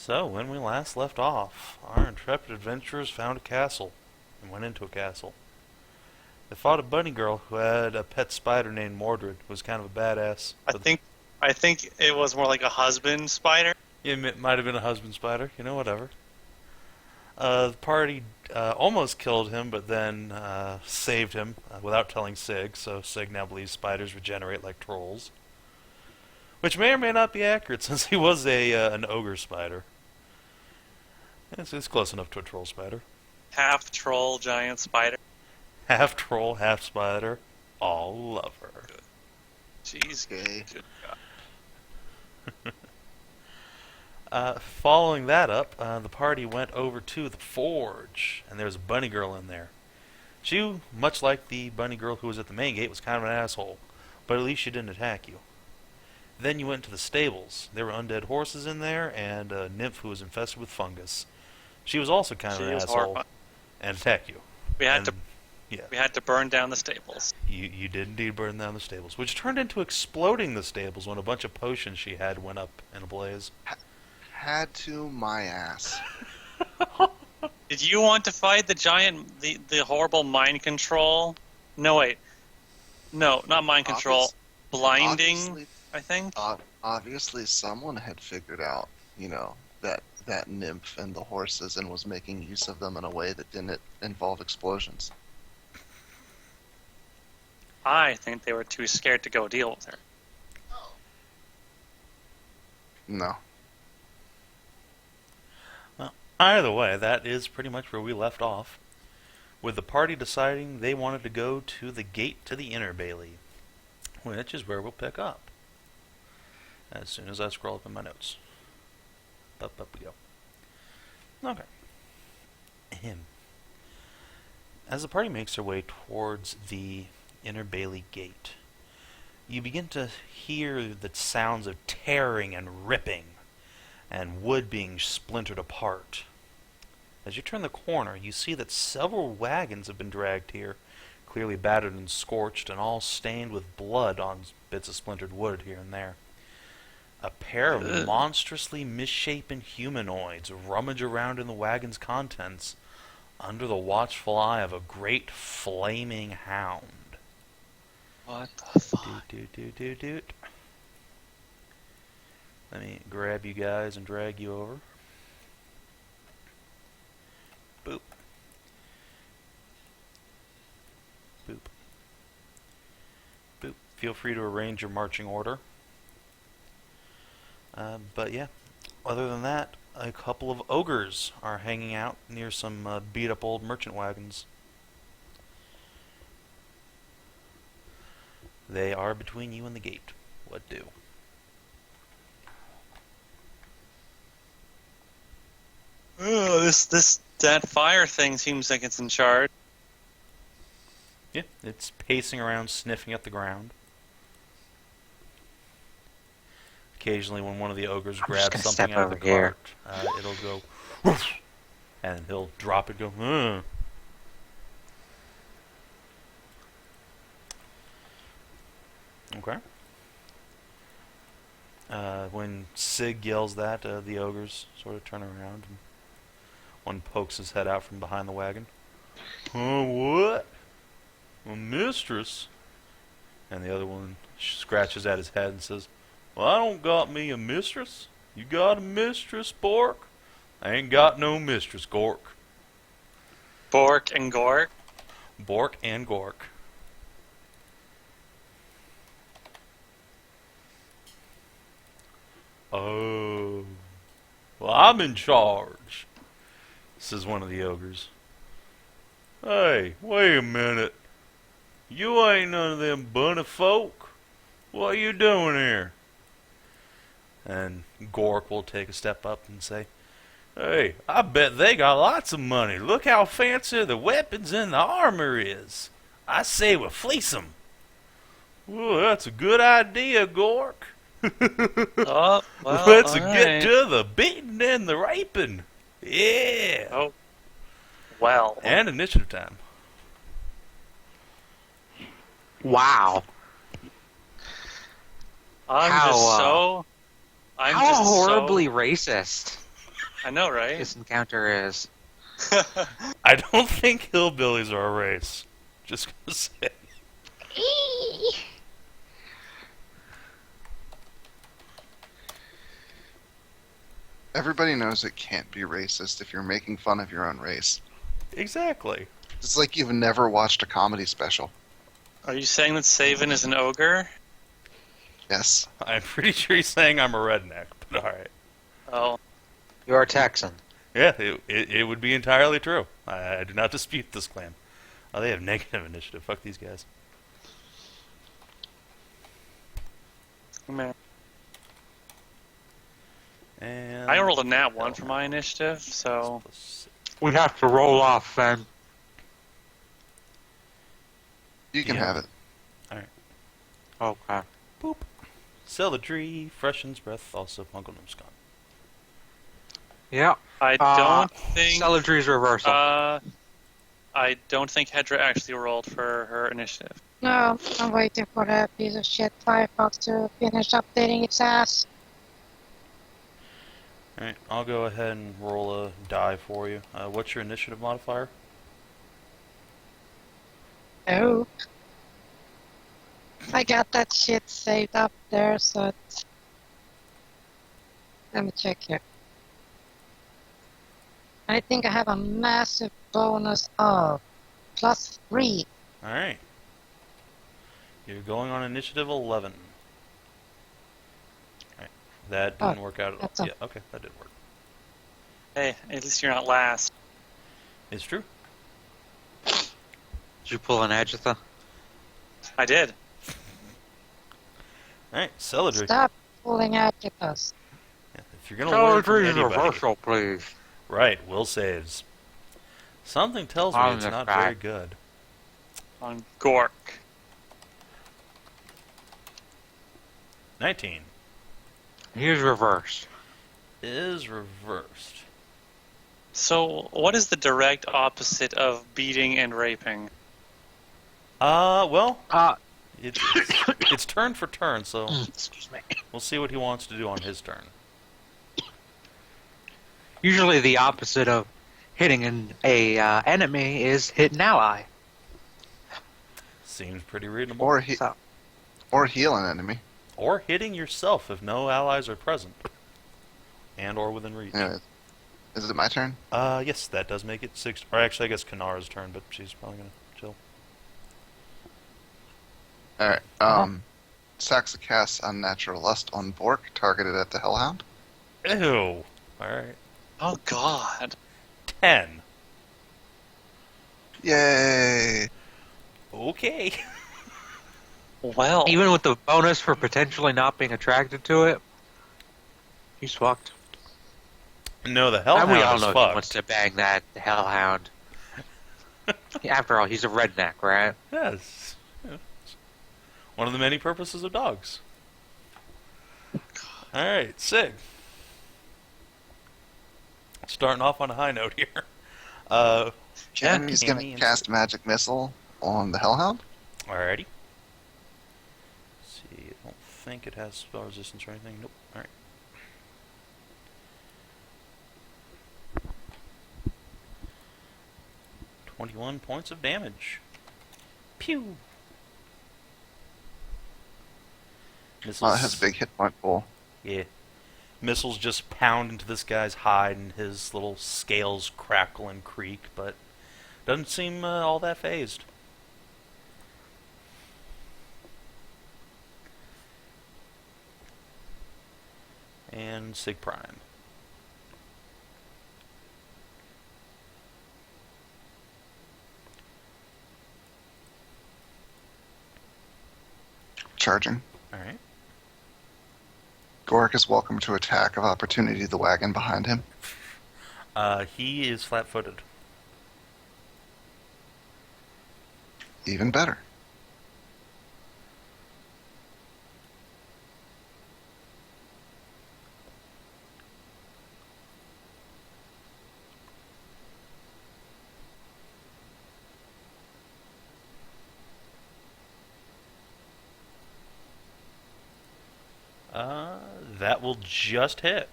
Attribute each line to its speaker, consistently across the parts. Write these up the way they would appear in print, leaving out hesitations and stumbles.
Speaker 1: So, when we last left off, our intrepid adventurers found a castle and went into a castle. They fought a bunny girl who had a pet spider named Mordred, who was kind of a badass.
Speaker 2: I think it was more like a husband spider.
Speaker 1: Yeah, it might have been a husband spider, whatever. The party almost killed him, but then saved him without telling Sig, so Sig now believes spiders regenerate like trolls. Which may or may not be accurate, since he was an ogre spider. It's close enough to a troll spider.
Speaker 2: Half troll, giant spider.
Speaker 1: Half troll, half spider. All lover.
Speaker 2: Jeez.
Speaker 3: Okay.
Speaker 2: Good God.
Speaker 1: Following that up, the party went over to the forge, and there was a bunny girl in there. She, much like the bunny girl who was at the main gate, was kind of an asshole, but at least she didn't attack you. Then you went to the stables. There were undead horses in there, and a nymph who was infested with fungus. She was also kind of an asshole,
Speaker 2: horrifying.
Speaker 1: and attacked you.
Speaker 2: We had
Speaker 1: Yeah,
Speaker 2: to burn down the stables.
Speaker 1: you did indeed burn down the stables, which turned into exploding the stables when a bunch of potions she had went up in a blaze.
Speaker 3: Had to my ass.
Speaker 2: Did you want to fight the giant, the horrible mind control? No, wait. No, not mind control. Blinding,
Speaker 3: Obviously,
Speaker 2: I think.
Speaker 3: obviously someone had figured out, that nymph and the horses and was making use of them in a way that didn't involve explosions.
Speaker 2: I think they were too scared to go deal with her.
Speaker 3: No.
Speaker 1: Well, either way, that is pretty much where we left off, with the party deciding they wanted to go to the gate to the inner bailey, which is where we'll pick up as soon as I scroll up in my notes. Up we go. Okay. As the party makes their way towards the inner bailey gate, you begin to hear the sounds of tearing and ripping, and wood being splintered apart. As you turn the corner, you see that several wagons have been dragged here, clearly battered and scorched, and all stained with blood on bits of splintered wood here and there. A pair of monstrously misshapen humanoids rummage around in the wagon's contents under the watchful eye of a great flaming hound.
Speaker 2: What the fuck?
Speaker 1: Doot. Let me grab you guys and drag you over. Boop. Boop. Boop. Feel free to arrange your marching order. But yeah, other than that, a couple of ogres are hanging out near some beat-up old merchant wagons. They are between you and the gate. What do?
Speaker 2: Oh, that fire thing seems like it's in charge.
Speaker 1: Yeah, it's pacing around, sniffing at the ground. Occasionally, when one of the ogres grabs something out of the cart, it'll go, whoosh, and he'll drop it, and go, Okay. When Sig yells that, the ogres sort of turn around, and one pokes his head out from behind the wagon. What? A mistress? And the other one scratches at his head and says, well, I don't got me a mistress. You got a mistress, Bork? I ain't got no mistress, Gork.
Speaker 2: Bork and Gork.
Speaker 1: Bork and Gork. Oh. Well, I'm in charge, says one of the ogres. Hey, wait a minute. You ain't none of them bunny folk. What are you doing here? And Gork will take a step up and say, hey, I bet they got lots of money. Look how fancy the weapons and the armor is. I say we fleece them. Well, that's a good idea, Gork.
Speaker 2: Oh, well,
Speaker 1: Let's
Speaker 2: all
Speaker 1: get
Speaker 2: right.
Speaker 1: to the beating and the raping. Yeah.
Speaker 2: Oh, well.
Speaker 1: And initiative time.
Speaker 4: Wow.
Speaker 2: I'm
Speaker 4: How,
Speaker 2: just so... I'm
Speaker 4: How
Speaker 2: just
Speaker 4: horribly
Speaker 2: so,
Speaker 4: racist.
Speaker 2: I know, right?
Speaker 4: This encounter is.
Speaker 1: I don't think hillbillies are a race. Just gonna say.
Speaker 3: Everybody knows it can't be racist if you're making fun of your own race.
Speaker 1: Exactly.
Speaker 3: It's like you've never watched a comedy special.
Speaker 2: Are you saying that Savin is an ogre?
Speaker 3: Yes.
Speaker 1: I'm pretty sure he's saying I'm a redneck, but alright.
Speaker 2: Oh,
Speaker 4: You're a Texan.
Speaker 1: Yeah, it would be entirely true. I do not dispute this claim. Oh, they have negative initiative. Fuck these guys.
Speaker 2: man.
Speaker 1: And
Speaker 2: I rolled a nat 1 for my initiative, so...
Speaker 4: We have to roll off then.
Speaker 3: You can
Speaker 1: Yeah.
Speaker 3: have it.
Speaker 4: Okay.
Speaker 1: Boop. Celadrie freshens breath. Also, Uncle Nim's gone.
Speaker 4: Yeah.
Speaker 2: I don't think...
Speaker 4: Celadrie's reversal.
Speaker 2: I don't think Hedrah actually rolled for her initiative.
Speaker 5: No, I'm waiting for that piece of shit Firefox to finish updating its ass.
Speaker 1: Alright, I'll go ahead and roll a die for you. What's your initiative modifier?
Speaker 5: Oh. I got that shit saved up there, so it's... Let me check here. I think I have a massive bonus of +3.
Speaker 1: Alright. You're going on initiative 11. Alright. That didn't work out at all.
Speaker 5: that's a-
Speaker 1: Yeah, okay, that did work.
Speaker 2: Hey, at least you're not last.
Speaker 1: It's true.
Speaker 4: Did you pull an Agatha?
Speaker 2: I did.
Speaker 1: Alright, Celadrie.
Speaker 5: Stop pulling at us.
Speaker 1: Yeah, if you're gonna learn from
Speaker 4: Celadrie's
Speaker 1: anybody,
Speaker 4: reversal, please.
Speaker 1: right, will saves. Something tells me
Speaker 4: On
Speaker 1: it's
Speaker 4: the
Speaker 1: not
Speaker 4: back.
Speaker 1: very good.
Speaker 2: On Gork.
Speaker 1: 19
Speaker 4: Here's reversed.
Speaker 1: is reversed.
Speaker 2: So, what is the direct opposite of beating and raping?
Speaker 1: Well,
Speaker 4: Uh,
Speaker 1: it's turn for turn, so
Speaker 4: excuse me.
Speaker 1: we'll see what he wants to do on his turn.
Speaker 4: Usually the opposite of hitting an enemy is hit an ally.
Speaker 1: Seems pretty reasonable.
Speaker 3: Or heal an enemy.
Speaker 1: Or hitting yourself if no allies are present. And or within reach.
Speaker 3: Anyway, is it my turn?
Speaker 1: Yes, that does make it 6. Or actually, I guess Kanara's turn, but she's probably gonna chill.
Speaker 3: Alright, Saxa casts Unnatural Lust on Bork, targeted at the Hellhound.
Speaker 1: Ew. Alright.
Speaker 2: Oh, God.
Speaker 1: 10.
Speaker 3: Yay!
Speaker 1: Okay.
Speaker 2: Well,
Speaker 4: Even with the bonus for potentially not being attracted to it, he's fucked.
Speaker 1: No, the
Speaker 4: And
Speaker 1: Hellhound
Speaker 4: we all
Speaker 1: is
Speaker 4: know he
Speaker 1: fucked.
Speaker 4: wants to bang that hellhound. After all, he's a redneck, right?
Speaker 1: Yes. Yes. One of the many purposes of dogs. Alright, Sig. Starting off on a high note here.
Speaker 3: He's
Speaker 1: Amy
Speaker 3: gonna
Speaker 1: and
Speaker 3: cast Magic Missile on the Hellhound.
Speaker 1: Alrighty. Let's see, I don't think it has spell resistance or anything. Nope. Alright. .21 points of damage. Pew! Missiles.
Speaker 3: It has a big hit point pool.
Speaker 1: Yeah. Missiles just pound into this guy's hide and his little scales crackle and creak, but doesn't seem all that phased. And Sig Prime.
Speaker 3: Charging.
Speaker 1: Alright.
Speaker 3: Gork is welcome to attack of opportunity the wagon behind him.
Speaker 1: He is flat-footed.
Speaker 3: Even better.
Speaker 1: That will just hit.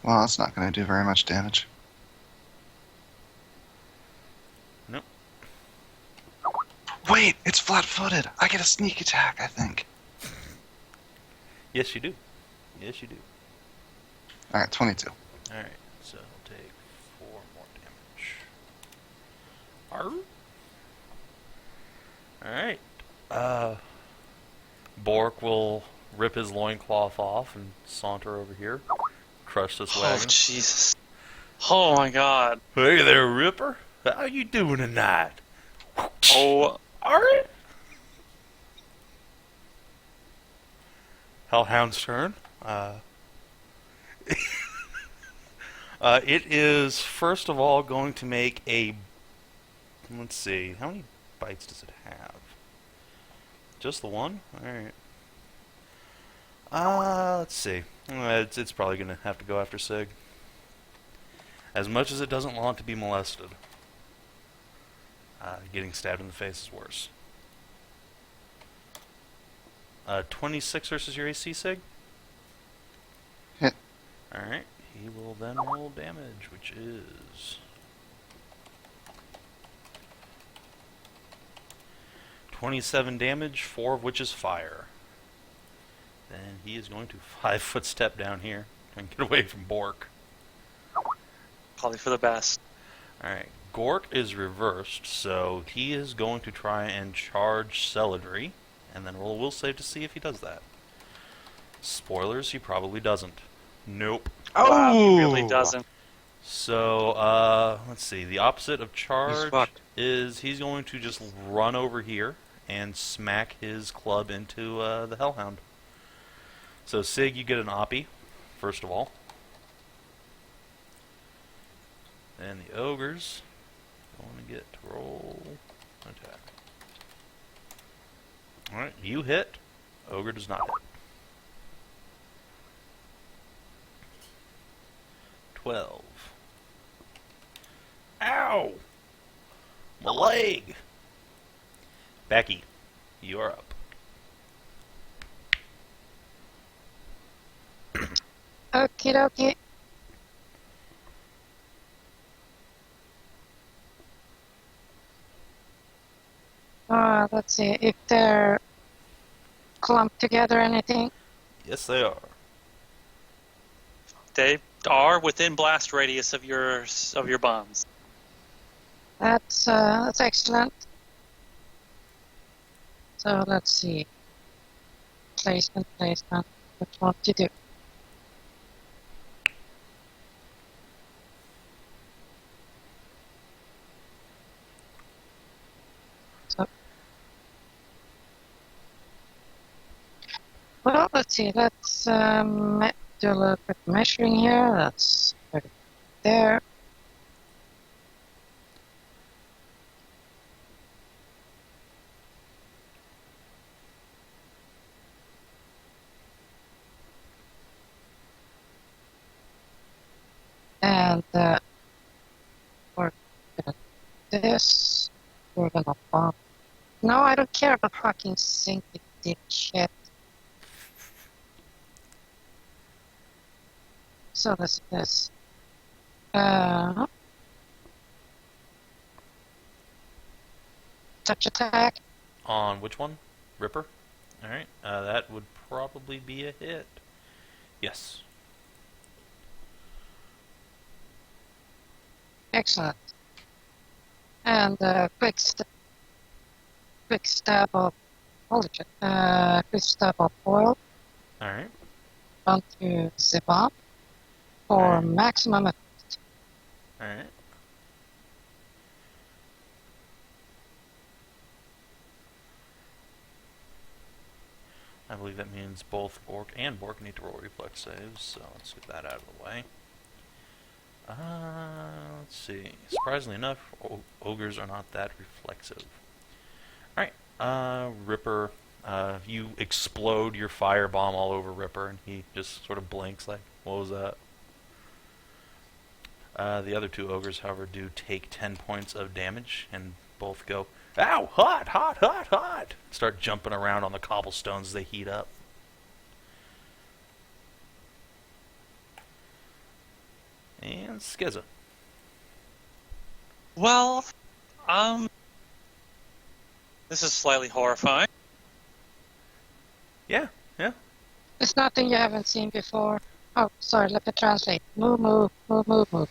Speaker 3: Well, that's not going to do very much damage.
Speaker 1: Nope.
Speaker 3: Wait, it's flat-footed. I get a sneak attack, I think.
Speaker 1: Yes, you do. Yes, you do.
Speaker 3: All right, 22.
Speaker 1: Alright, so he'll take 4 more damage. Alright. Bork will rip his loincloth off and saunter over here. Crush this
Speaker 2: Oh,
Speaker 1: wagon.
Speaker 2: Jesus. Oh, my God.
Speaker 1: Hey there, Ripper. How you doing tonight?
Speaker 2: Oh,
Speaker 1: Alright. Hellhound's turn. It is, first of all, going to make a... Let's see. How many bites does it have? Just the one? Alright. Let's see. It's probably going to have to go after Sig. As much as it doesn't want to be molested, getting stabbed in the face is worse. 26 versus your AC, Sig?
Speaker 3: Hit.
Speaker 1: Alright. He will then roll damage, which is... 27 damage, 4 of which is fire. Then he is going to 5-foot step down here and get away from Bork.
Speaker 2: probably for the best.
Speaker 1: Alright, Gork is reversed, so he is going to try and charge Celadrie, and then roll a will save to see if he does that. Spoilers, he probably doesn't. Nope.
Speaker 2: Wow, he really doesn't.
Speaker 1: So, let's see. The opposite of
Speaker 4: He's
Speaker 1: charge
Speaker 4: fucked.
Speaker 1: is he's going to just run over here and smack his club into the Hellhound. So, Sig, you get an Oppie, first of all. And the Ogres going to get to roll attack. Alright, you hit. Ogre does not hit. 12. Ow! My leg! Backy, you are up.
Speaker 5: Okie dokie. Let's see if they're clumped together or anything.
Speaker 1: Yes, they are.
Speaker 2: They are within blast radius of your bombs.
Speaker 5: That's excellent. So let's see. Placement. What you want to do? So, well, let's see. Let's do a little bit of measuring here. That's put it there. And we're gonna do this. We're gonna bomb. No, I don't care about fucking sink it, dipshit. So this. Touch attack.
Speaker 1: On which one? Ripper? Alright, that would probably be a hit. Yes.
Speaker 5: Excellent. And quick stab of holy shit. Quick stab of oil
Speaker 1: Alright.
Speaker 5: onto the bomb for
Speaker 1: Alright.
Speaker 5: maximum effect.
Speaker 1: Alright. I believe that means both Bork and Bork need to roll reflex saves, so let's get that out of the way. Let's see. Surprisingly enough, ogres are not that reflexive. Alright, Ripper, you explode your firebomb all over Ripper, and he just sort of blinks like, what was that? The other two ogres, however, do take 10 points of damage, and both go, ow, hot, hot, hot, hot! Start jumping around on the cobblestones as they heat up. And Skezza.
Speaker 2: Well, this is slightly horrifying.
Speaker 1: Yeah, yeah.
Speaker 5: It's nothing you haven't seen before. Oh, sorry, let me translate. Move, move, move, move, move.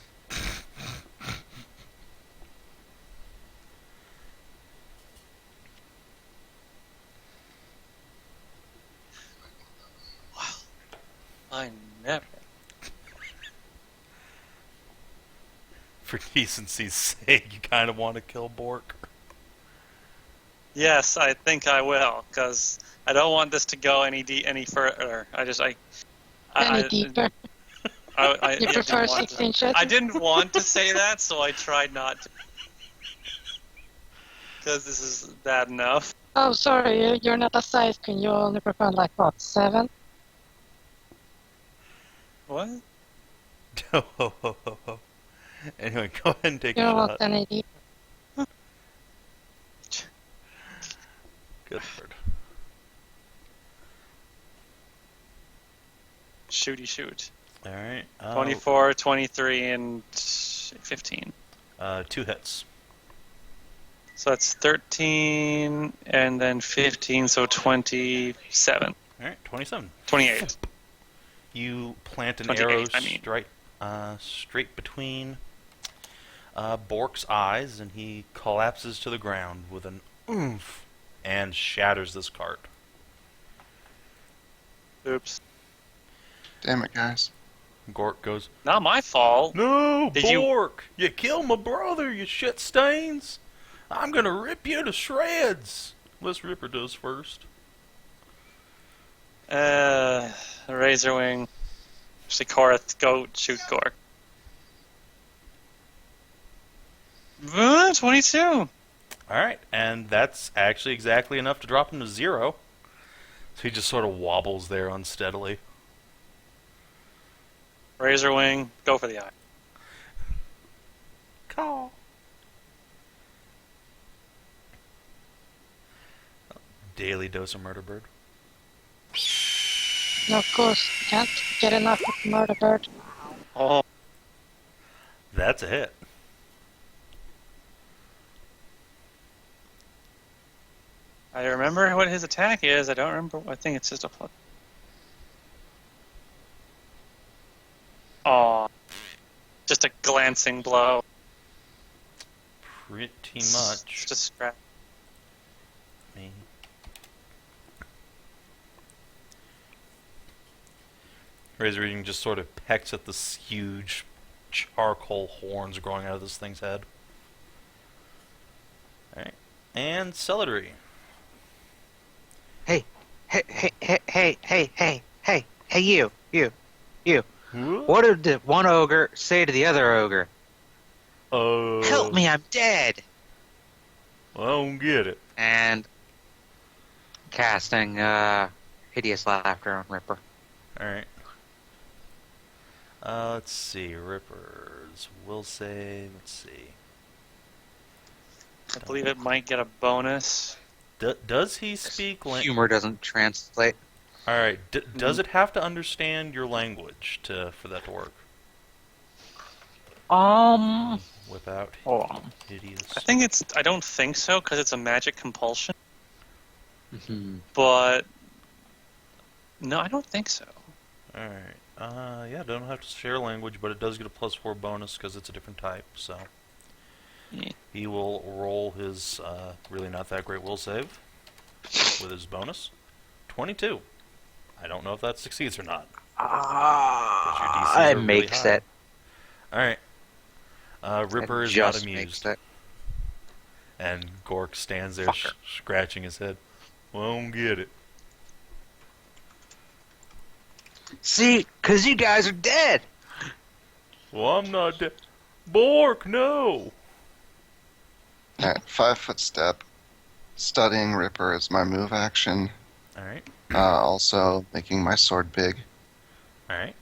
Speaker 2: I never.
Speaker 1: For decency's sake, you kind of want to kill Bork.
Speaker 2: Yes, I think I will, because I don't want this to go any further.
Speaker 5: Any deeper? You prefer 6 inches?
Speaker 2: I didn't want to say that, so I tried not to. Because this is bad enough.
Speaker 5: Oh, sorry, you're not a size queen. You only prefer like what, 7?
Speaker 2: What?
Speaker 1: Anyway, go ahead and take
Speaker 5: You
Speaker 1: a
Speaker 5: don't
Speaker 1: shot.
Speaker 5: want any deeper.
Speaker 1: Good word.
Speaker 2: Shooty shoot.
Speaker 1: Alright.
Speaker 2: 24, 23, and 15.
Speaker 1: 2 hits.
Speaker 2: So that's 13, and then 15, so 27.
Speaker 1: Alright, 27.
Speaker 2: 28.
Speaker 1: You plant an
Speaker 2: 28,
Speaker 1: arrow
Speaker 2: I mean.
Speaker 1: straight between Bork's eyes, and he collapses to the ground with an oomph and shatters this cart.
Speaker 2: Oops.
Speaker 3: Damn it, guys.
Speaker 1: Gork goes,
Speaker 2: Not my fault.
Speaker 1: "No,
Speaker 2: Did you-
Speaker 1: Bork! You killed my brother, you shit stains! I'm gonna rip you to shreds!" Unless Ripper does first.
Speaker 2: Razorwing. Actually, Korath, go shoot Gork. 22.
Speaker 1: Alright, and that's actually exactly enough to drop him to 0. So he just sort of wobbles there unsteadily.
Speaker 2: Razorwing, go for the eye.
Speaker 1: Call. Daily dose of murder bird.
Speaker 5: No, of course, can't get enough of Murder Bird.
Speaker 2: Oh.
Speaker 1: That's a hit.
Speaker 2: I remember what his attack is. I don't remember. I think it's just a plus. Oh. Just a glancing blow.
Speaker 1: Pretty much.
Speaker 2: Just a scratch.
Speaker 1: Me. Razor Reading just sort of pecks at this huge charcoal horns growing out of this thing's head. Alright. And Celadrie.
Speaker 4: Hey, you. What did the one ogre say to the other ogre? Help me, I'm dead!
Speaker 1: I don't get it.
Speaker 4: And casting hideous laughter on Ripper.
Speaker 1: Alright. Let's see. Rippers. Will save. Let's see.
Speaker 2: I believe it might get a bonus.
Speaker 1: Does he speak
Speaker 4: Humor doesn't translate.
Speaker 1: Alright. Does it have to understand your language for that to work? Without hideous.
Speaker 2: I don't think so, because it's a magic compulsion.
Speaker 4: Mm-hmm.
Speaker 2: But no, I don't think so.
Speaker 1: Alright. Yeah, don't have to share language, but it does get a +4 bonus because it's a different type, so.
Speaker 2: Yeah.
Speaker 1: He will roll his really not that great will save with his bonus. 22. I don't know if that succeeds or not.
Speaker 4: I makes it.
Speaker 1: Alright. Ripper is not amused. And Gork stands there scratching his head. Well, I don't get it.
Speaker 4: See, because you guys are dead.
Speaker 1: Well, I'm not dead. Bork, no!
Speaker 3: Alright, 5-foot step. Studying Ripper is my move action.
Speaker 1: Alright.
Speaker 3: Also making my sword big.
Speaker 1: Alright.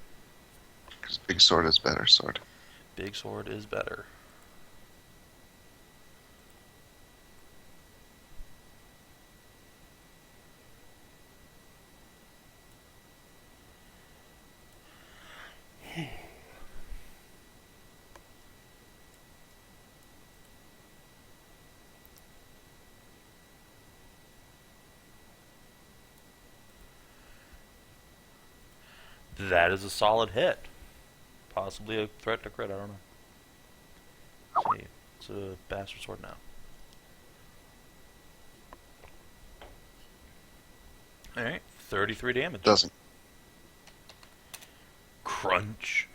Speaker 3: Because big sword is better sword.
Speaker 1: Big sword is better. That is a solid hit. Possibly a threat to crit, I don't know. Let's see, it's a bastard sword now. Alright, 33 damage.
Speaker 3: Doesn't.
Speaker 1: Crunch.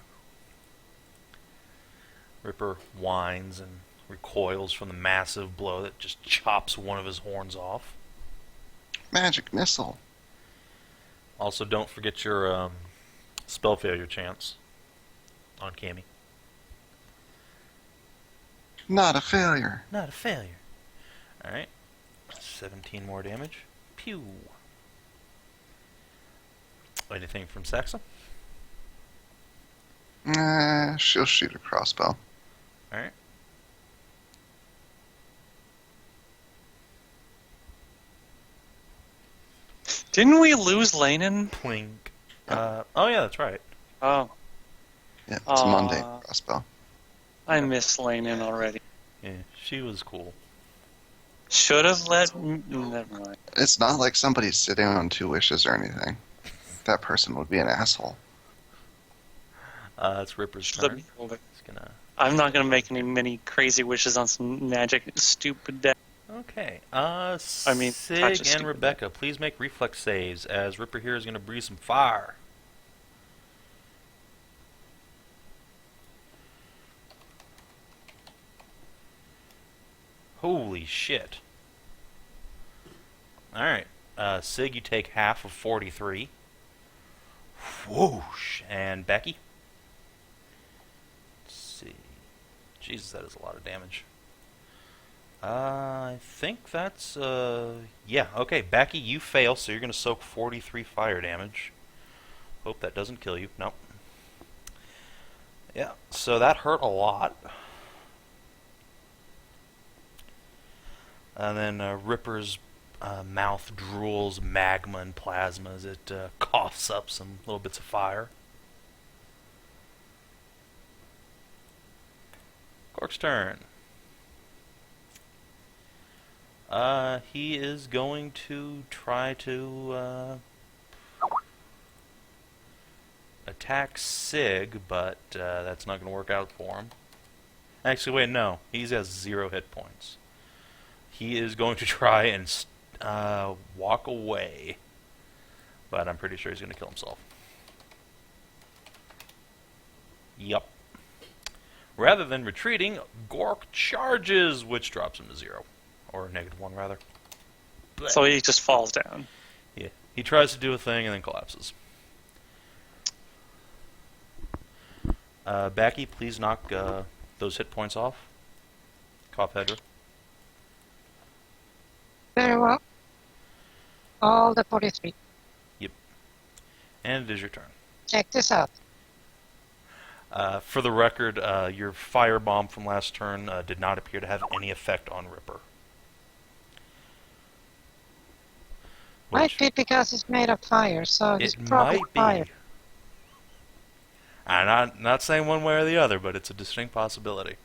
Speaker 1: Ripper whines and recoils from the massive blow that just chops one of his horns off.
Speaker 3: Magic missile.
Speaker 1: Also, don't forget your spell failure chance on Cammy.
Speaker 3: Not a failure.
Speaker 1: Not a failure. Alright. 17 more damage. Pew. Anything from Saxa?
Speaker 3: She'll shoot a crossbow.
Speaker 1: Alright.
Speaker 2: Didn't we lose Lanin?
Speaker 1: Twink. Oh yeah, that's right.
Speaker 2: Oh,
Speaker 3: Yeah, it's a Monday crossbow.
Speaker 2: I miss Lanin already.
Speaker 1: Yeah, she was cool.
Speaker 2: Should have let. Never mind.
Speaker 3: It's not like somebody's sitting on 2 wishes or anything. That person would be an asshole.
Speaker 1: It's Ripper's
Speaker 2: Should have
Speaker 1: turn.
Speaker 2: told her.
Speaker 1: He's gonna...
Speaker 2: I'm not gonna make many crazy wishes on some magic stupid deck.
Speaker 1: Okay.
Speaker 2: mean,
Speaker 1: Sig
Speaker 2: touch is
Speaker 1: and
Speaker 2: stupid.
Speaker 1: Rebecca, please make reflex saves, as Ripper here is gonna breathe some fire. Holy shit. Alright. Sig, you take half of 43. Whoosh. And Backy? Let's see. Jesus, that is a lot of damage. I think that's, yeah, okay, Backy, you fail, so you're going to soak 43 fire damage. Hope that doesn't kill you. Nope. Yeah, so that hurt a lot. And then Ripper's mouth drools magma and plasma as it coughs up some little bits of fire. Cork's turn. He is going to try to attack Sig, but that's not going to work out for him. Actually, wait, no. He has 0 hit points. He is going to try and walk away, but I'm pretty sure he's going to kill himself. Yup. Rather than retreating, Gork charges, which drops him to 0. Or -1, rather. Blech.
Speaker 2: So he just falls down.
Speaker 1: Yeah. He tries to do a thing and then collapses. Backy, please knock those hit points off. Cough Hedrah.
Speaker 5: Very well. All the 43.
Speaker 1: Yep. And it is your turn.
Speaker 5: Check this out.
Speaker 1: For the record, your firebomb from last turn did not appear to have any effect on Ripper.
Speaker 5: Might be because it's made of fire, so it's
Speaker 1: It
Speaker 5: probably
Speaker 1: might
Speaker 5: fire.
Speaker 1: be. I'm not saying one way or the other, but it's a distinct possibility.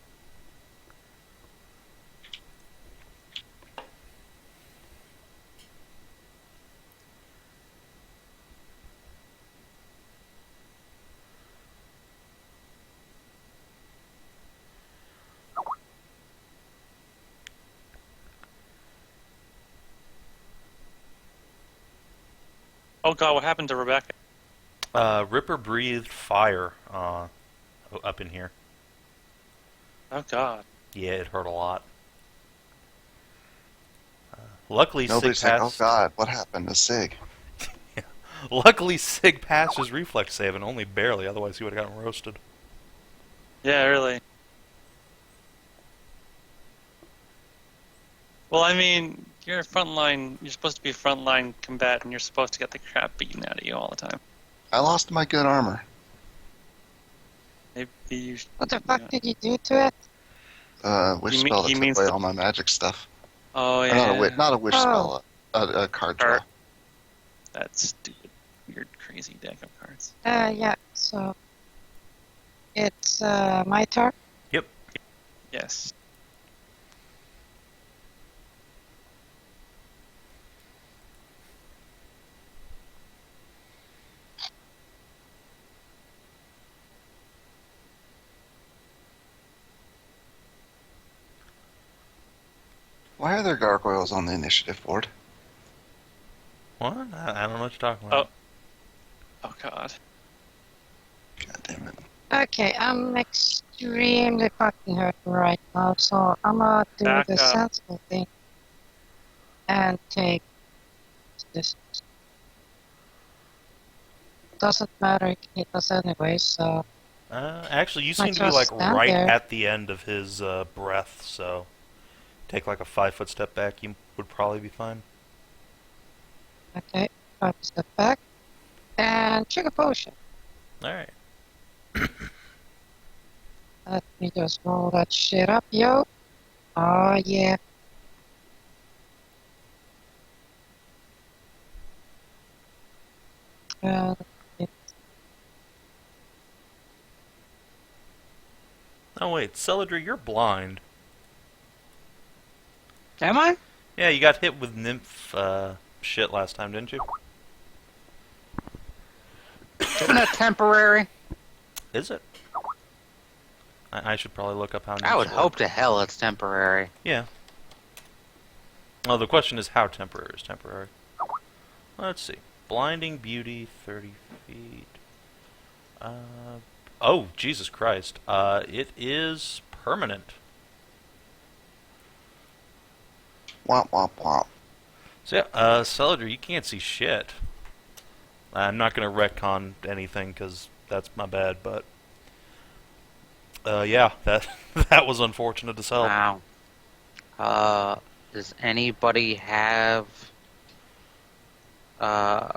Speaker 2: Oh god, what happened to Rebecca?
Speaker 1: Ripper breathed fire up in here.
Speaker 2: Oh god.
Speaker 1: Yeah, it hurt a lot. Luckily,
Speaker 3: Nobody's
Speaker 1: Sig
Speaker 3: like, oh
Speaker 1: passed.
Speaker 3: god, what happened to Sig?
Speaker 1: Luckily, Sig passed his reflex save, and only barely. Otherwise, he would have gotten roasted.
Speaker 2: Yeah, really. Well, I mean, you're a frontline. You're supposed to be a frontline combatant. You're supposed to get the crap beaten out of you all the time.
Speaker 3: I lost my good armor.
Speaker 2: Maybe you.
Speaker 5: What the fuck did you do to it?
Speaker 3: Witch
Speaker 2: He
Speaker 3: spell that
Speaker 2: he
Speaker 3: took
Speaker 2: means
Speaker 3: away
Speaker 2: the-
Speaker 3: all my magic stuff.
Speaker 2: Oh
Speaker 3: Or
Speaker 2: yeah.
Speaker 3: not a witch
Speaker 5: Oh.
Speaker 3: spell, a card draw.
Speaker 2: That stupid, weird, crazy deck of cards.
Speaker 5: Yeah, so it's my turn.
Speaker 1: Yep.
Speaker 2: Yes.
Speaker 3: Why are there gargoyles on the initiative board?
Speaker 1: What? I don't know what you're talking about.
Speaker 2: Oh God.
Speaker 3: God damn it.
Speaker 5: Okay, I'm extremely fucking hurt right now, so I'm gonna do
Speaker 2: Back
Speaker 5: the
Speaker 2: up.
Speaker 5: sensible thing and take this. Doesn't matter, it can hit us anyway, so
Speaker 1: Actually, you
Speaker 5: Might
Speaker 1: seem to be
Speaker 5: just
Speaker 1: like
Speaker 5: stand
Speaker 1: right
Speaker 5: there.
Speaker 1: at the end of his breath, so take like a 5-foot step back. You would probably be fine.
Speaker 5: okay, 5 step back. And trigger potion.
Speaker 1: All right.
Speaker 5: Let me just roll that shit up, yo. Oh yeah. And
Speaker 1: Oh wait, Celadrie, you're blind.
Speaker 4: Am I?
Speaker 1: Yeah, you got hit with nymph shit last time, didn't you?
Speaker 4: Isn't that temporary?
Speaker 1: Is it? I should probably look up how.
Speaker 4: I would
Speaker 1: nymphs
Speaker 4: hope
Speaker 1: work.
Speaker 4: to hell it's temporary.
Speaker 1: Yeah. Well, the question is how temporary is temporary. Let's see. Blinding beauty, 30 feet. Oh, Jesus Christ. It is permanent.
Speaker 3: Womp womp womp.
Speaker 1: So yeah, Celadrie, you can't see shit. I'm not gonna retcon anything because that's my bad, but yeah, that that was unfortunate as hell.
Speaker 4: Wow. Does anybody have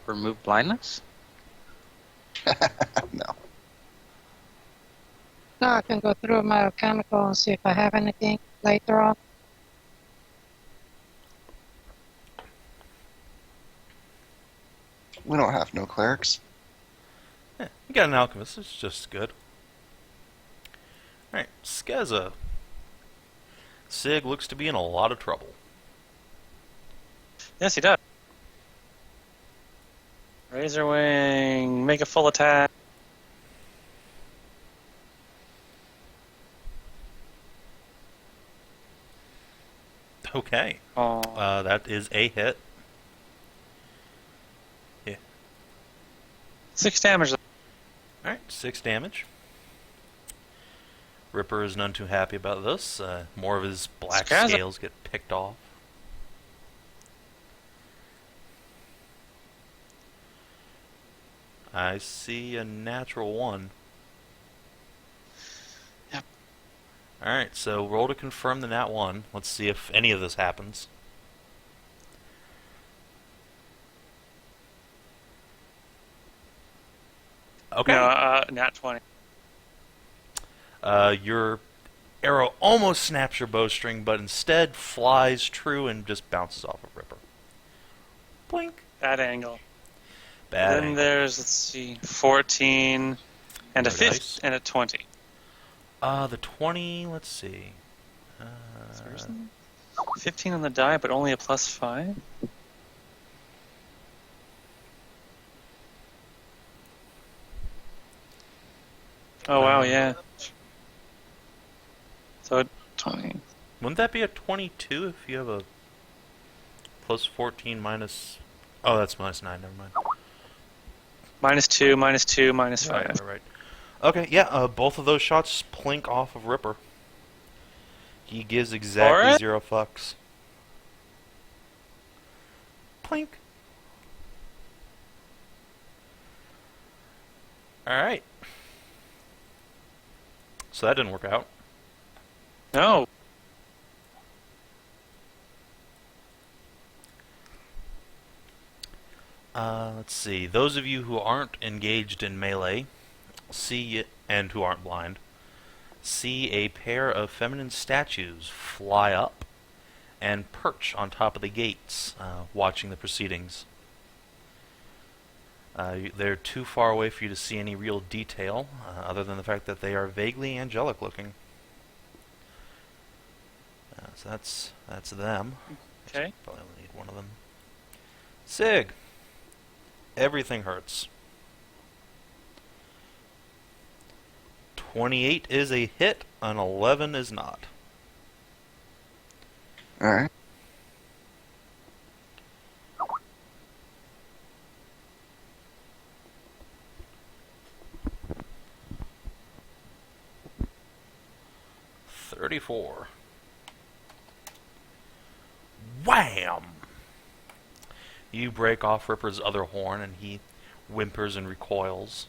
Speaker 4: remove blindness?
Speaker 3: No.
Speaker 5: now I can go through my mechanical and see if I have anything later on.
Speaker 3: We don't have no clerics.
Speaker 1: Yeah, you got an alchemist. It's just good. All right, Skezza. Sig looks to be in a lot of trouble.
Speaker 2: Yes, he does. Razor wing, make a full attack.
Speaker 1: Okay,
Speaker 2: Oh,
Speaker 1: that is a hit.
Speaker 2: 6 damage.
Speaker 1: All right, 6 damage. Ripper is none too happy about this. More of his black
Speaker 2: Skezza.
Speaker 1: scales get picked off. I see a natural 1.
Speaker 2: Yep.
Speaker 1: Alright, so roll to confirm the nat 1. Let's see if any of this happens. Okay.
Speaker 2: No, nat 20.
Speaker 1: Your arrow almost snaps your bowstring, but instead flies true and just bounces off of Ripper. Blink.
Speaker 2: Bad angle.
Speaker 1: Bad
Speaker 2: Then
Speaker 1: angle.
Speaker 2: there's, let's see, 14 and a
Speaker 1: More
Speaker 2: 50
Speaker 1: dice.
Speaker 2: and a 20.
Speaker 1: The 20, let's see.
Speaker 2: 15 on the die, but only a +5. Oh wow, yeah. So 20.
Speaker 1: Wouldn't that be a 22 if you have a plus 14 minus... Oh, that's minus 9, never mind.
Speaker 2: -2, -2, -5.
Speaker 1: Right. Okay, yeah, both of those shots plink off of Ripper. He gives exactly
Speaker 2: Alright.
Speaker 1: 0 fucks. Plink. Alright. So that didn't work out.
Speaker 2: No.
Speaker 1: Let's see. Those of you who aren't engaged in melee see, and who aren't blind, see a pair of feminine statues fly up and perch on top of the gates, watching the proceedings. They're too far away for you to see any real detail, other than the fact that they are vaguely angelic looking. So that's them.
Speaker 2: Okay.
Speaker 1: Probably only need one of them. Sig. Everything hurts. 28 is a hit, an 11 is not.
Speaker 3: Alright.
Speaker 1: 34. Wham! You break off Ripper's other horn, and he whimpers and recoils,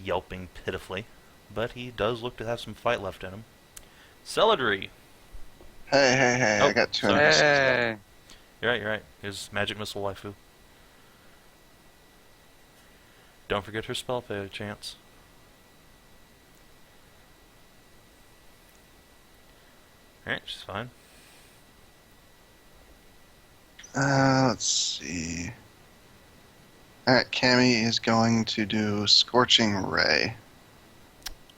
Speaker 1: yelping pitifully. But he does look to have some fight left in him. Celadrie.
Speaker 3: Hey,
Speaker 1: Oh,
Speaker 3: I got 200.
Speaker 4: Hey.
Speaker 1: You're right. Here's Magic Missile Waifu. Don't forget her spell failure chance. Alright, she's fine.
Speaker 3: Let's see. Alright, Cammy is going to do Scorching Ray.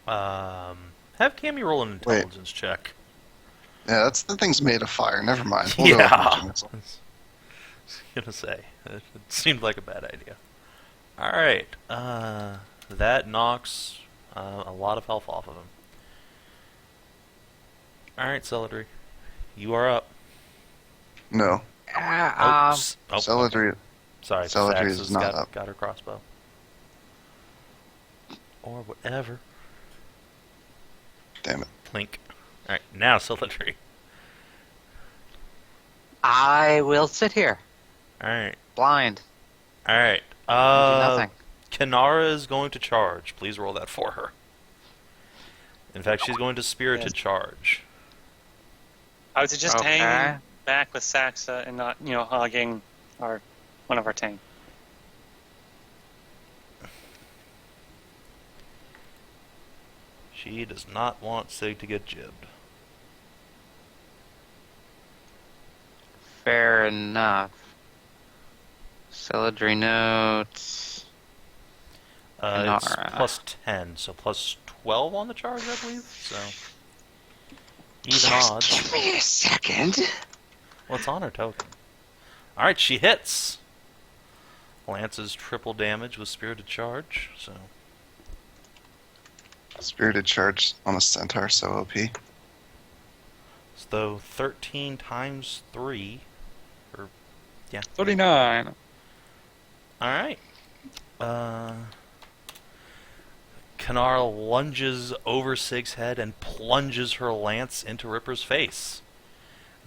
Speaker 1: Have Cammy roll an intelligence check.
Speaker 3: Yeah, that's the thing's made of fire. Never mind. We'll
Speaker 1: Yeah.
Speaker 3: go with Magic Missile.
Speaker 1: I was gonna say, it seemed like a bad idea. Alright, that knocks a lot of health off of him. Alright, Celadrie, you are up.
Speaker 3: No. Celadrie.
Speaker 1: Sorry,
Speaker 3: Celadrie
Speaker 1: Sax
Speaker 3: is
Speaker 1: has
Speaker 3: not up.
Speaker 1: got her crossbow. Or whatever.
Speaker 3: Damn it.
Speaker 1: Plink. Alright, now Celadrie.
Speaker 4: I will sit here,
Speaker 1: Alright.
Speaker 4: blind,
Speaker 1: Alright.
Speaker 4: do nothing.
Speaker 1: Kinara is going to charge. Please roll that for her. In fact, she's going to Spirited Charge.
Speaker 2: I would suggest
Speaker 4: Okay.
Speaker 2: hanging back with Saxa and not, hogging one of our tank.
Speaker 1: She does not want Sig to get jibbed.
Speaker 4: Fair enough. Celadrie notes.
Speaker 1: It's
Speaker 4: Kinara.
Speaker 1: plus 10, so plus 12 on the charge, I believe. So even
Speaker 4: Just
Speaker 1: odds.
Speaker 4: give me a second.
Speaker 1: Well, it's on her token. Alright, she hits. Lances triple damage with Spirited Charge, so
Speaker 3: Spirited Charge on a Centaur, so OP.
Speaker 1: so 13 times 3. Or, yeah.
Speaker 4: 39.
Speaker 1: Alright. Kanara lunges over Sig's head and plunges her lance into Ripper's face.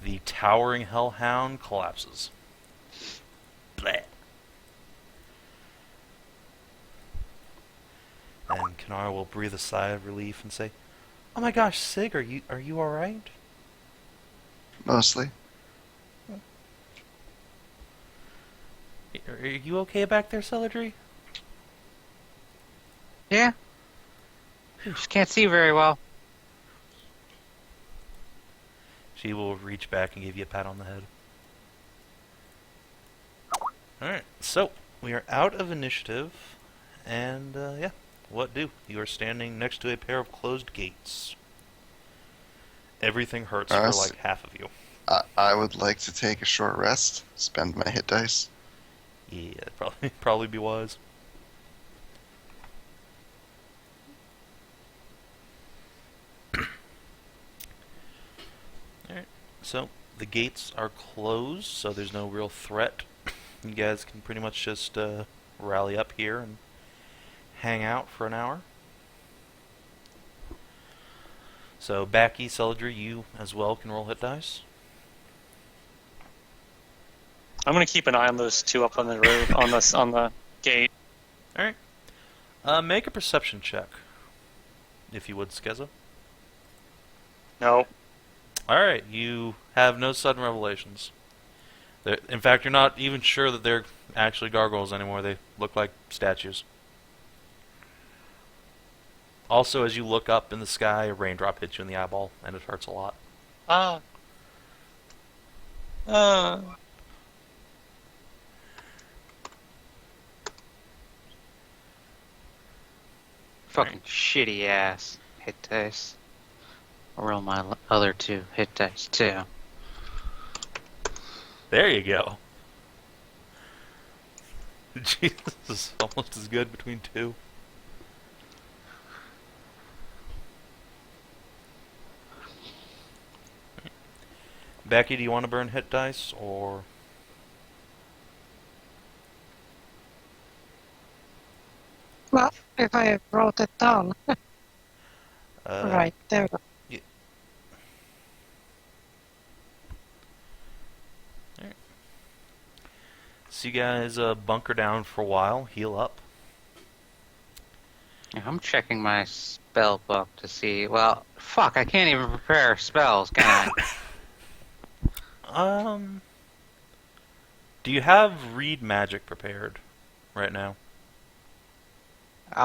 Speaker 1: The towering hellhound collapses. Bleh. And Kanara will breathe a sigh of relief and say, "Oh my gosh, Sig, are you all right?"
Speaker 3: Mostly.
Speaker 1: Are you okay back there, Celadrie?
Speaker 4: Yeah. Just can't see very well.
Speaker 1: She will reach back and give you a pat on the head. Alright, so we are out of initiative, and yeah, what do? You are standing next to a pair of closed gates. Everything hurts for
Speaker 3: Us?
Speaker 1: like half of you.
Speaker 3: I would like to take a short rest, spend my hit dice.
Speaker 1: Yeah, probably be wise. Alright, so the gates are closed, so there's no real threat. You guys can pretty much just rally up here and hang out for an hour. So Backy, Celadrie, you as well can roll hit dice.
Speaker 2: I'm gonna keep an eye on those two up on the roof, on the gate.
Speaker 1: Alright. Make a perception check, if you would, Skezza.
Speaker 2: No.
Speaker 1: Alright, you have no sudden revelations. In fact, you're not even sure that they're actually gargoyles anymore. They look like statues. Also, as you look up in the sky, a raindrop hits you in the eyeball, and it hurts a lot.
Speaker 2: Ah.
Speaker 4: Fucking shitty ass hit dice. I'll roll my other two hit dice too.
Speaker 1: There you go. Jesus, this is almost as good between two. Backy, do you want to burn hit dice, or...
Speaker 5: Well, if I wrote it down. Right, there.
Speaker 1: Yeah. Alright. So you guys bunker down for a while, heal up.
Speaker 4: Yeah, I'm checking my spell book to see. Well, fuck, I can't even prepare spells, can I?
Speaker 1: Do you have read magic prepared right now?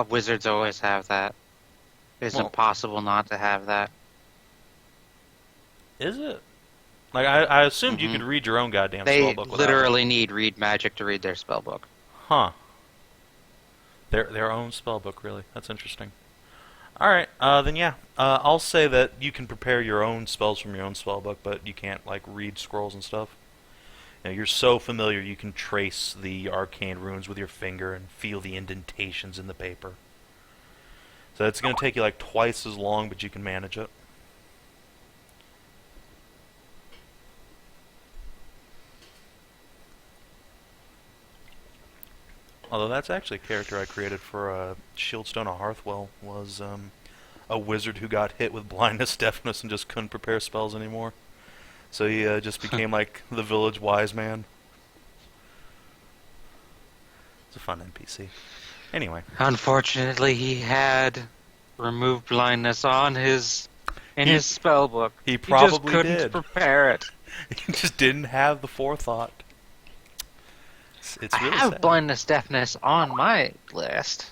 Speaker 4: Wizards always have that. It's
Speaker 1: Well-
Speaker 4: impossible not to have that.
Speaker 1: Is it? Like, I assumed you
Speaker 4: Mhm.
Speaker 1: could read your own goddamn
Speaker 4: They
Speaker 1: spellbook without
Speaker 4: literally need read magic to read their spell book.
Speaker 1: Huh. Their own spellbook, really. That's interesting. Alright, then yeah. I'll say that you can prepare your own spells from your own spellbook, but you can't, like, read scrolls and stuff. You know, you're so familiar you can trace the arcane runes with your finger and feel the indentations in the paper. So it's going to take you, like, twice as long, but you can manage it. Although that's actually a character I created for Shieldstone of Hearthwell, was a wizard who got hit with blindness, deafness, and just couldn't prepare spells anymore. So he just became like the village wise man. It's a fun NPC. Anyway.
Speaker 4: Unfortunately, he had removed blindness on his spell book.
Speaker 1: He
Speaker 4: just
Speaker 1: probably
Speaker 4: couldn't
Speaker 1: did.
Speaker 4: prepare it.
Speaker 1: He just didn't have the forethought. It's
Speaker 4: I
Speaker 1: really
Speaker 4: have
Speaker 1: sad.
Speaker 4: blindness, deafness on my list.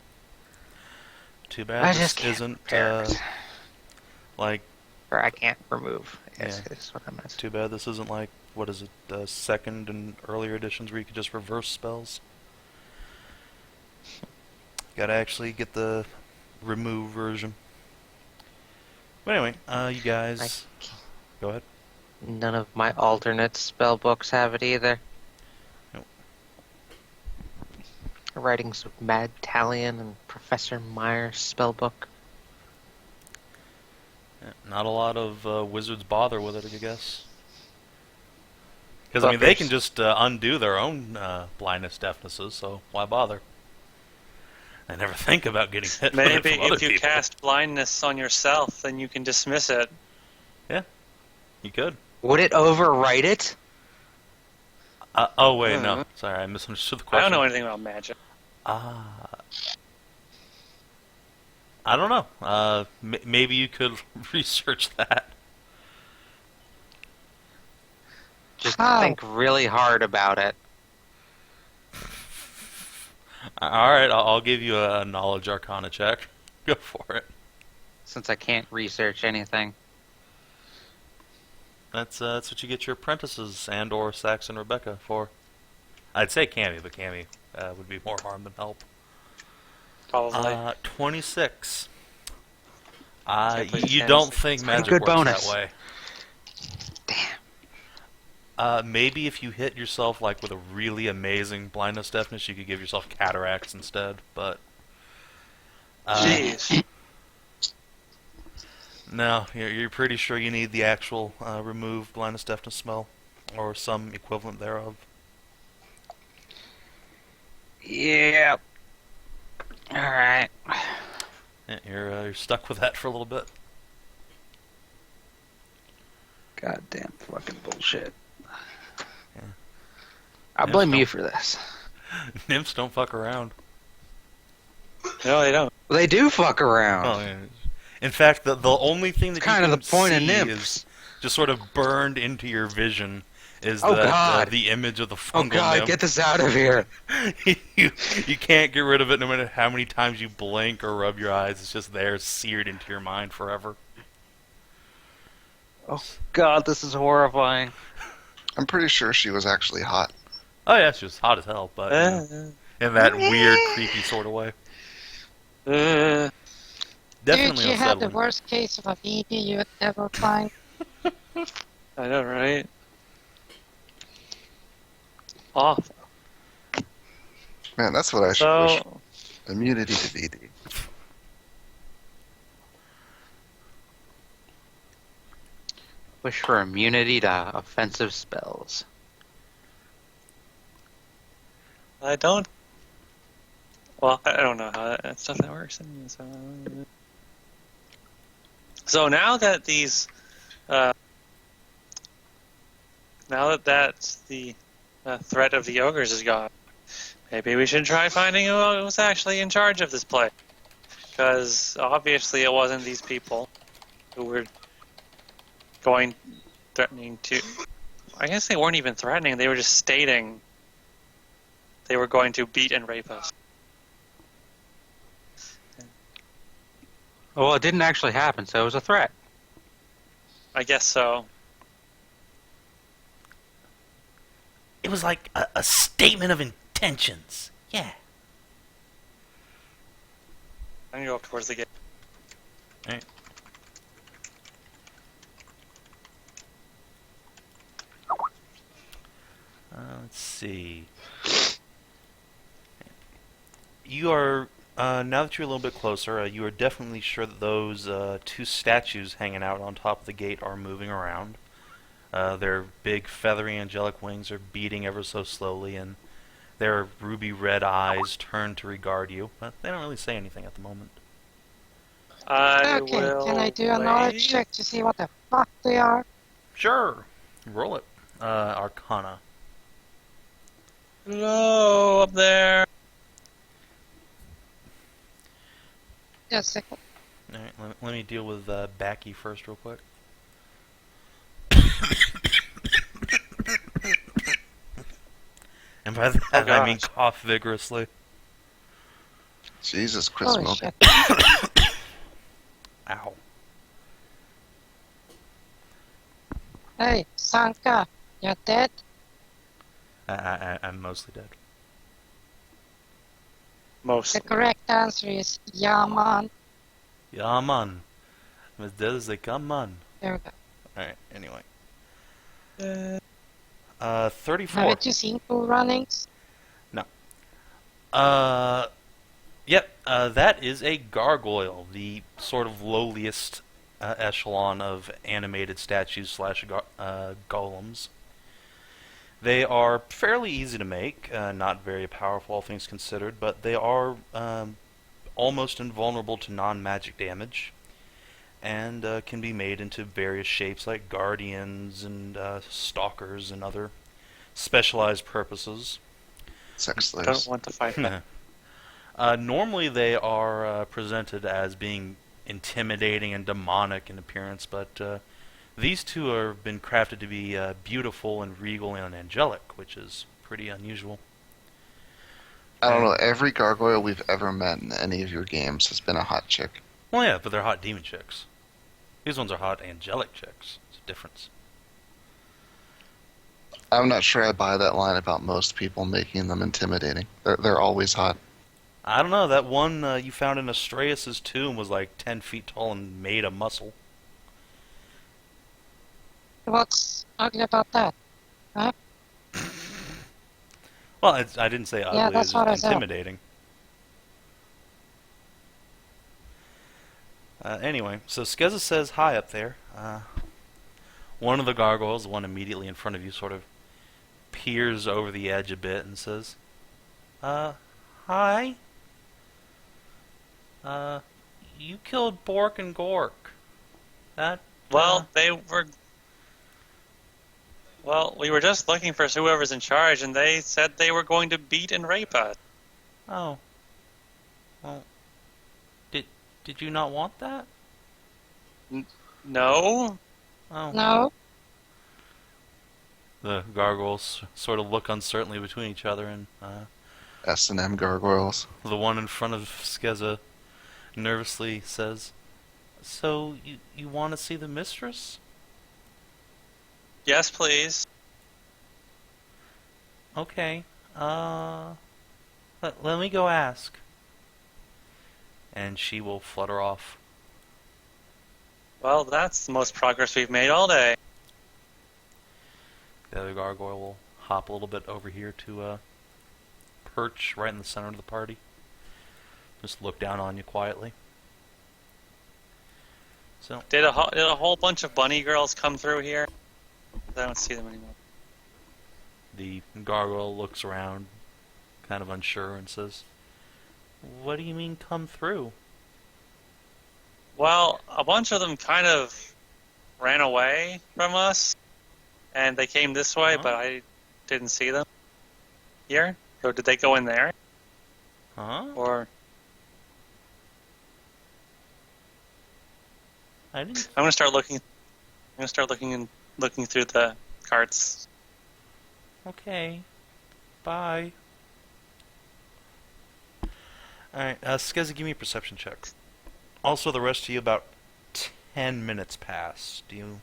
Speaker 1: Too bad
Speaker 4: I
Speaker 1: this
Speaker 4: just can't
Speaker 1: isn't
Speaker 4: prepare it.
Speaker 1: like.
Speaker 4: Or I can't remove. Is
Speaker 1: Yeah.
Speaker 4: what I meant.
Speaker 1: Too bad this isn't like, what is it, second and earlier editions where you could just reverse spells. Gotta actually get the remove version. But anyway, you guys, go ahead.
Speaker 4: None of my alternate spell books have it either.
Speaker 1: Nope.
Speaker 4: Writings of Mad Talion and Professor Meyer's spell book.
Speaker 1: Yeah, not a lot of wizards bother with it, I guess. Because, I mean, they can just undo their own blindness deafnesses, so why bother? I never think about getting hit with it
Speaker 2: Maybe
Speaker 1: from other
Speaker 2: if you
Speaker 1: people.
Speaker 2: cast blindness on yourself, then you can dismiss it.
Speaker 1: Yeah, you could.
Speaker 4: Would it overwrite it?
Speaker 1: Oh, wait, no. Sorry, I misunderstood the
Speaker 2: I
Speaker 1: question.
Speaker 2: don't know anything about magic.
Speaker 1: I don't know. Maybe you could research that.
Speaker 4: Just
Speaker 5: How?
Speaker 4: think really hard about it.
Speaker 1: Alright, I'll give you a knowledge arcana check. Go for it.
Speaker 4: Since I can't research anything.
Speaker 1: That's what you get your apprentices and or Sax and Rebecca for. I'd say Cammy, but Cammy would be more harm than help.
Speaker 2: Probably.
Speaker 1: 26.
Speaker 2: Take my
Speaker 1: You
Speaker 2: chance.
Speaker 1: don't think
Speaker 4: Pretty
Speaker 1: magic
Speaker 4: good
Speaker 1: works
Speaker 4: bonus.
Speaker 1: that way. Maybe if you hit yourself like with a really amazing blindness deafness, you could give yourself cataracts instead. But
Speaker 2: Jeez.
Speaker 1: no, you're pretty sure you need the actual remove blindness deafness spell or some equivalent thereof.
Speaker 4: Yeah. Alright.
Speaker 1: Yeah, you're stuck with that for a little bit.
Speaker 4: Goddamn fucking bullshit.
Speaker 1: Yeah.
Speaker 4: I
Speaker 1: Yeah,
Speaker 4: blame
Speaker 1: don't-
Speaker 4: you for this.
Speaker 1: Nymphs don't fuck around.
Speaker 2: No, they don't.
Speaker 4: They do fuck around.
Speaker 1: Oh, yeah. In fact, the only thing that
Speaker 4: It's kind
Speaker 1: you
Speaker 4: of
Speaker 1: can
Speaker 4: the point of
Speaker 1: see
Speaker 4: nymphs.
Speaker 1: is just sort of burned into your vision is
Speaker 4: Oh,
Speaker 1: that
Speaker 4: God.
Speaker 1: the image of the
Speaker 4: Oh
Speaker 1: fungal
Speaker 4: god,
Speaker 1: nymph.
Speaker 4: get this out of here.
Speaker 1: you can't get rid of it no matter how many times you blink or rub your eyes. It's just there, seared into your mind forever.
Speaker 4: Oh god, this is horrifying.
Speaker 3: I'm pretty sure she was actually hot.
Speaker 1: Oh yeah, it's just hot as hell, but in that weird, creepy sort of way.
Speaker 2: Uh,
Speaker 1: Definitely
Speaker 5: Dude, you had the
Speaker 1: unsettling.
Speaker 5: worst case of a VD you would ever find.
Speaker 2: I know, right? Awful.
Speaker 3: Man, that's what I should wish.
Speaker 2: So,
Speaker 3: Immunity to VD.
Speaker 4: Wish for immunity to offensive spells.
Speaker 2: I don't. Well, I don't know how that stuff that works. So, So now that the threat of the ogres is gone, maybe we should try finding who was actually in charge of this place. Because obviously it wasn't these people who were threatening to... I guess they weren't even threatening, they were just stating they were going to beat and rape us.
Speaker 4: Well, it didn't actually happen, so it was a threat.
Speaker 2: I guess so.
Speaker 1: It was like a statement of intentions. Yeah.
Speaker 2: I'm gonna go up towards the gate.
Speaker 1: Alright. Let's see. You are, now that you're a little bit closer, you are definitely sure that those two statues hanging out on top of the gate are moving around. Their big feathery angelic wings are beating ever so slowly, and their ruby red eyes turn to regard you, but they don't really say anything at the moment.
Speaker 2: I
Speaker 5: Okay,
Speaker 2: will
Speaker 5: can I do a knowledge check to see what the fuck they are?
Speaker 1: Sure. Roll it. Arcana.
Speaker 2: Hello, up there.
Speaker 5: Just a second.
Speaker 1: Alright, let me deal with Backy first real quick. And by that I mean cough vigorously.
Speaker 3: Jesus, quit
Speaker 5: Holy
Speaker 3: smoking.
Speaker 5: shit.
Speaker 1: Ow.
Speaker 5: Hey, Sanka, you're dead?
Speaker 1: I'm mostly dead.
Speaker 2: Mostly.
Speaker 5: The correct answer is Yaman.
Speaker 1: Yeah, man. I'm as dead as they come, man.
Speaker 5: There we go.
Speaker 1: Alright, anyway.
Speaker 5: 34.
Speaker 1: 34.
Speaker 5: Haven't you seen Cool Runnings?
Speaker 1: No. Yep, that is a gargoyle, the sort of lowliest echelon of animated statues slash golems. They are fairly easy to make, not very powerful, all things considered, but they are almost invulnerable to non-magic damage, and can be made into various shapes like guardians and stalkers and other specialized purposes.
Speaker 3: Sex
Speaker 2: Don't
Speaker 3: slaves.
Speaker 2: want to fight them.
Speaker 1: Normally they are presented as being intimidating and demonic in appearance, but these two have been crafted to be beautiful and regal and angelic, which is pretty unusual.
Speaker 3: I don't know, every gargoyle we've ever met in any of your games has been a hot chick.
Speaker 1: Well, yeah, but they're hot demon chicks. These ones are hot angelic chicks. It's a difference.
Speaker 3: I'm not sure I buy that line about most people making them intimidating. They're always hot.
Speaker 1: I don't know, that one you found in Astraeus' tomb was like 10 feet tall and made of muscle.
Speaker 5: What's ugly about that? Huh?
Speaker 1: Well, I didn't say ugly,
Speaker 5: Yeah,
Speaker 1: it
Speaker 5: that's
Speaker 1: was
Speaker 5: what I
Speaker 1: just
Speaker 5: said.
Speaker 1: intimidating. Anyway, so Skezza says hi up there. One of the gargoyles, the one immediately in front of you, sort of peers over the edge a bit and says, hi? You killed Bork and Gork. That,
Speaker 2: Well, we were just looking for whoever's in charge, and they said they were going to beat and rape us.
Speaker 1: Oh. Well, did you not want that?
Speaker 2: No?
Speaker 1: Oh.
Speaker 5: No?
Speaker 1: The gargoyles sort of look uncertainly between each other, and
Speaker 3: S&M gargoyles.
Speaker 1: the one in front of Skezza nervously says, so you want to see the mistress?
Speaker 2: Yes, please.
Speaker 1: Okay. Let me go ask. And she will flutter off.
Speaker 2: Well, that's the most progress we've made all day.
Speaker 1: The other gargoyle will hop a little bit over here to perch right in the center of the party. Just look down on you quietly. So
Speaker 2: Did a whole bunch of bunny girls come through here? I don't see them anymore.
Speaker 1: the gargoyle looks around, kind of unsure, and says, "What do you mean come through?"
Speaker 2: Well, a bunch of them kind of ran away from us, and they came this way,
Speaker 1: Huh?
Speaker 2: but I didn't see them here. So did they go in there?
Speaker 1: Huh?
Speaker 2: Or
Speaker 1: I didn't.
Speaker 2: I'm gonna start looking. I'm gonna start looking through the carts.
Speaker 1: Okay. Bye. Alright, Skezza, give me a perception check. Also, the rest of you, about 10 minutes pass. Do you,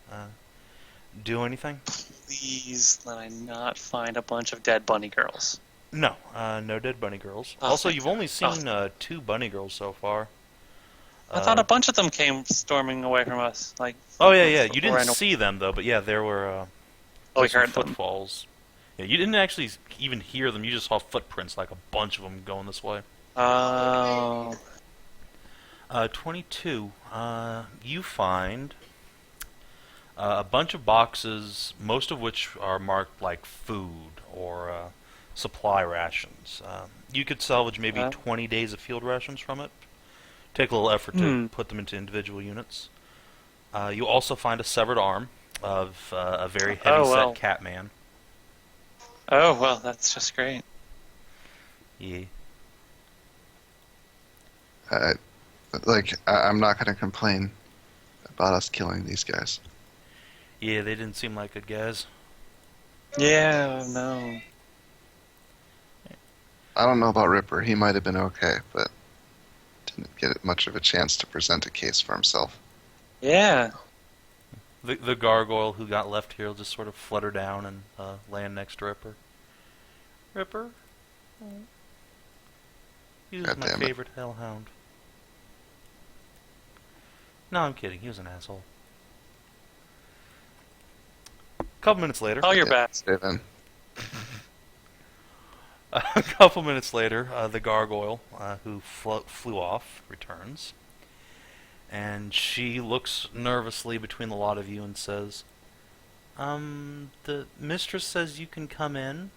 Speaker 1: do anything?
Speaker 2: Please let I not find a bunch of dead bunny girls.
Speaker 1: No, no dead bunny girls.
Speaker 2: Oh,
Speaker 1: Also,
Speaker 2: thank
Speaker 1: you've only
Speaker 2: God.
Speaker 1: seen, 2 bunny girls so far.
Speaker 2: I thought a bunch of them came storming away from us. Like,
Speaker 1: Oh, yeah. You didn't
Speaker 2: ran-
Speaker 1: see them, though, but yeah, there were,
Speaker 2: Oh, we
Speaker 1: some
Speaker 2: heard them.
Speaker 1: footfalls. Yeah, you didn't actually even hear them. You just saw footprints, like a bunch of them going this way.
Speaker 2: Oh.
Speaker 1: 22. You find a bunch of boxes, most of which are marked like food or supply rations. You could salvage maybe 20 days of field rations from it. Take a little effort to put them into individual units. You also find a severed arm of a very heavy-set cat man.
Speaker 2: Oh, well, that's just great.
Speaker 1: Yeah.
Speaker 3: I'm not going to complain about us killing these guys.
Speaker 1: Yeah, they didn't seem like good guys.
Speaker 2: Yeah, no.
Speaker 3: I don't know about Ripper. He might have been okay, but didn't get much of a chance to present a case for himself.
Speaker 2: Yeah.
Speaker 1: The gargoyle who got left here will just sort of flutter down and land next to Ripper. Ripper? Oh. He was
Speaker 3: God
Speaker 1: my
Speaker 3: damn it.
Speaker 1: favorite hellhound. No, I'm kidding. He was an asshole. A couple minutes later.
Speaker 2: Oh, you're back.
Speaker 3: Savin.
Speaker 1: A couple minutes later, the gargoyle who flew off returns. And she looks nervously between the lot of you and says, the mistress says you can come in.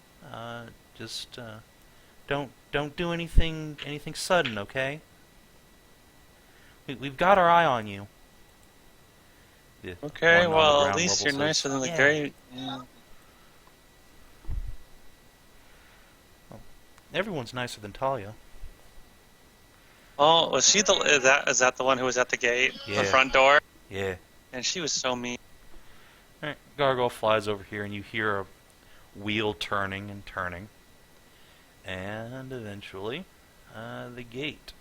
Speaker 1: Just don't do anything sudden, okay? We've got our eye on you. The
Speaker 2: Okay,
Speaker 1: one on the
Speaker 2: well,
Speaker 1: ground
Speaker 2: at least
Speaker 1: level
Speaker 2: you're
Speaker 1: says,
Speaker 2: nicer than the
Speaker 1: "Yeah."
Speaker 2: great. Yeah.
Speaker 1: Everyone's nicer than Talia.
Speaker 2: Oh, was she is that the one who was at the gate, the
Speaker 1: Yeah.
Speaker 2: front door?
Speaker 1: Yeah.
Speaker 2: And she was so mean.
Speaker 1: Alright, gargoyle flies over here and you hear a wheel turning and turning. And eventually, the gate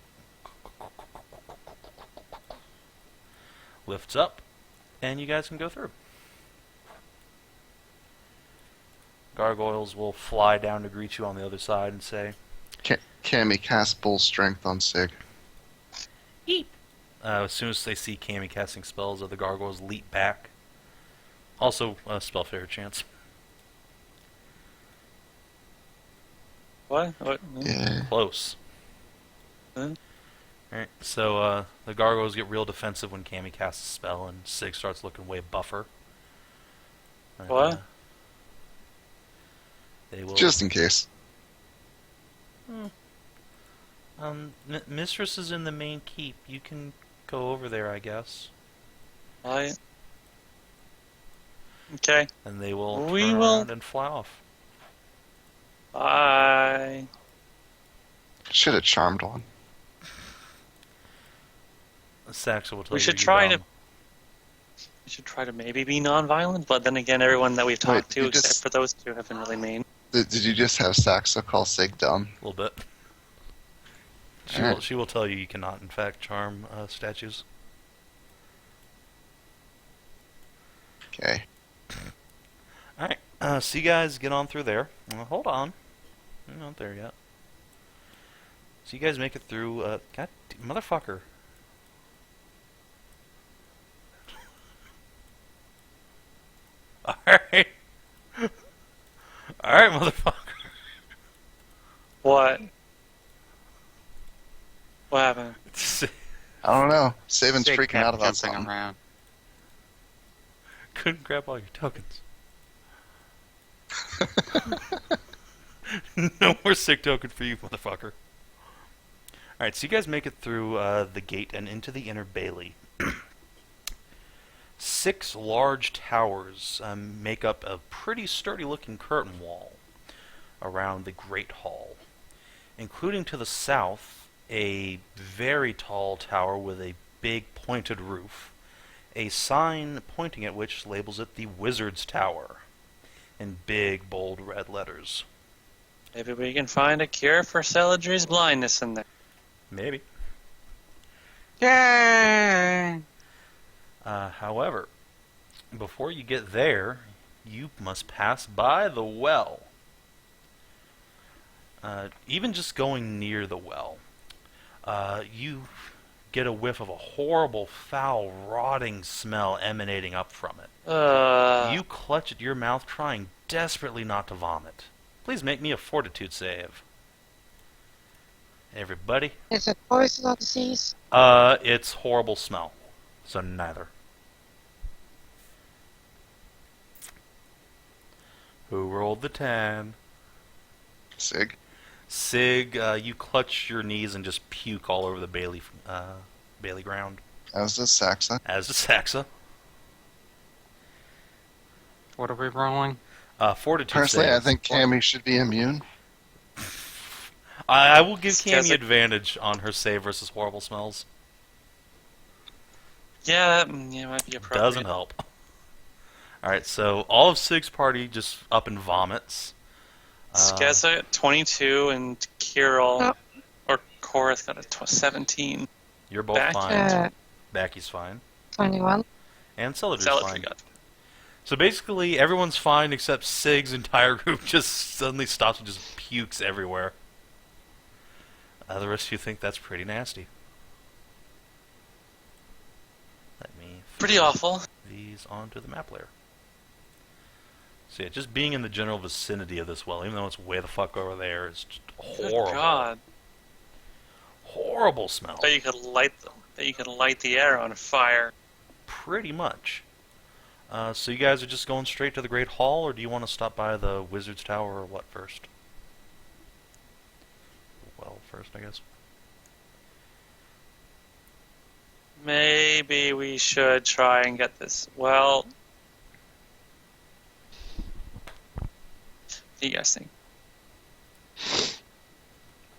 Speaker 1: lifts up, and you guys can go through. Gargoyles will fly down to greet you on the other side and say,
Speaker 3: Cammy cast Bull Strength on Sig.
Speaker 1: "Eep!" As soon as they see Cammy casting spells, the gargoyles leap back. Also, spell fair chance.
Speaker 2: What?
Speaker 3: Yeah.
Speaker 1: Close.
Speaker 2: Huh?
Speaker 1: Alright, so the gargoyles get real defensive when Cammy casts a spell, and Sig starts looking way buffer. And,
Speaker 2: What?
Speaker 1: They will.
Speaker 3: Just in case.
Speaker 1: Mistress is in the main keep. You can go over there, I guess.
Speaker 2: I. Okay.
Speaker 1: And they will
Speaker 2: We
Speaker 1: turn
Speaker 2: will-
Speaker 1: around and fly off.
Speaker 2: Bye.
Speaker 3: Should have charmed one.
Speaker 1: Saxa will tell
Speaker 2: We
Speaker 1: you
Speaker 2: should
Speaker 1: you're
Speaker 2: try
Speaker 1: dumb.
Speaker 2: to. We should try to maybe be non-violent, but then again, everyone that we've talked to,
Speaker 3: you
Speaker 2: except
Speaker 3: just-
Speaker 2: for those two, have been really mean.
Speaker 3: Did you just have Saxa call Sig dumb?
Speaker 1: A little bit.
Speaker 3: Alright.
Speaker 1: She will tell you cannot, in fact, charm statues.
Speaker 3: Okay.
Speaker 1: Alright, so you guys get on through there. Hold on. You're not there yet. So you guys make it through, God, motherfucker. Alright. Alright, motherfucker.
Speaker 2: What? What happened?
Speaker 3: I don't know. Savin's
Speaker 4: Sig
Speaker 3: freaking
Speaker 4: kept
Speaker 3: out about
Speaker 4: jumping
Speaker 3: something.
Speaker 4: around.
Speaker 1: Couldn't grab all your tokens. No more sick token for you, motherfucker. Alright, so you guys make it through the gate and into the inner bailey. 6 large towers make up a pretty sturdy-looking curtain wall around the Great Hall, including to the south a very tall tower with a big pointed roof, a sign pointing at which labels it the Wizard's Tower in big, bold red letters.
Speaker 2: Maybe we can find a cure for Celadrie's blindness in there.
Speaker 1: Maybe.
Speaker 4: Yay!
Speaker 1: However, before you get there, you must pass by the well. Even just going near the well, you get a whiff of a horrible, foul, rotting smell emanating up from it. You clutch at your mouth, trying desperately not to vomit. Please make me a fortitude save. Everybody.
Speaker 5: Is it poison or disease?
Speaker 1: It's horrible smell, so neither. Who rolled the 10?
Speaker 3: Sig.
Speaker 1: Sig, you clutch your knees and just puke all over the Bailey ground.
Speaker 3: As does Saxa.
Speaker 1: As does Saxa.
Speaker 4: What are we rolling?
Speaker 1: Fortitude
Speaker 3: Personally,
Speaker 1: save.
Speaker 3: I think Cammy should be immune.
Speaker 1: I will give
Speaker 2: Skezza.
Speaker 1: Cammy advantage on her save versus horrible smells.
Speaker 2: Yeah, that might be appropriate.
Speaker 1: Doesn't help. Alright, so all of Sig's party just up in vomits.
Speaker 2: Skezza at 22 and Kirill
Speaker 5: Oh.
Speaker 2: or Korath got a 17.
Speaker 1: You're both
Speaker 2: Back.
Speaker 1: fine. Backy's fine.
Speaker 5: 21.
Speaker 1: And Celadrie's
Speaker 2: Celadrie
Speaker 1: fine.
Speaker 2: got.
Speaker 1: So basically, everyone's fine except Sig's entire group just suddenly stops and just pukes everywhere. The rest of you think that's pretty nasty. Let me
Speaker 2: Pretty
Speaker 1: flip
Speaker 2: awful.
Speaker 1: these onto the map layer. So yeah, just being in the general vicinity of this well, even though it's way the fuck over there, is just
Speaker 2: Good
Speaker 1: horrible.
Speaker 2: God.
Speaker 1: Horrible smell.
Speaker 2: Bet you could light them. Bet you could light the air on fire.
Speaker 1: Pretty much. So you guys are just going straight to the Great Hall, or do you want to stop by the Wizard's Tower, or what first? Well, first, I guess.
Speaker 2: Maybe we should try and get this. Well, what do you guys think?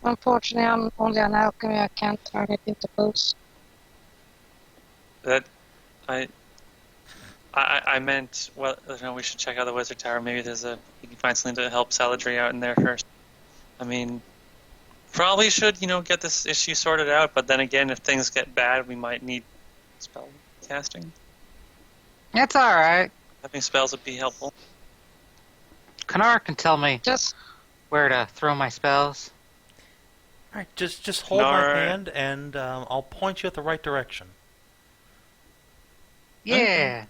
Speaker 5: Unfortunately, I'm only an alchemy. I can't turn it into booze.
Speaker 2: That I meant. Well, no, we should check out the Wizard Tower. Maybe you can find something to help Celadrie out in there first. I mean, probably should get this issue sorted out. But then again, if things get bad, we might need spell casting.
Speaker 4: It's alright.
Speaker 2: Having spells would be helpful.
Speaker 4: Kanar can tell me
Speaker 5: Just
Speaker 4: where to throw my spells.
Speaker 1: Alright, just hold my
Speaker 2: Alright.
Speaker 1: hand, and I'll point you at the right direction.
Speaker 4: Yeah.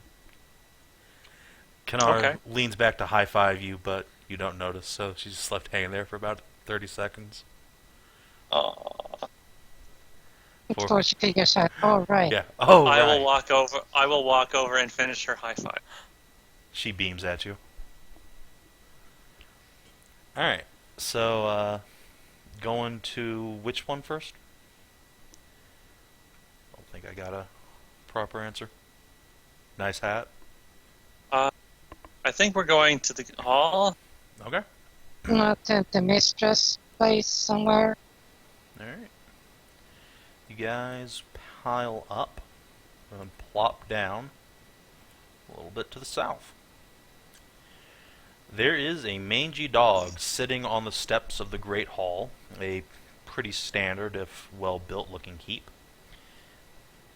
Speaker 1: Kanar
Speaker 2: Okay.
Speaker 1: leans back to high-five you, but you don't notice, so she's just left hanging there for about 30 seconds.
Speaker 5: before she figures out, oh, right.
Speaker 1: Yeah. Oh,
Speaker 2: I
Speaker 1: right.
Speaker 2: will walk over and finish her high five.
Speaker 1: She beams at you. Alright, so, going to which one first? Don't think I got a proper answer. Nice hat.
Speaker 2: I think we're going to the hall.
Speaker 1: Okay.
Speaker 5: Not at the mistress place somewhere.
Speaker 1: Alright. You guys pile up and plop down a little bit to the south. There is a mangy dog sitting on the steps of the Great Hall, a pretty standard, if well-built looking keep.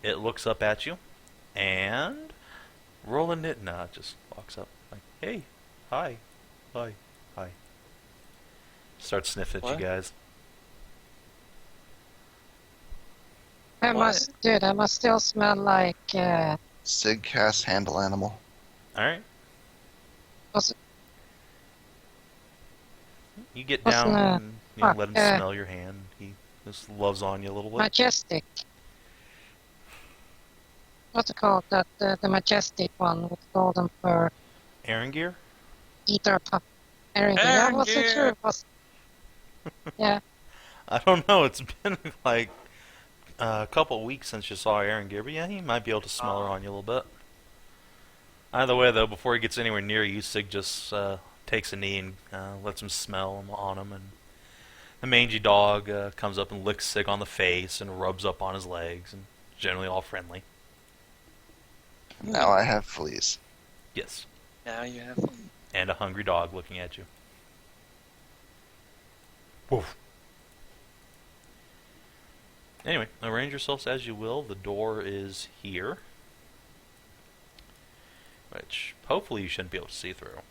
Speaker 1: It looks up at you, and rolling it, nah, it just walks up like, hey, hi, hi, hi. Starts sniffing at
Speaker 2: What?
Speaker 1: you guys.
Speaker 5: That must still smell like,
Speaker 3: Sig cast handle animal.
Speaker 1: Alright.
Speaker 5: was it,
Speaker 1: You get
Speaker 5: What's
Speaker 1: down
Speaker 5: that?
Speaker 1: and
Speaker 5: Fuck,
Speaker 1: let him smell your hand. He just loves on you a little bit.
Speaker 5: majestic. What's it called? That the majestic one with golden fur.
Speaker 1: Aaron gear?
Speaker 5: Eater pup. I wasn't
Speaker 2: Gear.
Speaker 5: sure it was. Yeah.
Speaker 1: I don't know. It's been like a couple of weeks since you saw Aaron Gear, but yeah, he might be able to smell her on you a little bit. Either way, though, before he gets anywhere near you, Sig just takes a knee and lets him smell on him, and the mangy dog comes up and licks Sig on the face and rubs up on his legs, and generally all friendly.
Speaker 3: Now I have fleas.
Speaker 1: Yes.
Speaker 2: Now you have.
Speaker 1: And a hungry dog looking at you. Woof. Anyway, arrange yourselves as you will. The door is here, which hopefully you shouldn't be able to see through.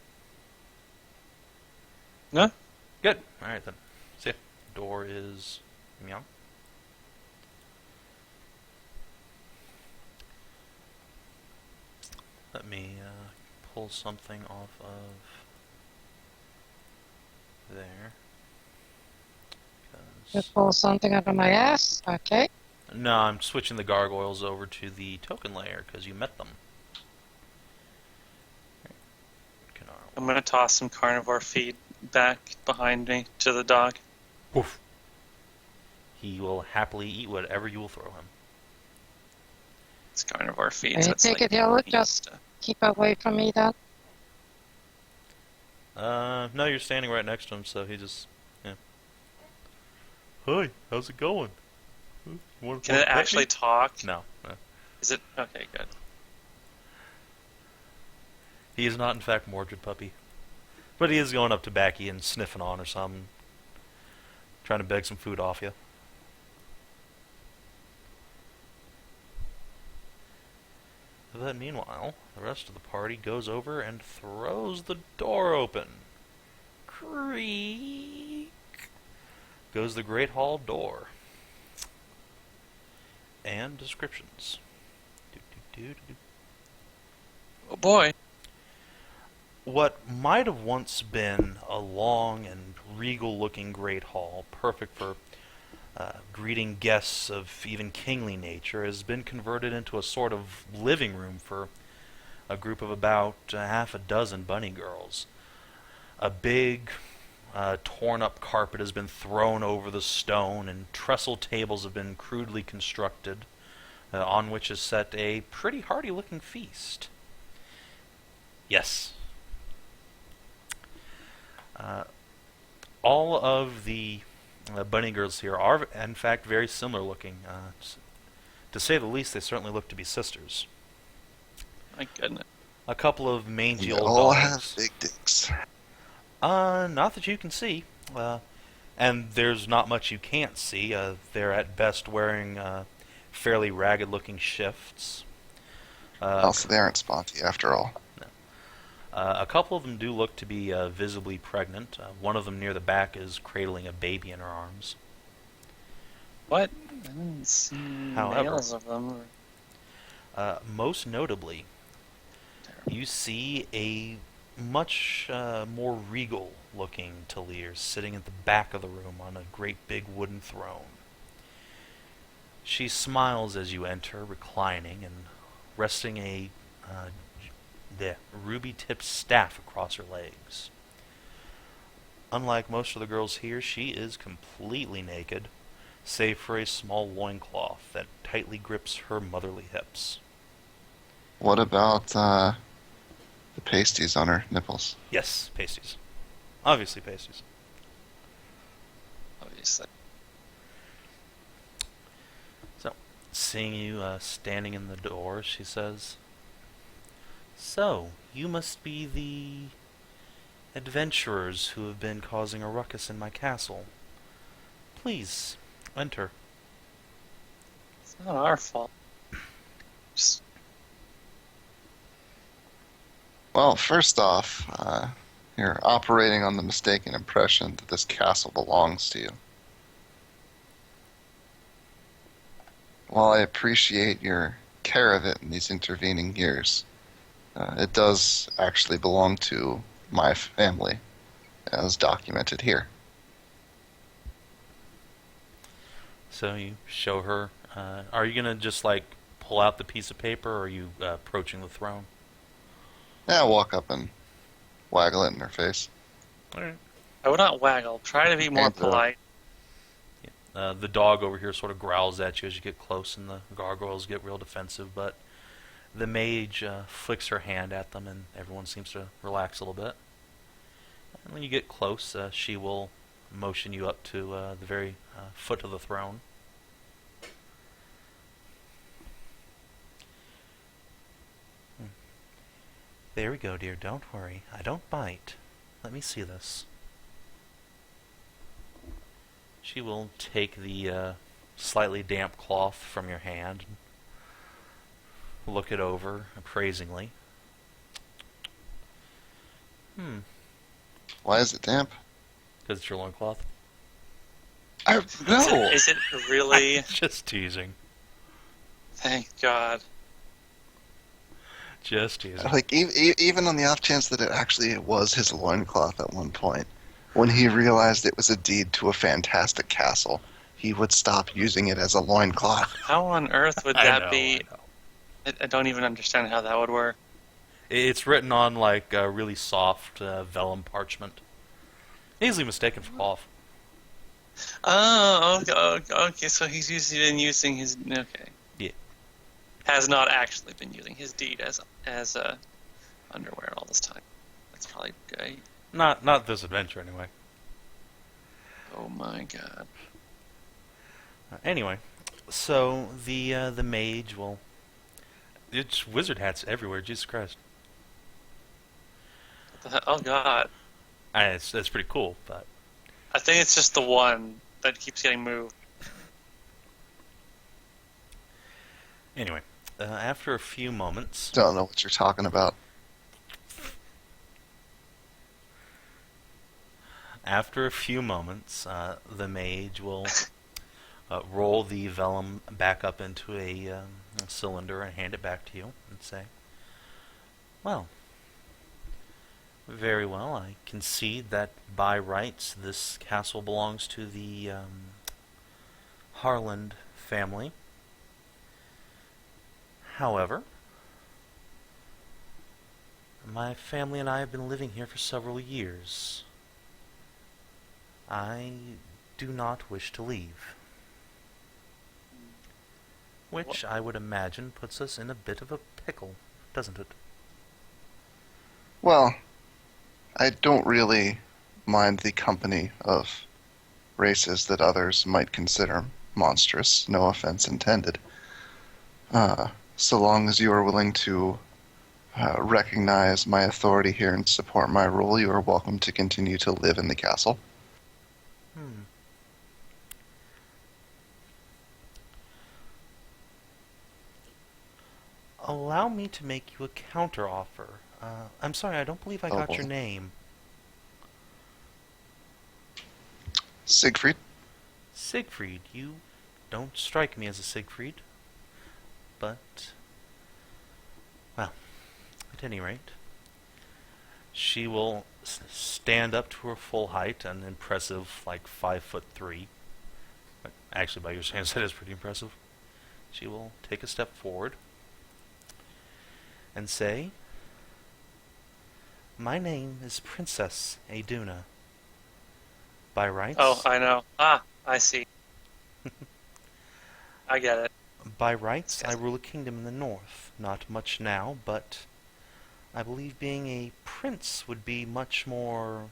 Speaker 2: No?
Speaker 1: Good. Alright then. See ya. Door is... meow. Let me pull something off of there.
Speaker 5: You pull something out of my ass? Okay.
Speaker 1: No, I'm switching the gargoyles over to the token layer because you met them.
Speaker 2: I'm going to toss some carnivore feed back behind me to the dog.
Speaker 1: Woof. He will happily eat whatever you will throw him.
Speaker 2: It's carnivore feed.
Speaker 5: I
Speaker 2: So it's
Speaker 5: take
Speaker 2: like,
Speaker 5: it he'll just keep away from me then?
Speaker 1: No, you're standing right next to him, so he just, yeah. Hi, how's it going?
Speaker 2: Can it actually talk?
Speaker 1: No.
Speaker 2: Is it? Okay, good.
Speaker 1: He is not, in fact, Mordred Puppy. But he is going up to Backy and sniffing on or something. Trying to beg some food off you. But meanwhile, the rest of the party goes over and throws the door open. Creak! Goes the Great Hall door. And descriptions.
Speaker 2: Oh boy.
Speaker 1: What might have once been a long and regal-looking Great Hall, perfect for greeting guests of even kingly nature, has been converted into a sort of living room for a group of about half a dozen bunny girls. A big, torn-up carpet has been thrown over the stone, and trestle tables have been crudely constructed, on which is set a pretty hearty-looking feast. Yes. All of the bunny girls here are, in fact, very similar looking. To say the least, they certainly look to be sisters.
Speaker 2: My goodness.
Speaker 1: A couple of mangy
Speaker 3: We
Speaker 1: old
Speaker 3: all
Speaker 1: dogs.
Speaker 3: have big dicks.
Speaker 1: Not that you can see. And there's not much you can't see. They're at best wearing fairly ragged-looking shifts.
Speaker 3: Also, they aren't Sponty after all.
Speaker 1: A couple of them do look to be visibly pregnant. One of them near the back is cradling a baby in her arms.
Speaker 2: What? I didn't see
Speaker 1: However,
Speaker 2: males of them.
Speaker 1: most notably, you see a much more regal-looking Talir sitting at the back of the room on a great big wooden throne. She smiles as you enter, reclining and resting a ruby-tipped staff across her legs. Unlike most of the girls here, she is completely naked, save for a small loincloth that tightly grips her motherly hips.
Speaker 3: What about the pasties on her nipples?
Speaker 1: Yes, pasties. Obviously pasties.
Speaker 2: Obviously.
Speaker 1: So, seeing you standing in the door, she says, "So, you must be the adventurers who have been causing a ruckus in my castle. Please, enter."
Speaker 2: It's not our fault. Just
Speaker 3: Well, first off, you're operating on the mistaken impression that this castle belongs to you. While I appreciate your care of it in these intervening years, it does actually belong to my family, as documented here.
Speaker 1: So you show her. Are you gonna just like pull out the piece of paper, or are you approaching the throne?
Speaker 3: Yeah, walk up and waggle it in her face.
Speaker 1: All right.
Speaker 2: I would not waggle. Try to be more
Speaker 3: And,
Speaker 2: polite.
Speaker 1: The dog over here sort of growls at you as you get close, and the gargoyles get real defensive, but the mage flicks her hand at them, and everyone seems to relax a little bit. And when you get close, she will motion you up to the very foot of the throne. There we go, dear. Don't worry. I don't bite. Let me see this. She will take the slightly damp cloth from your hand, look it over appraisingly.
Speaker 3: Why is it damp?
Speaker 1: Because it's your loincloth?
Speaker 3: No!
Speaker 2: Is it really?
Speaker 1: I'm just teasing.
Speaker 2: Thank God.
Speaker 1: Just teasing.
Speaker 3: Like, even on the off chance that it actually was his loincloth at one point, when he realized it was a deed to a fantastic castle, he would stop using it as a loincloth.
Speaker 2: How on earth would
Speaker 1: I
Speaker 2: that
Speaker 1: know,
Speaker 2: be? I don't even understand how that would work.
Speaker 1: It's written on, like, really soft vellum parchment. Easily mistaken for cloth.
Speaker 2: Oh, okay. So he's been using his. Okay.
Speaker 1: Yeah.
Speaker 2: Has not actually been using his deed as underwear all this time. That's probably good.
Speaker 1: Not this adventure, anyway.
Speaker 2: Oh my God.
Speaker 1: Anyway, so the mage will. It's wizard hats everywhere. Jesus Christ.
Speaker 2: Oh God.
Speaker 1: That's pretty cool, but
Speaker 2: I think it's just the one that keeps getting moved.
Speaker 1: anyway, after a few moments,
Speaker 3: Don't know what you're talking about.
Speaker 1: The mage will roll the vellum back up into a cylinder and hand it back to you and say, "Well, very well. I concede that by rights this castle belongs to the Harland family. However, my family and I have been living here for several years. I do not wish to leave." Which I would imagine puts us in a bit of a pickle, doesn't it?
Speaker 3: Well, I don't really mind the company of races that others might consider monstrous, no offense intended. So long as you are willing to recognize my authority here and support my rule, you are welcome to continue to live in the castle.
Speaker 1: Allow me to make you a counter-offer. I'm sorry, I don't believe I got your name.
Speaker 3: Sigfrid?
Speaker 1: Sigfrid. You don't strike me as a Sigfrid. But, well, at any rate, she will stand up to her full height, an impressive, like, 5'3". Actually, by your standards, that is pretty impressive. She will take a step forward and say, "My name is Princess Aeduna. By rights..."
Speaker 2: Oh, I know. I see. I get it.
Speaker 1: "By rights, I rule a kingdom in the north. Not much now, but I believe being a prince would be much more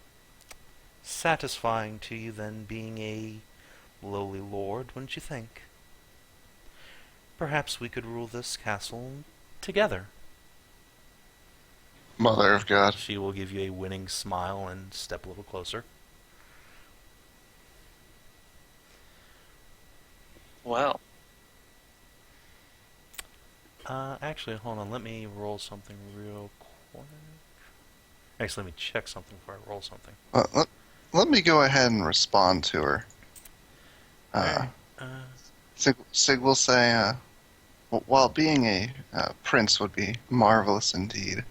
Speaker 1: satisfying to you than being a lowly lord, wouldn't you think? Perhaps we could rule this castle together."
Speaker 3: Mother of God.
Speaker 1: She will give you a winning smile and step a little closer.
Speaker 2: Well.
Speaker 1: Actually, hold on. Let me roll something real quick. Actually, let me check something before I roll something.
Speaker 3: Let me go ahead and respond to her. Sig will say, while being a prince would be marvelous indeed,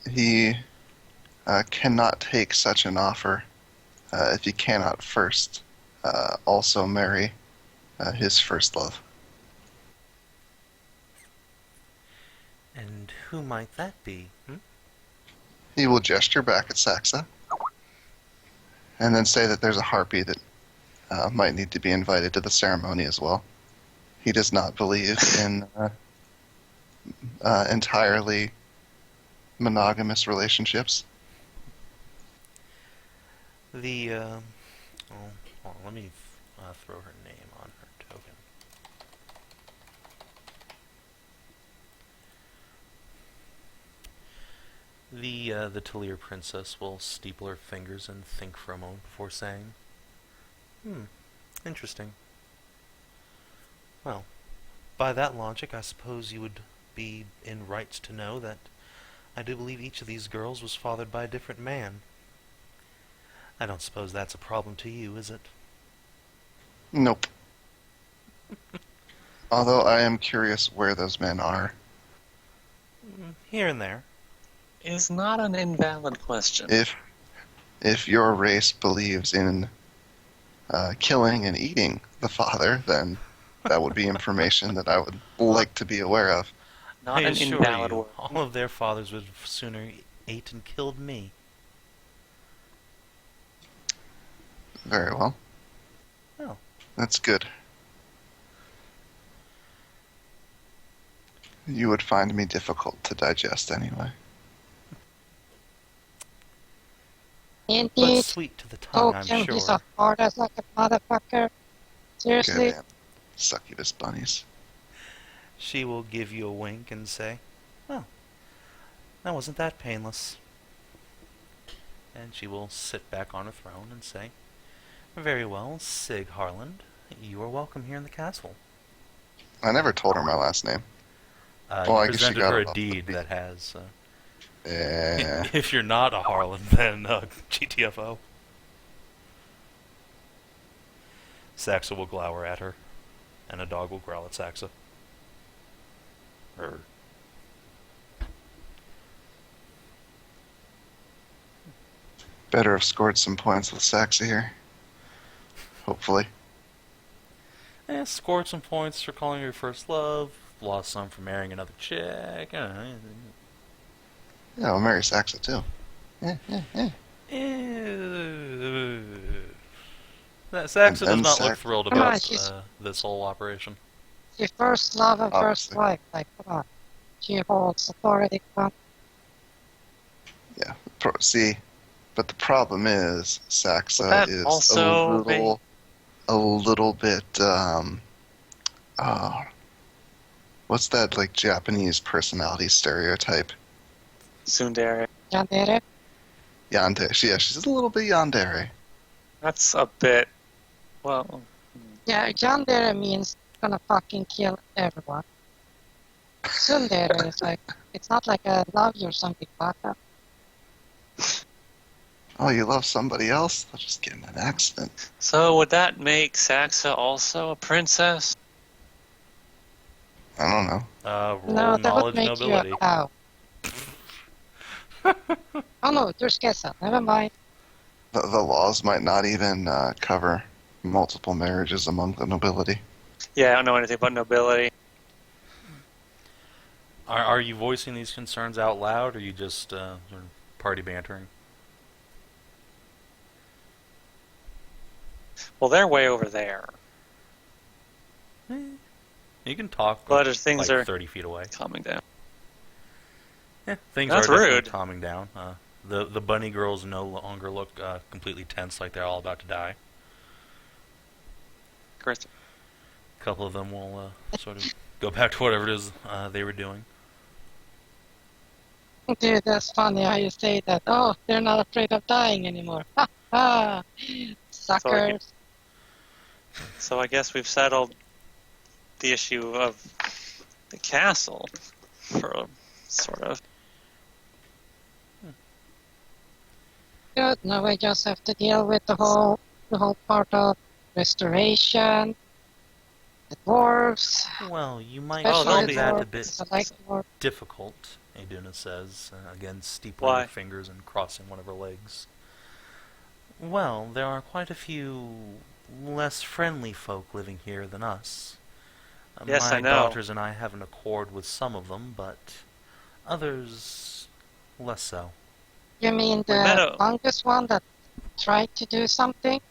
Speaker 3: he cannot take such an offer if he cannot first also marry his first love.
Speaker 1: And who might that be?
Speaker 3: He will gesture back at Saxa, and then say that there's a harpy that might need to be invited to the ceremony as well. He does not believe in entirely monogamous relationships.
Speaker 1: The, oh, hold on, let me throw her name on her token. The Talir princess will steeple her fingers and think for a moment before saying, interesting. Well, by that logic, I suppose you would be in rights to know that I do believe each of these girls was fathered by a different man. I don't suppose that's a problem to you, is it?
Speaker 3: Nope. Although I am curious where those men are.
Speaker 1: Here and there.
Speaker 2: Is not an invalid question.
Speaker 3: If your race believes in killing and eating the father, then that would be information that I would like to be aware of.
Speaker 2: Not
Speaker 1: I
Speaker 2: an
Speaker 1: assure
Speaker 2: invalid
Speaker 1: you,
Speaker 2: word.
Speaker 1: all of their fathers would have sooner ate and killed me.
Speaker 3: Very well.
Speaker 1: Oh.
Speaker 3: That's good. You would find me difficult to digest anyway.
Speaker 1: But
Speaker 5: Indeed.
Speaker 1: sweet to the tongue, I'm
Speaker 5: Token, he's
Speaker 1: sure.
Speaker 5: a hard as like a motherfucker. Seriously?
Speaker 3: Goddamn succubus bunnies.
Speaker 1: She will give you a wink and say, well, that wasn't that painless. And she will sit back on her throne and say, very well, Sig Harland, you are welcome here in the castle.
Speaker 3: I never told her my last name.
Speaker 1: You
Speaker 3: Well, I guess she
Speaker 1: presented
Speaker 3: got
Speaker 1: her
Speaker 3: it
Speaker 1: a
Speaker 3: off the
Speaker 1: deed
Speaker 3: beat.
Speaker 1: that has,
Speaker 3: Yeah.
Speaker 1: if you're not a Harland, then GTFO. Saxa will glower at her, and a dog will growl at Saxa.
Speaker 3: Better have scored some points with Saxa here. Hopefully.
Speaker 1: Scored some points for calling her your first love, lost some for marrying another chick.
Speaker 3: Yeah, I'll marry Saxa too.
Speaker 1: Saxa does
Speaker 3: And
Speaker 1: not look
Speaker 3: Sax-
Speaker 1: thrilled
Speaker 5: Come on,
Speaker 1: about
Speaker 5: she's-
Speaker 1: this whole operation.
Speaker 5: Your first love and first
Speaker 3: Obviously.
Speaker 5: wife. Like, come on. She holds authority. Come on.
Speaker 3: Yeah. See, but the problem is
Speaker 2: But
Speaker 3: Saxa
Speaker 2: that
Speaker 3: is
Speaker 2: also
Speaker 3: a little bit. What's that like Japanese personality stereotype?
Speaker 2: Tsundere.
Speaker 5: Yandere?
Speaker 3: Yandere. Yeah, she's a little bit yandere.
Speaker 2: That's a bit. Well,
Speaker 5: Yeah, Yandere means gonna fucking kill everyone. Tsundere is like, it's not like I love you or something like that.
Speaker 3: Oh, you love somebody else? They'll just get in an accident.
Speaker 2: so would that make Saxa also a princess?
Speaker 3: I don't know.
Speaker 1: Roll
Speaker 5: No, that would
Speaker 1: knowledge
Speaker 5: make
Speaker 1: nobility.
Speaker 5: you a cow. Oh no, there's Skezza. Never mind.
Speaker 3: The laws might not even cover multiple marriages among the nobility.
Speaker 2: Yeah, I don't know anything about nobility.
Speaker 1: Are you voicing these concerns out loud, or are you just sort of party bantering?
Speaker 2: Well, they're way over there.
Speaker 1: You can talk
Speaker 2: But as things
Speaker 1: like
Speaker 2: are
Speaker 1: 30 feet away.
Speaker 2: calming down.
Speaker 1: Things
Speaker 2: That's
Speaker 1: are definitely
Speaker 2: rude.
Speaker 1: calming down. The bunny girls no longer look completely tense like they're all about to die.
Speaker 2: Chris.
Speaker 1: A couple of them will sort of go back to whatever it is they were doing.
Speaker 5: Dude, that's funny how you say that. Oh, they're not afraid of dying anymore. Ha ha! Suckers.
Speaker 2: So I guess we've settled the issue of the castle, for sort of.
Speaker 5: Good. Now we just have to deal with the whole part of restoration, the dwarves.
Speaker 1: Well, you might
Speaker 2: Oh, they'll
Speaker 1: find
Speaker 2: be-
Speaker 1: that a
Speaker 5: dwarves,
Speaker 1: bit
Speaker 5: I like dwarves.
Speaker 1: difficult, Aeduna says, again steepling
Speaker 2: Why?
Speaker 1: her fingers and crossing one of her legs. Well, there are quite a few less friendly folk living here than us.
Speaker 2: Yes,
Speaker 1: My
Speaker 2: I know.
Speaker 1: daughters and I have an accord with some of them, but others less so.
Speaker 5: You mean
Speaker 2: We met
Speaker 5: the
Speaker 2: a-
Speaker 5: longest one that tried to do something?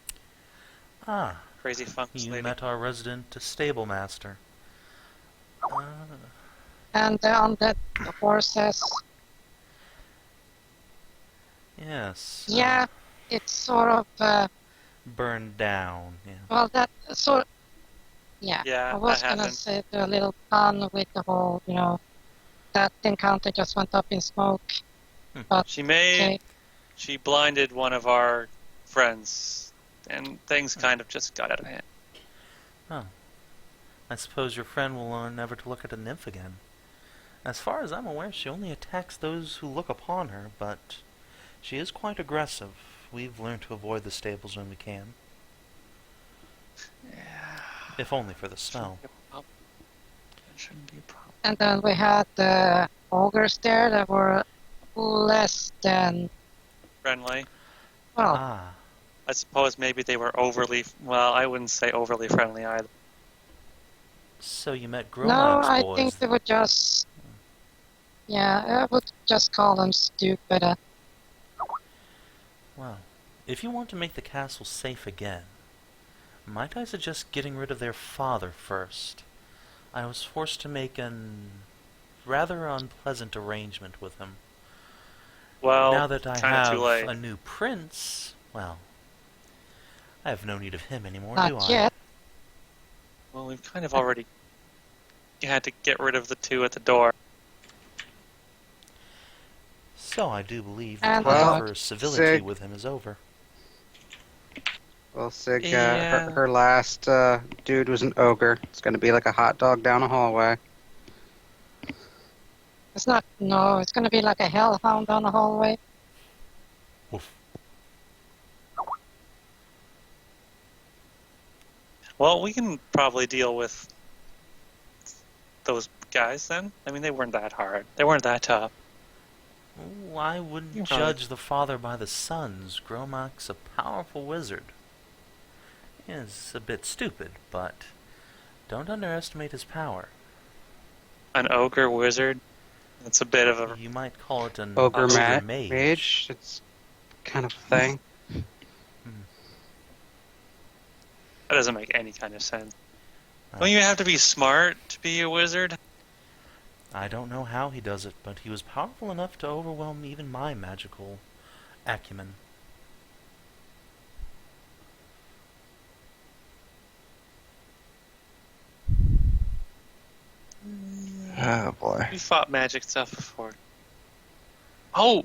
Speaker 1: Ah,
Speaker 2: crazy fungus
Speaker 1: You
Speaker 2: lady.
Speaker 1: met our resident stable master.
Speaker 5: And the undead horses.
Speaker 1: Yes.
Speaker 5: Yeah, it's sort of,
Speaker 1: Burned down. Yeah.
Speaker 5: well, that sort. Yeah,
Speaker 2: Yeah,
Speaker 5: I was
Speaker 2: that
Speaker 5: gonna
Speaker 2: happened.
Speaker 5: say a little pun with the whole, that encounter just went up in smoke.
Speaker 1: Hmm.
Speaker 5: But
Speaker 2: She
Speaker 5: okay,
Speaker 2: blinded one of our friends, and things kind of just got out of hand.
Speaker 1: Oh. I suppose your friend will learn never to look at a nymph again. As far as I'm aware, she only attacks those who look upon her, but she is quite aggressive. We've learned to avoid the stables when we can.
Speaker 2: Yeah.
Speaker 1: If only for the smell.
Speaker 2: It shouldn't be a problem.
Speaker 5: and then we had the ogres there that were less than,
Speaker 2: Friendly.
Speaker 5: well,
Speaker 1: Ah.
Speaker 2: I suppose maybe they were overly. Well, I wouldn't say overly friendly either.
Speaker 1: So you met
Speaker 5: no,
Speaker 1: Gromag's
Speaker 5: I
Speaker 1: boys.
Speaker 5: think they were just, yeah, I would just call them stupid.
Speaker 1: Well, if you want to make the castle safe again, might I suggest getting rid of their father first? I was forced to make an rather unpleasant arrangement with him.
Speaker 2: Well,
Speaker 1: Now that I
Speaker 2: kind of
Speaker 1: have
Speaker 2: too late.
Speaker 1: a new prince, well, I have no need of him anymore, do
Speaker 5: Not
Speaker 1: I?
Speaker 5: yet.
Speaker 2: Well, we've kind of already had to get rid of the two at the door.
Speaker 1: So I do believe the
Speaker 5: And
Speaker 1: time
Speaker 5: the
Speaker 1: for civility
Speaker 4: Sig.
Speaker 1: with him is over.
Speaker 4: Well, Sig,
Speaker 2: Yeah.
Speaker 4: her last dude was an ogre. It's going to be like a hot dog down a hallway.
Speaker 5: It's not, no, it's gonna be like a hellhound down the hallway.
Speaker 1: Woof.
Speaker 2: Well, we can probably deal with those guys then. I mean, they weren't that hard. They weren't that tough.
Speaker 1: Ooh, I wouldn't
Speaker 2: You probably-
Speaker 1: judge the father by the sons. Gromag's a powerful wizard. He is a bit stupid, but don't underestimate his power.
Speaker 2: An ogre wizard. It's a bit of a.
Speaker 1: You might call it an
Speaker 4: Ogre
Speaker 1: ogre
Speaker 4: mage. It's kind of a thing.
Speaker 2: That doesn't make any kind of sense.
Speaker 1: Uh,
Speaker 2: Don't you have to be smart to be a wizard?
Speaker 1: I don't know how he does it, but he was powerful enough to overwhelm even my magical acumen.
Speaker 3: Oh boy.
Speaker 2: We fought magic stuff before. Oh!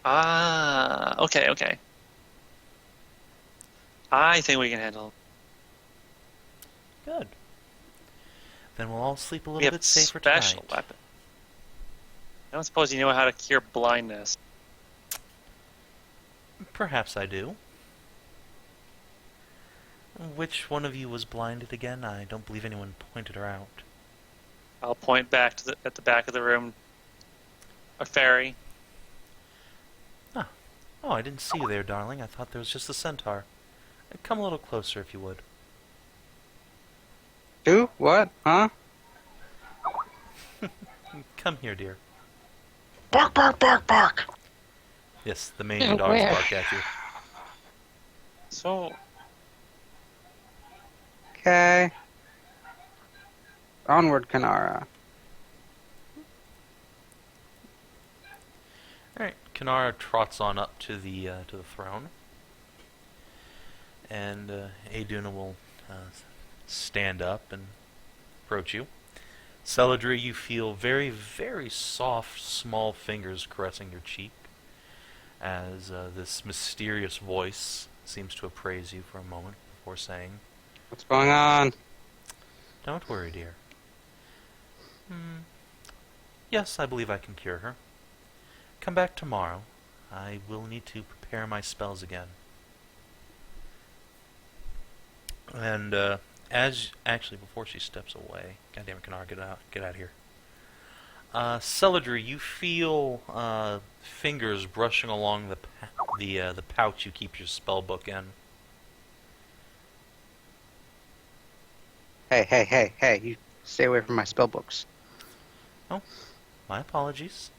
Speaker 2: Ah, okay. I think we can handle it.
Speaker 1: Good. Then we'll all sleep a
Speaker 2: We
Speaker 1: little
Speaker 2: have
Speaker 1: bit safer
Speaker 2: special
Speaker 1: tonight.
Speaker 2: weapon. I don't suppose you know how to cure blindness.
Speaker 1: Perhaps I do. Which one of you was blinded again? I don't believe anyone pointed her out.
Speaker 2: I'll point back to at the back of the room. A fairy.
Speaker 1: Oh, I didn't see you there, darling. I thought there was just the centaur. Come a little closer, if you would.
Speaker 4: Who? What? Huh?
Speaker 1: Come here, dear.
Speaker 3: Bark, bark, bark, bark!
Speaker 1: Yes, the mangy dogs
Speaker 5: Where?
Speaker 1: bark at you.
Speaker 2: So,
Speaker 4: Okay. Onward, Kanara.
Speaker 1: Alright, Kanara trots on up to the throne. And Aeduna will stand up and approach you. Celadrie, you feel very, very soft, small fingers caressing your cheek as this mysterious voice seems to appraise you for a moment before saying,
Speaker 4: What's going on?
Speaker 1: "Don't worry, dear. Yes, I believe I can cure her. Come back tomorrow. I will need to prepare my spells again." And actually, before she steps away, goddamn it, Kanar, get out of here. Celadrie, you feel fingers brushing along the pouch you keep your spell book in.
Speaker 4: Hey, you stay away from my spell books.
Speaker 1: Oh, my apologies.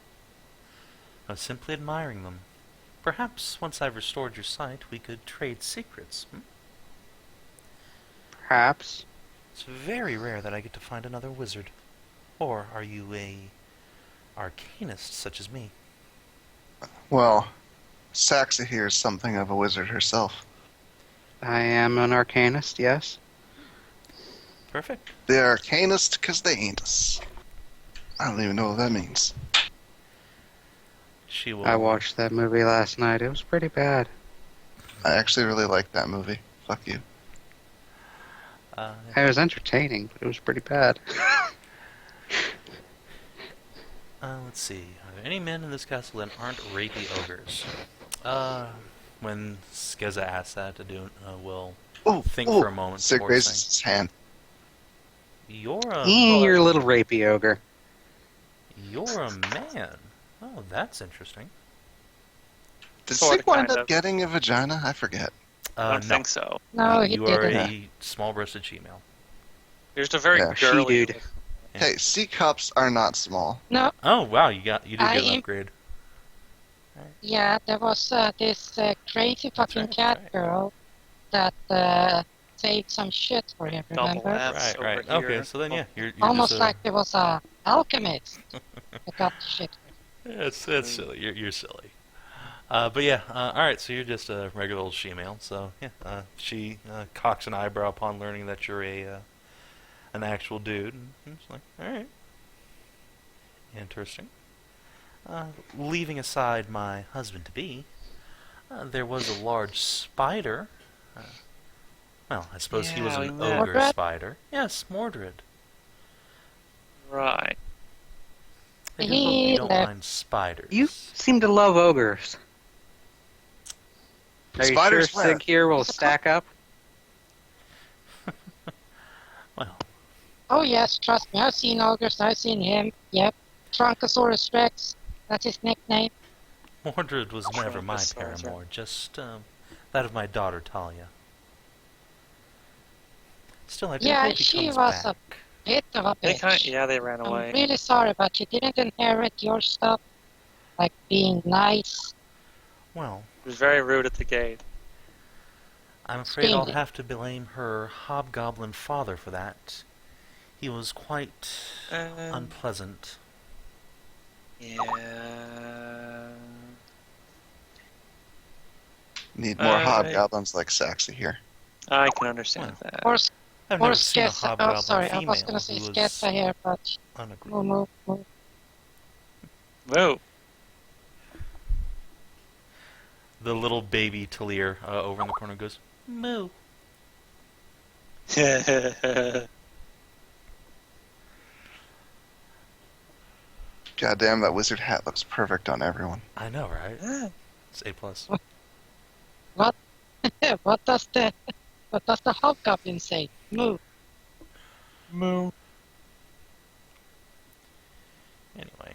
Speaker 1: I was simply admiring them. Perhaps once I've restored your sight, we could trade secrets.
Speaker 4: Perhaps.
Speaker 1: It's very rare that I get to find another wizard. Or are you a arcanist such as me?
Speaker 3: Well, Saxa here is something of a wizard herself.
Speaker 4: I am an Arcanist, yes.
Speaker 1: Perfect.
Speaker 3: They're Arcanist because they ain't us. I don't even know what that means.
Speaker 1: She will.
Speaker 4: I watched that movie last night. It was pretty bad.
Speaker 3: I actually really like that movie. Fuck you.
Speaker 4: It was entertaining, but it was pretty bad.
Speaker 1: Let's see. Are there any men in this castle that aren't rapey ogres? When Skezza asks that, Aeduna will think for a moment
Speaker 3: Sig
Speaker 1: before
Speaker 3: raises
Speaker 1: saying,
Speaker 3: his hand.
Speaker 1: You're a
Speaker 4: You're a little rapey ogre.
Speaker 1: man. Oh, that's interesting.
Speaker 3: Did
Speaker 2: Sorta,
Speaker 3: Sig wind
Speaker 2: kind
Speaker 3: up
Speaker 2: of.
Speaker 3: getting a vagina? I forget.
Speaker 2: I don't
Speaker 1: No.
Speaker 2: think so.
Speaker 5: No, he
Speaker 1: You are
Speaker 5: didn't.
Speaker 1: a small-breasted female.
Speaker 2: You're just a very
Speaker 3: Yeah.
Speaker 2: girly.
Speaker 4: She-dude.
Speaker 1: Yeah.
Speaker 3: Hey, C cups are not small.
Speaker 5: No,
Speaker 1: Oh wow, you did get an
Speaker 5: I-
Speaker 1: upgrade.
Speaker 5: yeah, there was this crazy fucking
Speaker 1: right,
Speaker 5: cat
Speaker 1: that's
Speaker 5: girl that saved some shit for him,
Speaker 2: Double
Speaker 5: remember?
Speaker 2: F's
Speaker 1: Right.
Speaker 2: over here.
Speaker 1: Okay, so then yeah, you're
Speaker 5: Almost
Speaker 1: just
Speaker 5: like there was a alchemist that got the shit.
Speaker 1: That's silly. You're silly. But yeah, alright, so you're just a regular old she-male, so yeah, she cocks an eyebrow upon learning that you're an actual dude, and it's like, alright. Interesting. Leaving aside my husband-to-be, there was a large spider. Well, I suppose he was
Speaker 2: Yeah,
Speaker 1: an
Speaker 2: we met.
Speaker 1: ogre
Speaker 5: Mordred?
Speaker 1: spider. Yes, Mordred.
Speaker 2: Right.
Speaker 1: I do hope you don't
Speaker 5: left.
Speaker 1: mind spiders.
Speaker 4: You seem to love ogres. Are you
Speaker 3: Spiders
Speaker 4: sure
Speaker 3: where?
Speaker 4: Sig here will stack up?
Speaker 1: Well,
Speaker 5: Oh yes, trust me, I've seen ogres, I've seen him. Yep. Trunkosaurus Rex, that's his nickname.
Speaker 1: Mordred was never my
Speaker 2: Trunkosaurus,
Speaker 1: paramour, just that of my daughter Talia. Still, I do
Speaker 5: Yeah,
Speaker 1: hope he
Speaker 5: she
Speaker 1: comes
Speaker 5: was a
Speaker 1: back.
Speaker 5: Bit of a
Speaker 2: They
Speaker 5: bitch.
Speaker 2: they ran
Speaker 5: I'm
Speaker 2: away.
Speaker 5: really sorry, but you didn't inherit your stuff, like being nice.
Speaker 1: Well,
Speaker 2: It was very rude at the gate.
Speaker 1: I'm afraid I'll
Speaker 5: Splendid.
Speaker 1: have to blame her hobgoblin father for that. He was quite unpleasant.
Speaker 2: Yeah.
Speaker 3: Need more
Speaker 2: Alright.
Speaker 3: hobgoblins like Saxa here.
Speaker 2: I can understand
Speaker 1: Well,
Speaker 2: that.
Speaker 5: Or,
Speaker 1: I've
Speaker 5: or
Speaker 1: never seen a
Speaker 5: Skezza.
Speaker 1: hobgoblin
Speaker 5: Oh, sorry, I
Speaker 1: female
Speaker 5: was gonna say
Speaker 1: who was
Speaker 5: Skezza here, but
Speaker 1: unagreeable.
Speaker 5: move.
Speaker 2: Whoa.
Speaker 1: The little baby Talir over in the corner goes, moo.
Speaker 3: Goddamn, that wizard hat looks perfect on everyone.
Speaker 1: I know, right? It's A+.
Speaker 5: What does the hobgoblin say? Move.
Speaker 2: Moo.
Speaker 1: Anyway.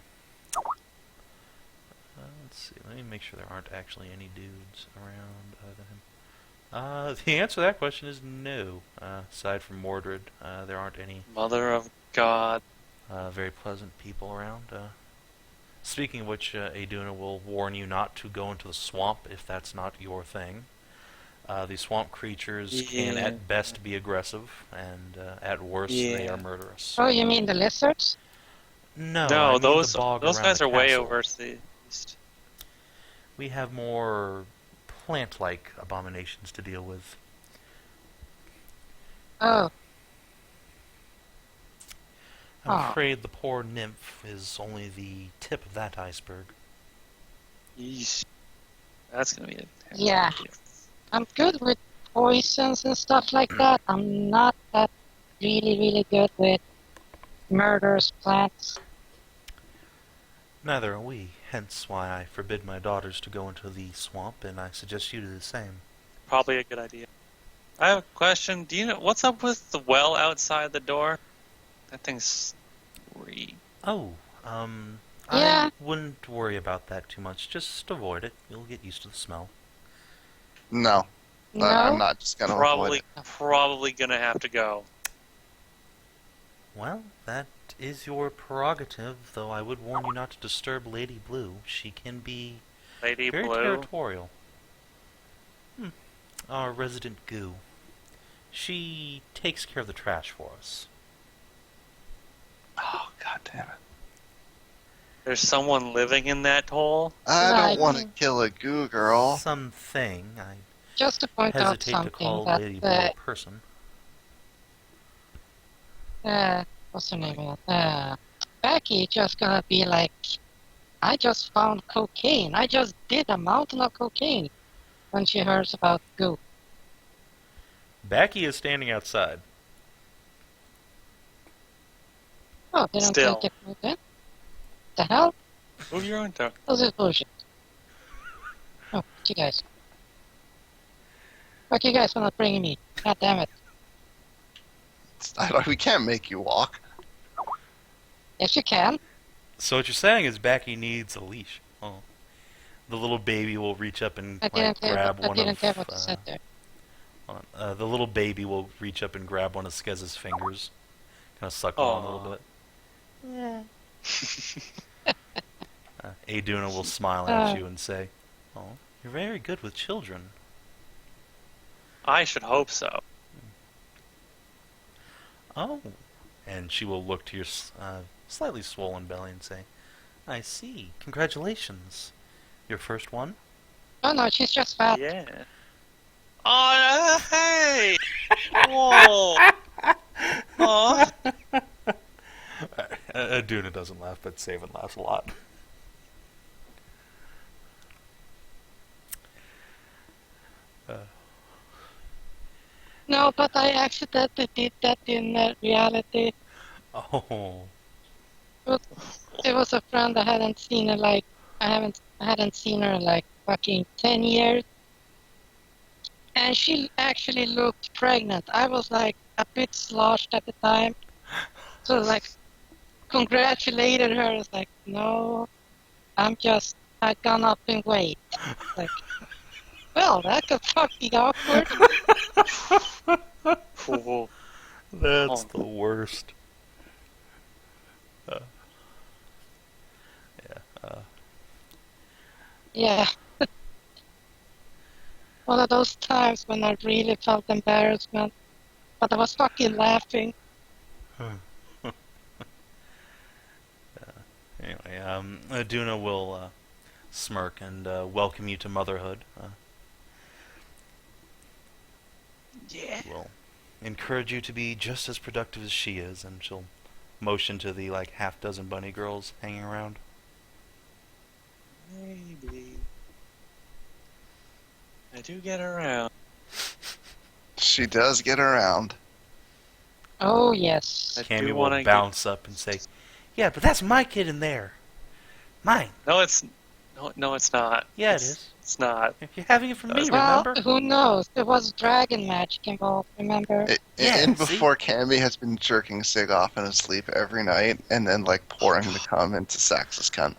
Speaker 1: Let's see. Let me make sure there aren't actually any dudes around other than him. The answer to that question is no. Aside from Mordred, there aren't any
Speaker 2: Mother of God.
Speaker 1: very pleasant people around. Speaking of which, Aeduna will warn you not to go into the swamp if that's not your thing. The swamp creatures can
Speaker 2: Yeah.
Speaker 1: at best be aggressive, and at worst they
Speaker 2: Yeah.
Speaker 1: are murderous.
Speaker 5: Oh, you mean the lizards?
Speaker 1: No, I
Speaker 2: No,
Speaker 1: mean
Speaker 2: those
Speaker 1: the bog
Speaker 2: those
Speaker 1: around
Speaker 2: guys
Speaker 1: the
Speaker 2: are way
Speaker 1: castle.
Speaker 2: over to the east.
Speaker 1: We have more plant-like abominations to deal with.
Speaker 5: Oh,
Speaker 1: I'm
Speaker 5: Aw.
Speaker 1: afraid the poor nymph is only the tip of that iceberg.
Speaker 2: Yeesh. That's gonna be a terrible
Speaker 5: Yeah.
Speaker 2: idea.
Speaker 5: I'm good with poisons and stuff like that. I'm not that really good with murderous plants.
Speaker 1: Neither are we, hence why I forbid my daughters to go into the swamp, and I suggest you do the same.
Speaker 2: Probably a good idea. I have a question. Do you know what's up with the well outside the door? That thing's free.
Speaker 1: Oh,
Speaker 5: Yeah.
Speaker 1: I wouldn't worry about that too much. Just avoid it. You'll get used to the smell.
Speaker 3: No,
Speaker 5: No?
Speaker 3: I'm not just gonna avoid
Speaker 2: Probably
Speaker 3: it.
Speaker 2: probably gonna have to go.
Speaker 1: Well, that is your prerogative, though I would warn you not to disturb Lady Blue. She can be
Speaker 2: Lady
Speaker 1: very
Speaker 2: Blue.
Speaker 1: territorial. Our resident goo. She takes care of the trash for us.
Speaker 3: Oh, god damn it.
Speaker 2: There's someone living in that hole?
Speaker 3: I
Speaker 5: Right.
Speaker 3: don't want to kill a goo girl.
Speaker 1: Something. I
Speaker 5: Just to point out
Speaker 1: hesitate to
Speaker 5: something
Speaker 1: call
Speaker 5: that
Speaker 1: Lady Blue a person.
Speaker 5: what's her name again? Backy just gonna be like, I just found cocaine. I just did a mountain of cocaine when she hears about goo.
Speaker 1: Backy is standing outside.
Speaker 5: Oh, they don't
Speaker 2: Still.
Speaker 5: take it then? The hell?
Speaker 2: Move your own dog.
Speaker 5: This is bullshit. Oh, what you guys? What you guys not bringing me? God damn it.
Speaker 3: We can't make you walk.
Speaker 5: Yes, you can.
Speaker 1: So what you're saying is Backy needs a leash. Oh. The little baby will reach up and
Speaker 5: I didn't
Speaker 1: grab
Speaker 5: get, I
Speaker 1: one
Speaker 5: didn't
Speaker 1: of...
Speaker 5: get what you said there.
Speaker 1: the little baby will reach up and grab one of Skezza's fingers. Kind of suckle on a little bit.
Speaker 5: Yeah.
Speaker 1: Aeduna will smile at you and say, "Oh, you're very good with children."
Speaker 2: I should hope so.
Speaker 1: Oh. And she will look to your slightly swollen belly and say, "I see. Congratulations. Your first one?"
Speaker 5: Oh no, she's just fat.
Speaker 2: Yeah. Oh, hey! Whoa! Oh.
Speaker 1: Aeduna doesn't laugh, but Savin laughs a lot.
Speaker 5: No, but I accidentally did that in reality.
Speaker 1: Oh.
Speaker 5: It was a friend I hadn't seen her like I hadn't seen her in like fucking 10 years. And she actually looked pregnant. I was like a bit sloshed at the time. So like congratulated her. It's like, no, I'd gone up in weight. Like, well, that could fucking awkward.
Speaker 2: Cool.
Speaker 1: That's the worst.
Speaker 5: Yeah. One of those times when I really felt embarrassment, but I was fucking laughing.
Speaker 1: Anyway, Aeduna will smirk and welcome you to motherhood.
Speaker 2: Yeah.
Speaker 1: Will encourage you to be just as productive as she is, and she'll motion to the like half dozen bunny girls hanging around.
Speaker 2: Maybe. I do get around.
Speaker 3: She does get around.
Speaker 5: Oh, yes.
Speaker 2: I
Speaker 1: Cammy
Speaker 2: do
Speaker 1: will
Speaker 2: wanna
Speaker 1: bounce up and say, "Yeah, but that's my kid in there. Mine.
Speaker 2: No, it's not.
Speaker 1: Yeah,
Speaker 2: it's,
Speaker 1: it is.
Speaker 2: It's not.
Speaker 1: You're having it from me,
Speaker 5: Well,
Speaker 1: remember?"
Speaker 5: who knows? There was dragon magic involved, remember?
Speaker 1: Yeah,
Speaker 3: And
Speaker 1: see?
Speaker 3: before Cammy has been jerking Sig off in his sleep every night and then like pouring the cum into Sax's cunt.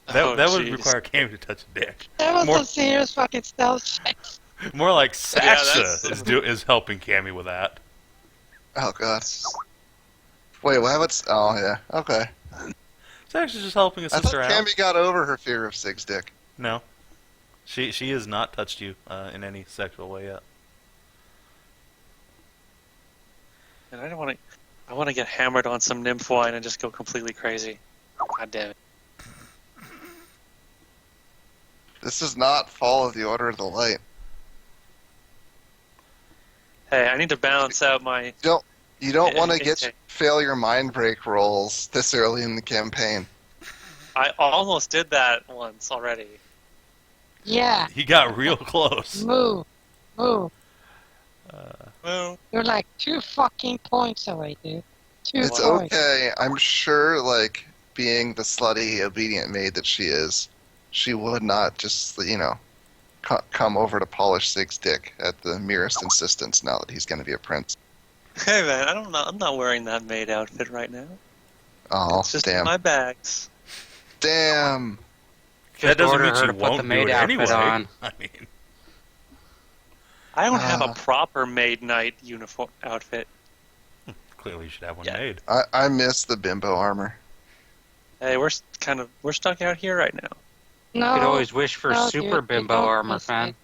Speaker 1: That would
Speaker 2: jeez.
Speaker 1: require Cammy to touch a dick.
Speaker 5: That was
Speaker 1: More-
Speaker 5: some serious fucking stealth check.
Speaker 1: More like
Speaker 2: Yeah,
Speaker 1: Saxa
Speaker 2: that's-
Speaker 1: is helping Cammy with that.
Speaker 3: Oh god. Wait, what happens? Oh yeah, okay.
Speaker 1: Saxa's just helping a
Speaker 3: I thought
Speaker 1: sister out.
Speaker 3: Cammy got over her fear of Sig's dick.
Speaker 1: No. She has not touched you in any sexual way yet.
Speaker 2: And I want to get hammered on some nymph wine and just go completely crazy. God damn it.
Speaker 3: This is not Fall of the Order of the Light.
Speaker 2: Hey, I need to balance out my...
Speaker 3: You don't want to
Speaker 2: Okay.
Speaker 3: get failure mind break rolls this early in the campaign.
Speaker 2: I almost did that once already.
Speaker 5: Yeah,
Speaker 1: He got real close.
Speaker 5: move.
Speaker 2: Well,
Speaker 5: You're like 2 fucking points away, dude. 2
Speaker 3: It's
Speaker 5: points.
Speaker 3: okay. I'm sure, like, being the slutty, obedient maid that she is, she would not just, come over to polish Sig's dick at the merest insistence now that he's going to be a prince.
Speaker 2: hey man, I'm not wearing that maid outfit right now.
Speaker 3: Oh,
Speaker 2: It's just in
Speaker 3: damn.
Speaker 2: my bags.
Speaker 3: Damn.
Speaker 1: That doesn't
Speaker 4: order
Speaker 1: mean
Speaker 4: her
Speaker 1: she
Speaker 4: to put
Speaker 1: won't
Speaker 4: the
Speaker 1: do
Speaker 4: maid
Speaker 1: it
Speaker 4: outfit
Speaker 1: anyway.
Speaker 4: on.
Speaker 1: I mean,
Speaker 2: I don't have a
Speaker 3: Ah.
Speaker 2: proper maid night uniform outfit.
Speaker 1: clearly you should have one
Speaker 2: Yeah.
Speaker 1: made.
Speaker 3: I miss the bimbo armor.
Speaker 2: Hey, we're stuck out here right now.
Speaker 5: No,
Speaker 4: You could always wish for
Speaker 5: no,
Speaker 4: super
Speaker 5: dude,
Speaker 4: bimbo
Speaker 5: you don't
Speaker 4: armor,
Speaker 5: miss
Speaker 4: man.
Speaker 5: it.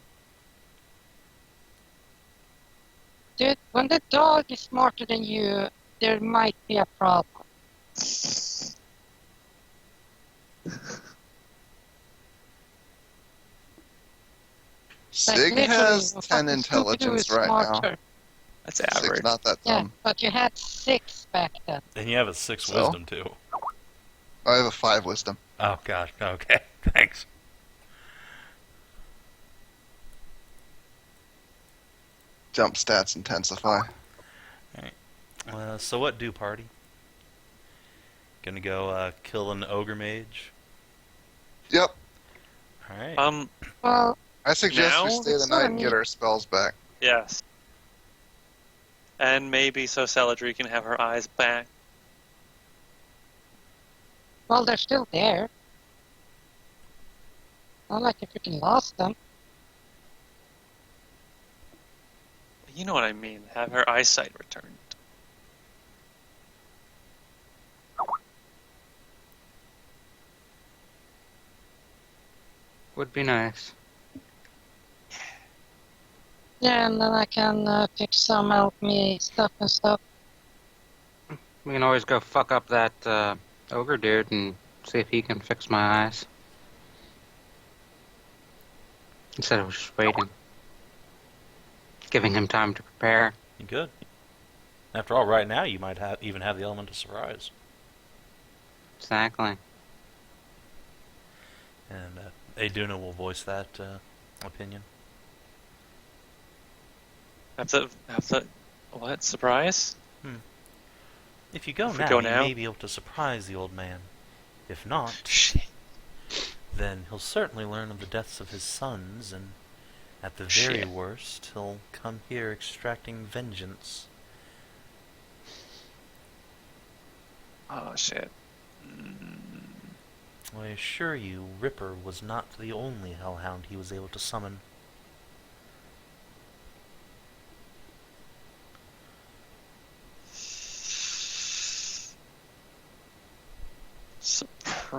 Speaker 5: dude, when the dog is smarter than you, there might be a problem.
Speaker 3: Sig
Speaker 5: literally,
Speaker 3: has
Speaker 5: what
Speaker 3: 10
Speaker 5: fucking Scooby-Doo
Speaker 3: intelligence
Speaker 5: is
Speaker 3: right now.
Speaker 5: smarter.
Speaker 2: That's
Speaker 3: Sig's
Speaker 2: average.
Speaker 3: not that
Speaker 5: Yeah,
Speaker 3: dumb.
Speaker 5: but you had 6 back then.
Speaker 1: And you have a 6
Speaker 3: So?
Speaker 1: wisdom, too.
Speaker 3: I have a 5 wisdom.
Speaker 1: Oh, gosh. Okay. Thanks.
Speaker 3: Jump stats intensify.
Speaker 1: So what do, party? Gonna go kill an ogre mage?
Speaker 3: Yep.
Speaker 1: Alright.
Speaker 5: Well,
Speaker 3: I suggest
Speaker 2: Now?
Speaker 3: we stay the
Speaker 5: It's not
Speaker 3: night
Speaker 5: a
Speaker 3: and
Speaker 5: need.
Speaker 3: get our spells back.
Speaker 2: Yes. And maybe so Celadrie can have her eyes back.
Speaker 5: well, they're still there. Not like you freaking lost them.
Speaker 2: You know what I mean. Have her eyesight returned.
Speaker 4: Would be nice.
Speaker 5: Yeah, and then I can fix some alchemy stuff and stuff.
Speaker 4: We can always go fuck up that ogre dude and see if he can fix my eyes. Instead of just waiting. Giving him time to prepare.
Speaker 1: You good. After all, right now you might even have the element of surprise.
Speaker 4: Exactly.
Speaker 1: And Aeduna will voice that opinion.
Speaker 2: Have the what? Surprise?
Speaker 1: If you go
Speaker 2: If we
Speaker 1: now,
Speaker 2: go
Speaker 1: you
Speaker 2: now?
Speaker 1: may be able to surprise the old man. If not,
Speaker 2: Shit.
Speaker 1: then he'll certainly learn of the deaths of his sons, and at the very
Speaker 2: Shit.
Speaker 1: worst, he'll come here extracting vengeance.
Speaker 2: Oh shit.
Speaker 1: I assure you, Ripper was not the only hellhound he was able to summon.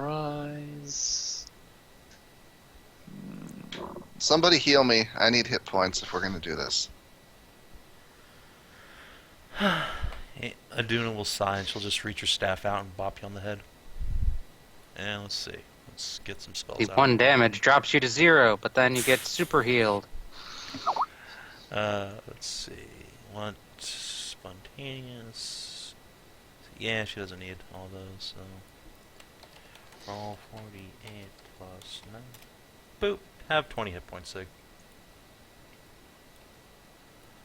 Speaker 2: Surprise.
Speaker 3: Somebody heal me. I need hit points if we're going to do this.
Speaker 1: Aeduna will sigh and she'll just reach her staff out and bop you on the head. And let's see. Let's get some spells
Speaker 4: The
Speaker 1: out.
Speaker 4: 1 damage drops you to 0, but then you get super healed.
Speaker 1: Let's see. Want spontaneous. Yeah, she doesn't need all those, so. Roll 48 plus 9. Boop. Have 20 hit points, Sig.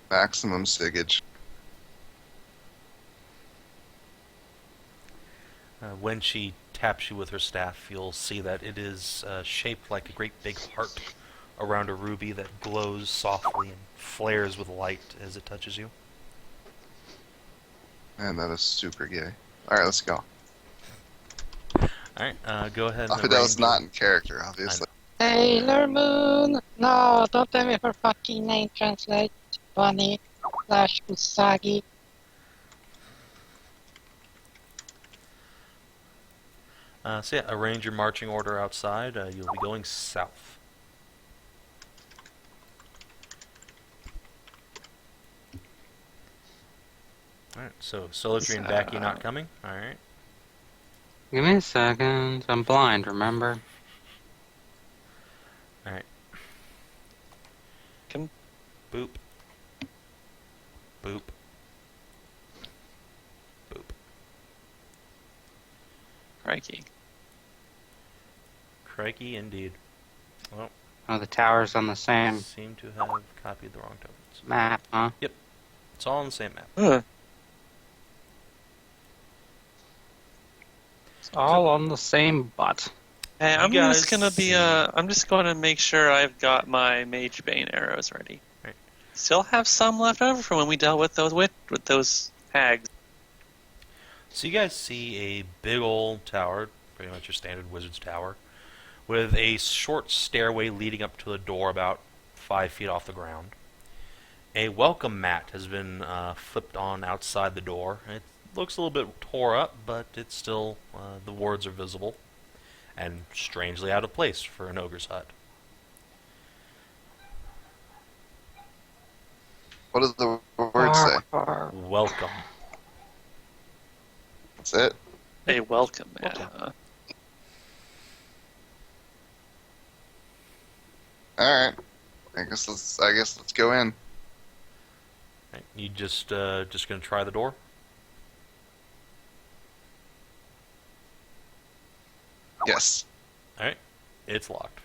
Speaker 3: Maximum Sigage.
Speaker 1: When she taps you with her staff, you'll see that it is shaped like a great big heart around a ruby that glows softly and flares with light as it touches you.
Speaker 3: Man, that is super gay. Alright, let's go.
Speaker 1: Alright, go ahead and
Speaker 3: That was not in character, obviously.
Speaker 5: Sailor Moon! No, don't tell me her fucking name translate. Bunny / Usagi.
Speaker 1: So yeah, arrange your marching order outside. You'll be going south. Alright, so Celadrie and Backy not coming? Alright.
Speaker 4: Give me a second. I'm blind, remember?
Speaker 1: Alright.
Speaker 2: Can-
Speaker 1: Boop. Boop. Boop.
Speaker 2: Crikey.
Speaker 1: Crikey indeed. Well,
Speaker 4: Oh, the tower's on the same
Speaker 1: seem to have copied the wrong tokens.
Speaker 4: map, huh?
Speaker 1: It's all on the same map.
Speaker 4: It's all on the same butt.
Speaker 2: Hey,
Speaker 1: You
Speaker 2: I'm
Speaker 1: guys
Speaker 2: just gonna be
Speaker 1: see-
Speaker 2: I'm just gonna make sure I've got my Mage Bane arrows ready.
Speaker 1: Right.
Speaker 2: Still have some left over from when we dealt with those hags.
Speaker 1: So you guys see a big old tower, pretty much your standard wizard's tower, with a short stairway leading up to a door about 5 feet off the ground. A welcome mat has been flipped on outside the door. It looks a little bit tore up, but it's still, the wards are visible, and strangely out of place for an ogre's hut.
Speaker 3: What does the word say?
Speaker 1: Welcome.
Speaker 3: That's it?
Speaker 2: A welcome.
Speaker 3: Alright. I guess let's go in.
Speaker 1: Right, you just gonna try the door?
Speaker 3: Yes.
Speaker 1: Alright. It's locked.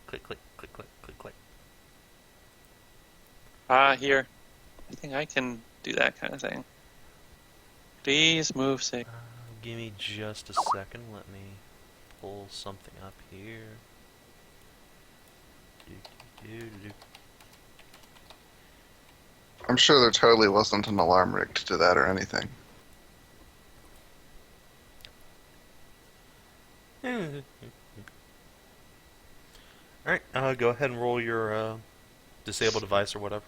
Speaker 1: Click, click, click, click, click, click.
Speaker 2: Here. I think I can do that kind of thing. Please move, Sig.
Speaker 1: Give me just a second. Let me pull something up here.
Speaker 3: I'm sure there totally wasn't an alarm rigged to that or anything.
Speaker 1: Alright, go ahead and roll your disable device or whatever.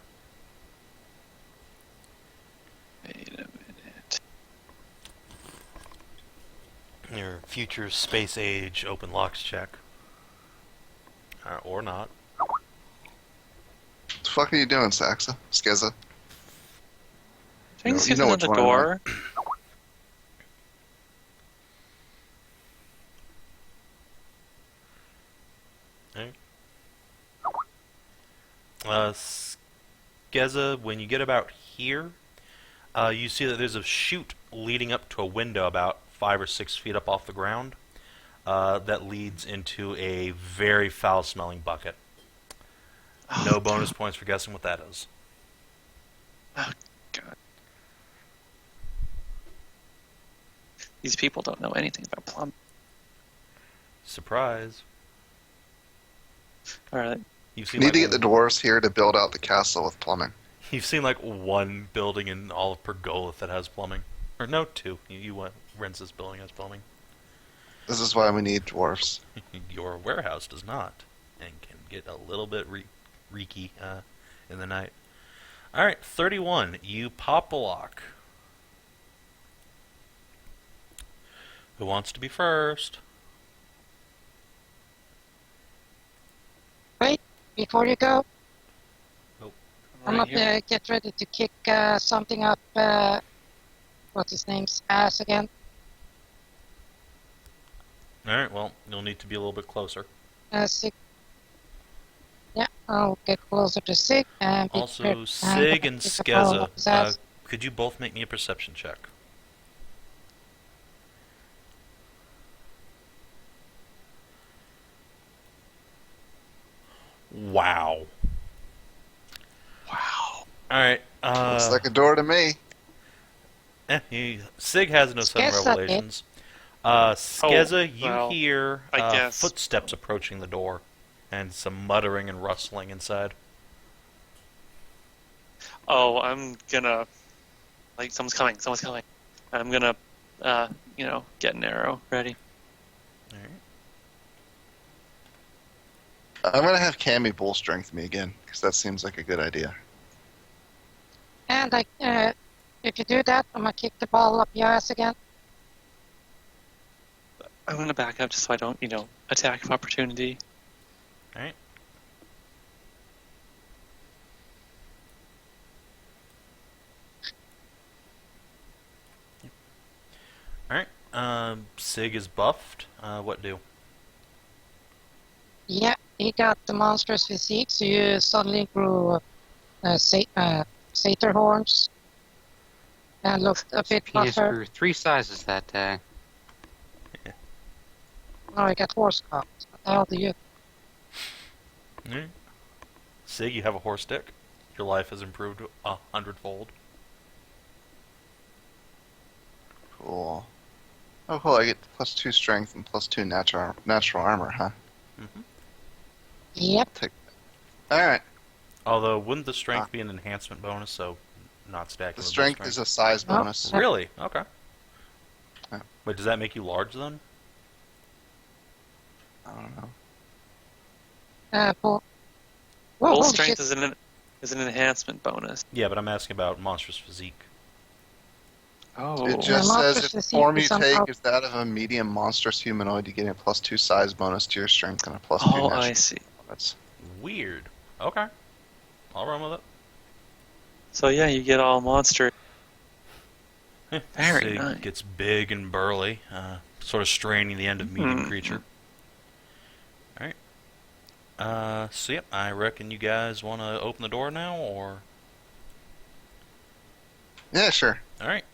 Speaker 2: Wait a minute.
Speaker 1: Your future space age open locks check. Or not.
Speaker 3: What the fuck are you doing, Saxa? Skezza?
Speaker 2: Trying to see
Speaker 3: you
Speaker 2: if
Speaker 3: know
Speaker 2: there's
Speaker 3: which
Speaker 2: another
Speaker 3: one I
Speaker 2: door.
Speaker 1: Skezza, when you get about here, you see that there's a chute leading up to a window about 5 or 6 feet up off the ground that leads into a very foul-smelling bucket. No bonus points for guessing what that is.
Speaker 2: Oh, God. These people don't know anything about plumbing.
Speaker 1: Surprise.
Speaker 2: Alright.
Speaker 1: You've seen
Speaker 3: Need to get the dwarves here to build out the castle with plumbing.
Speaker 1: You've seen like one building in all of Pergolith that has plumbing. Or no, 2. You went Rince's building has plumbing.
Speaker 3: This is why we need dwarves.
Speaker 1: Your warehouse does not, and can get a little bit reeky in the night. Alright, 31. You pop the lock. Who wants to be first?
Speaker 5: Wait, before you go, I'm
Speaker 2: Right
Speaker 5: up
Speaker 2: here.
Speaker 5: get ready to kick something up, what's his name's ass again.
Speaker 1: Alright, well, you'll need to be a little bit closer.
Speaker 5: Sig. Yeah, I'll get closer to Sig and be
Speaker 1: Also,
Speaker 5: prepared to
Speaker 1: Sig and
Speaker 5: kick the ball up his
Speaker 1: Skezza,
Speaker 5: ass.
Speaker 1: could you both make me a perception check? Wow.
Speaker 2: Wow.
Speaker 1: Alright,
Speaker 3: Looks like a door to me.
Speaker 1: Sig has no sudden
Speaker 5: Skezza
Speaker 1: revelations. Skezza, you
Speaker 2: well,
Speaker 1: hear
Speaker 2: I guess.
Speaker 1: footsteps approaching the door, and some muttering and rustling inside.
Speaker 2: Oh, I'm gonna... Like, someone's coming. I'm gonna, get an arrow ready.
Speaker 1: Alright.
Speaker 3: I'm gonna have Cammy bull strength me again, because that seems like a good idea.
Speaker 5: And if you do that, I'm gonna kick the ball up your ass again.
Speaker 2: I'm gonna back up just so I don't, attack of opportunity.
Speaker 1: Alright. Alright, Sig is buffed. What do?
Speaker 5: Yeah, he got the monstrous physique, so you suddenly grew satyr horns and looked a bit
Speaker 4: Penis
Speaker 5: buffer.
Speaker 4: grew 3 sizes that day.
Speaker 5: Now I got horse cock. What the hell do you?
Speaker 1: Alright. Sig, you have a horse dick. Your life has improved 100-fold.
Speaker 3: Cool. Oh, cool. I get +2 strength and +2 natural armor, huh?
Speaker 1: Mm-hmm.
Speaker 5: Yep.
Speaker 3: Alright.
Speaker 1: Although, wouldn't the strength be an enhancement bonus, so not stacking
Speaker 3: The
Speaker 1: with
Speaker 3: strength is a size
Speaker 5: Oh.
Speaker 3: bonus.
Speaker 1: Really? Okay.
Speaker 3: Yeah.
Speaker 1: Wait, does that make you large then?
Speaker 3: I don't know.
Speaker 5: Whoa,
Speaker 2: Full
Speaker 5: holy
Speaker 2: strength
Speaker 5: shit.
Speaker 2: is an enhancement bonus.
Speaker 1: Yeah, but I'm asking about monstrous physique.
Speaker 2: Oh.
Speaker 3: It just
Speaker 5: monstrous
Speaker 3: says if the
Speaker 5: physique
Speaker 3: form you
Speaker 5: is
Speaker 3: take
Speaker 5: somehow-
Speaker 3: is that of a medium monstrous humanoid, you get a +2 size bonus to your strength and a +2
Speaker 2: Oh,
Speaker 3: natural
Speaker 2: I see.
Speaker 3: bonus.
Speaker 1: Weird. Okay. I'll run with it.
Speaker 2: So yeah, you get all monster. Very
Speaker 1: City
Speaker 2: nice.
Speaker 1: gets big and burly, sort of straining the end of medium creature. Alright. So yep, I reckon you guys want to open the door now, or...
Speaker 3: Yeah, sure.
Speaker 1: Alright.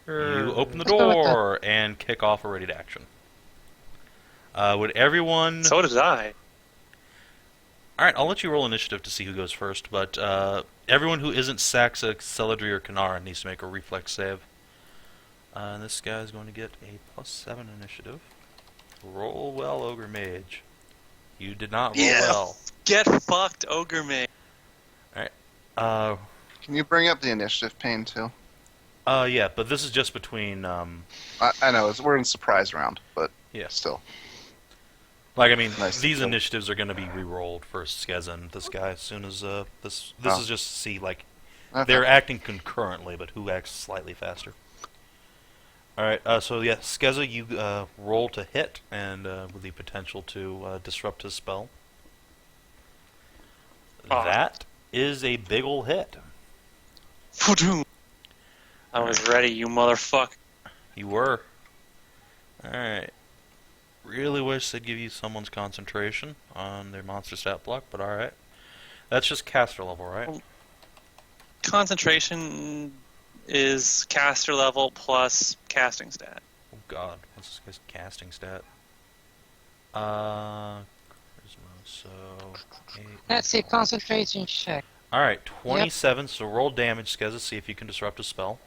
Speaker 2: Sure.
Speaker 1: You open the
Speaker 5: Let's go with that.
Speaker 1: door and kick off a ready to action. Would everyone...
Speaker 2: So did I.
Speaker 1: Alright, I'll let you roll initiative to see who goes first, but everyone who isn't Saxa, Celadrie, or Kinara needs to make a reflex save. This guy's going to get a +7 initiative. Roll well, Ogre Mage. You did not roll
Speaker 2: Yeah.
Speaker 1: well.
Speaker 2: Get fucked, Ogre Mage.
Speaker 1: Alright.
Speaker 3: Can you bring up the initiative pane, too?
Speaker 1: Yeah, but this is just between,
Speaker 3: I know, we're in surprise round, but
Speaker 1: yeah.
Speaker 3: still.
Speaker 1: Like, I mean,
Speaker 3: Nice.
Speaker 1: these initiatives are going to be re-rolled for Skezza and this guy as soon as, this
Speaker 3: Oh.
Speaker 1: is just to see, like,
Speaker 3: Okay.
Speaker 1: they're acting concurrently, but who acts slightly faster. Alright, so yeah, Skezza, you roll to hit, and with the potential to disrupt his spell.
Speaker 2: Ah.
Speaker 1: That is a big ol' hit.
Speaker 2: I was ready, you motherfucker.
Speaker 1: You were. Alright. Really wish they'd give you someone's concentration on their monster stat block, but alright. That's just caster level, right?
Speaker 2: Concentration is caster level plus casting stat.
Speaker 1: Oh god, what's this guy's casting stat? Charisma, so... 8.
Speaker 5: Let's see, concentration check.
Speaker 1: Alright, 27, so roll damage, Skezza, see if you can disrupt a spell.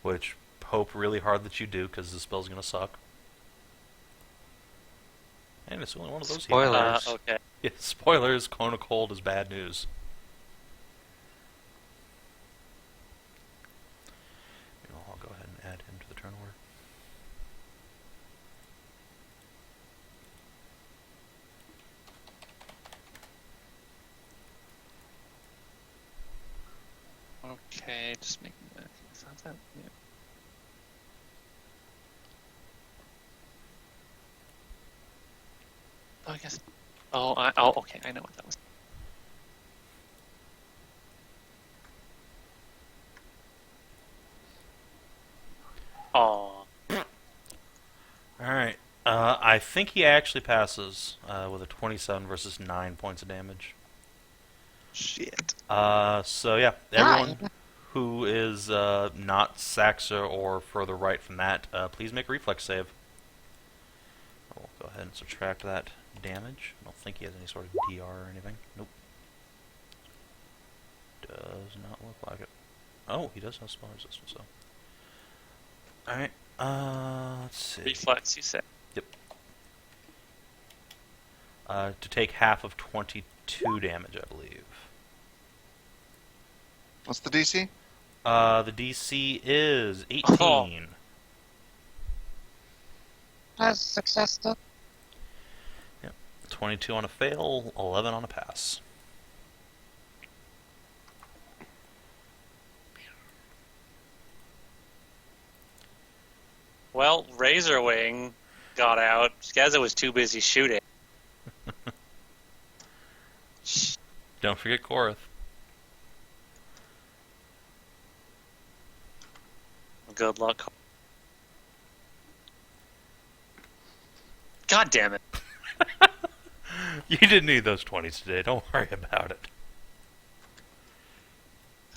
Speaker 1: Which, hope really hard that you do, because the spell's gonna suck. And it's only one of those here.
Speaker 4: Spoilers.
Speaker 2: Okay.
Speaker 1: Yeah, spoilers, Clone of Cold is bad news. You know, I'll go ahead and add him to the turn order.
Speaker 2: Okay, just making that. Sounds that. Yeah. Oh, I guess. Oh, okay. I know what that was. Oh,
Speaker 1: Alright, I think he actually passes with a 27 versus 9 points of damage.
Speaker 2: shit.
Speaker 1: So yeah, everyone
Speaker 5: 9.
Speaker 1: who is not Saxa or further right from that, please make a reflex save. I'll go ahead and subtract that damage. I don't think he has any sort of DR or anything. Nope. Does not look like it. Oh, he does have spell resistance, though. Alright, let's see.
Speaker 2: Reflex, you said.
Speaker 1: To take half of 22 damage, I believe.
Speaker 3: What's the DC?
Speaker 1: The DC is 18.
Speaker 2: Oh.
Speaker 5: That's a success, though.
Speaker 1: 22 on a fail, 11 on a pass.
Speaker 2: Well, Razorwing got out. Skezza was too busy shooting.
Speaker 1: Don't forget Korath.
Speaker 2: Good luck. God damn it.
Speaker 1: You didn't need those 20s today, don't worry about it.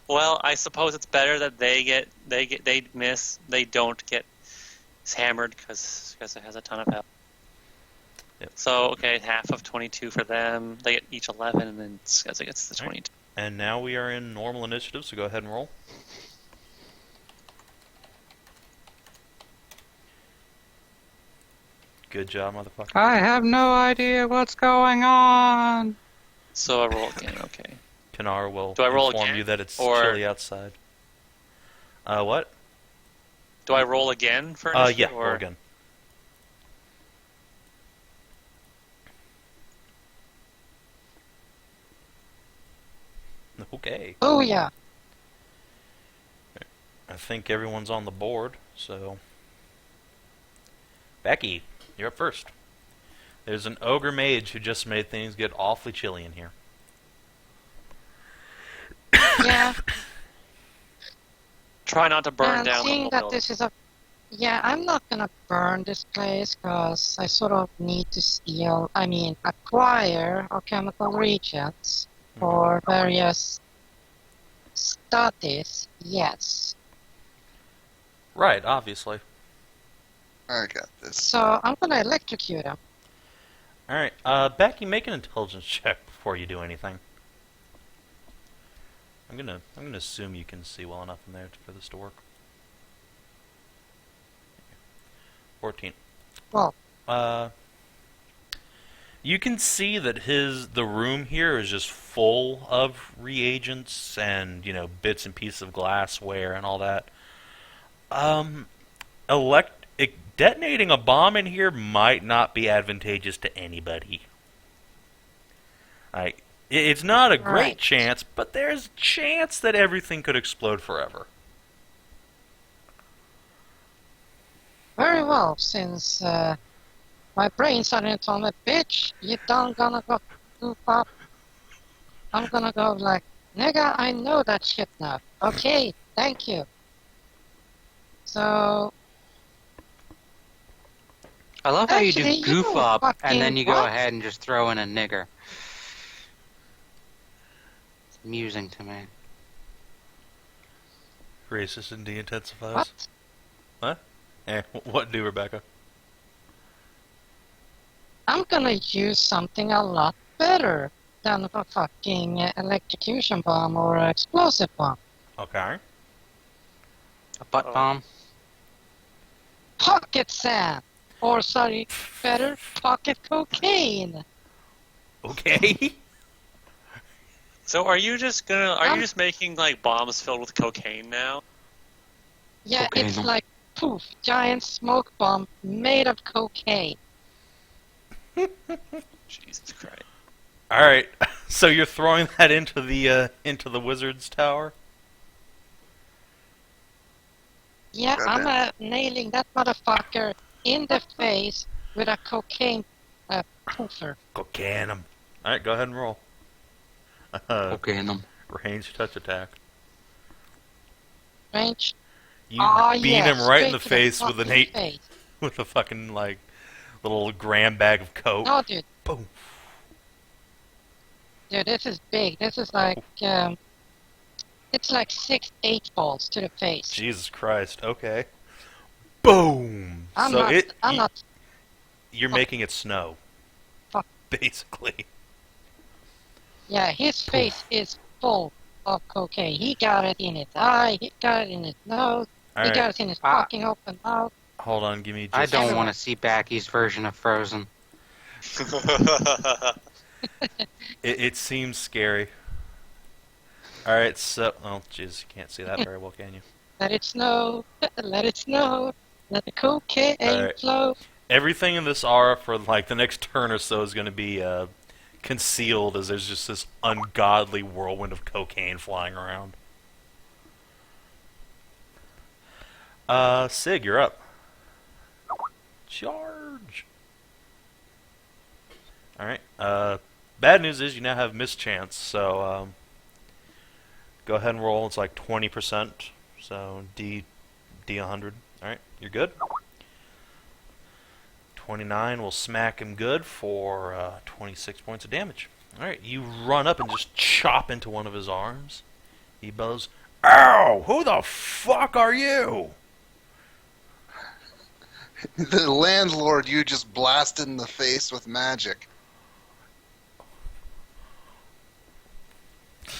Speaker 2: Well, I suppose it's better that they miss, they don't get hammered because Skezza has a ton of health.
Speaker 1: Yep.
Speaker 2: So, okay, half of 22 for them. They get each 11, and then Skezza gets the 22.
Speaker 1: And now we are in normal initiative, so go ahead and roll. Good job, motherfucker.
Speaker 4: I have no idea what's going on.
Speaker 2: So I roll again, okay.
Speaker 1: Kinara will
Speaker 2: Do I roll
Speaker 1: inform
Speaker 2: again,
Speaker 1: you that it's
Speaker 2: or-
Speaker 1: chilly outside. What?
Speaker 2: Do I roll again for initiative?
Speaker 1: Yeah,
Speaker 2: or...
Speaker 1: roll again. Okay.
Speaker 5: Oh, yeah.
Speaker 1: I think everyone's on the board, so... Backy, you're up first. There's an ogre mage who just made things get awfully chilly in here.
Speaker 5: Yeah.
Speaker 2: Try not to burn
Speaker 5: And
Speaker 2: down the
Speaker 5: seeing
Speaker 2: whole
Speaker 5: that
Speaker 2: building.
Speaker 5: this is a... Yeah, I'm not gonna burn this place because I sort of need to acquire alchemical reagents for various studies, yes.
Speaker 1: Right, obviously.
Speaker 3: I got this.
Speaker 5: So I'm gonna electrocute him.
Speaker 1: Alright, Backy, make an intelligence check before you do anything. I'm gonna assume you can see well enough in there for this to work. 14.
Speaker 5: Well,
Speaker 1: you can see that the room here is just full of reagents and, bits and pieces of glassware and all that. Detonating a bomb in here might not be advantageous to anybody. It's not a great
Speaker 5: Right.
Speaker 1: chance, but there's a chance that everything could explode forever.
Speaker 5: very well, since my brain started to tell me, bitch, you done gonna go goof up. I'm gonna go like, nigga, I know that shit now. Okay, thank you. So,
Speaker 4: I love how you
Speaker 5: Actually,
Speaker 4: do
Speaker 5: you
Speaker 4: goof
Speaker 5: know
Speaker 4: up and
Speaker 5: fucking
Speaker 4: then you go
Speaker 5: what?
Speaker 4: ahead and just throw in a nigger. It's amusing to me.
Speaker 1: Racist and de-intensifies.
Speaker 5: what?
Speaker 1: What do, Rebecca?
Speaker 5: I'm gonna use something a lot better than a fucking electrocution bomb or explosive bomb.
Speaker 1: Okay.
Speaker 4: A butt bomb?
Speaker 5: Pocket sand! Or, sorry, better, pocket cocaine!
Speaker 1: Okay.
Speaker 2: So are you just making like bombs filled with cocaine now?
Speaker 5: Yeah,
Speaker 4: Cocaine.
Speaker 5: it's like, poof, giant smoke bomb made of cocaine.
Speaker 2: Jesus Christ.
Speaker 1: Alright, so you're throwing that into the wizard's tower?
Speaker 5: Yeah,
Speaker 3: Got
Speaker 5: I'm nailing that motherfucker in the face with a cocaine poofer.
Speaker 1: Cocaine 'em. Alright, go ahead and roll.
Speaker 4: Okay, in them.
Speaker 1: Range touch attack.
Speaker 5: Range.
Speaker 1: You
Speaker 5: Oh,
Speaker 1: beat
Speaker 5: yeah,
Speaker 1: him right in the
Speaker 5: straight to
Speaker 1: face with an
Speaker 5: fucking
Speaker 1: 8
Speaker 5: face.
Speaker 1: with a fucking little gram bag of coke.
Speaker 5: No, dude.
Speaker 1: Boom.
Speaker 5: Dude, this is big. This is like, it's like 6 8-balls to the face.
Speaker 1: Jesus Christ. Okay. Boom. You're making it snow.
Speaker 5: Fuck.
Speaker 1: Basically.
Speaker 5: Yeah, his face is full of cocaine. He got it in his eye, he got it in his nose, he
Speaker 1: Alright.
Speaker 5: got it in his fucking open mouth.
Speaker 1: Hold on, give me just
Speaker 4: I don't
Speaker 5: Everyone.
Speaker 4: want to see Backy's version of Frozen.
Speaker 1: It seems scary. Alright, so... Oh, jeez, you can't see that very well, can you?
Speaker 5: Let it snow, let it snow, let the cocaine
Speaker 1: Alright.
Speaker 5: flow.
Speaker 1: Everything in this aura for, the next turn or so is going to be, concealed as there's just this ungodly whirlwind of cocaine flying around. Sig, you're up. Charge! Alright, bad news is you now have mischance, so, go ahead and roll. It's like 20%, so D 100. Alright, you're good. 29 will smack him good for 26 points of damage. Alright, you run up and just chop into one of his arms. He bellows, "Ow! Who the fuck are you?"
Speaker 3: The landlord you just blasted in the face with magic.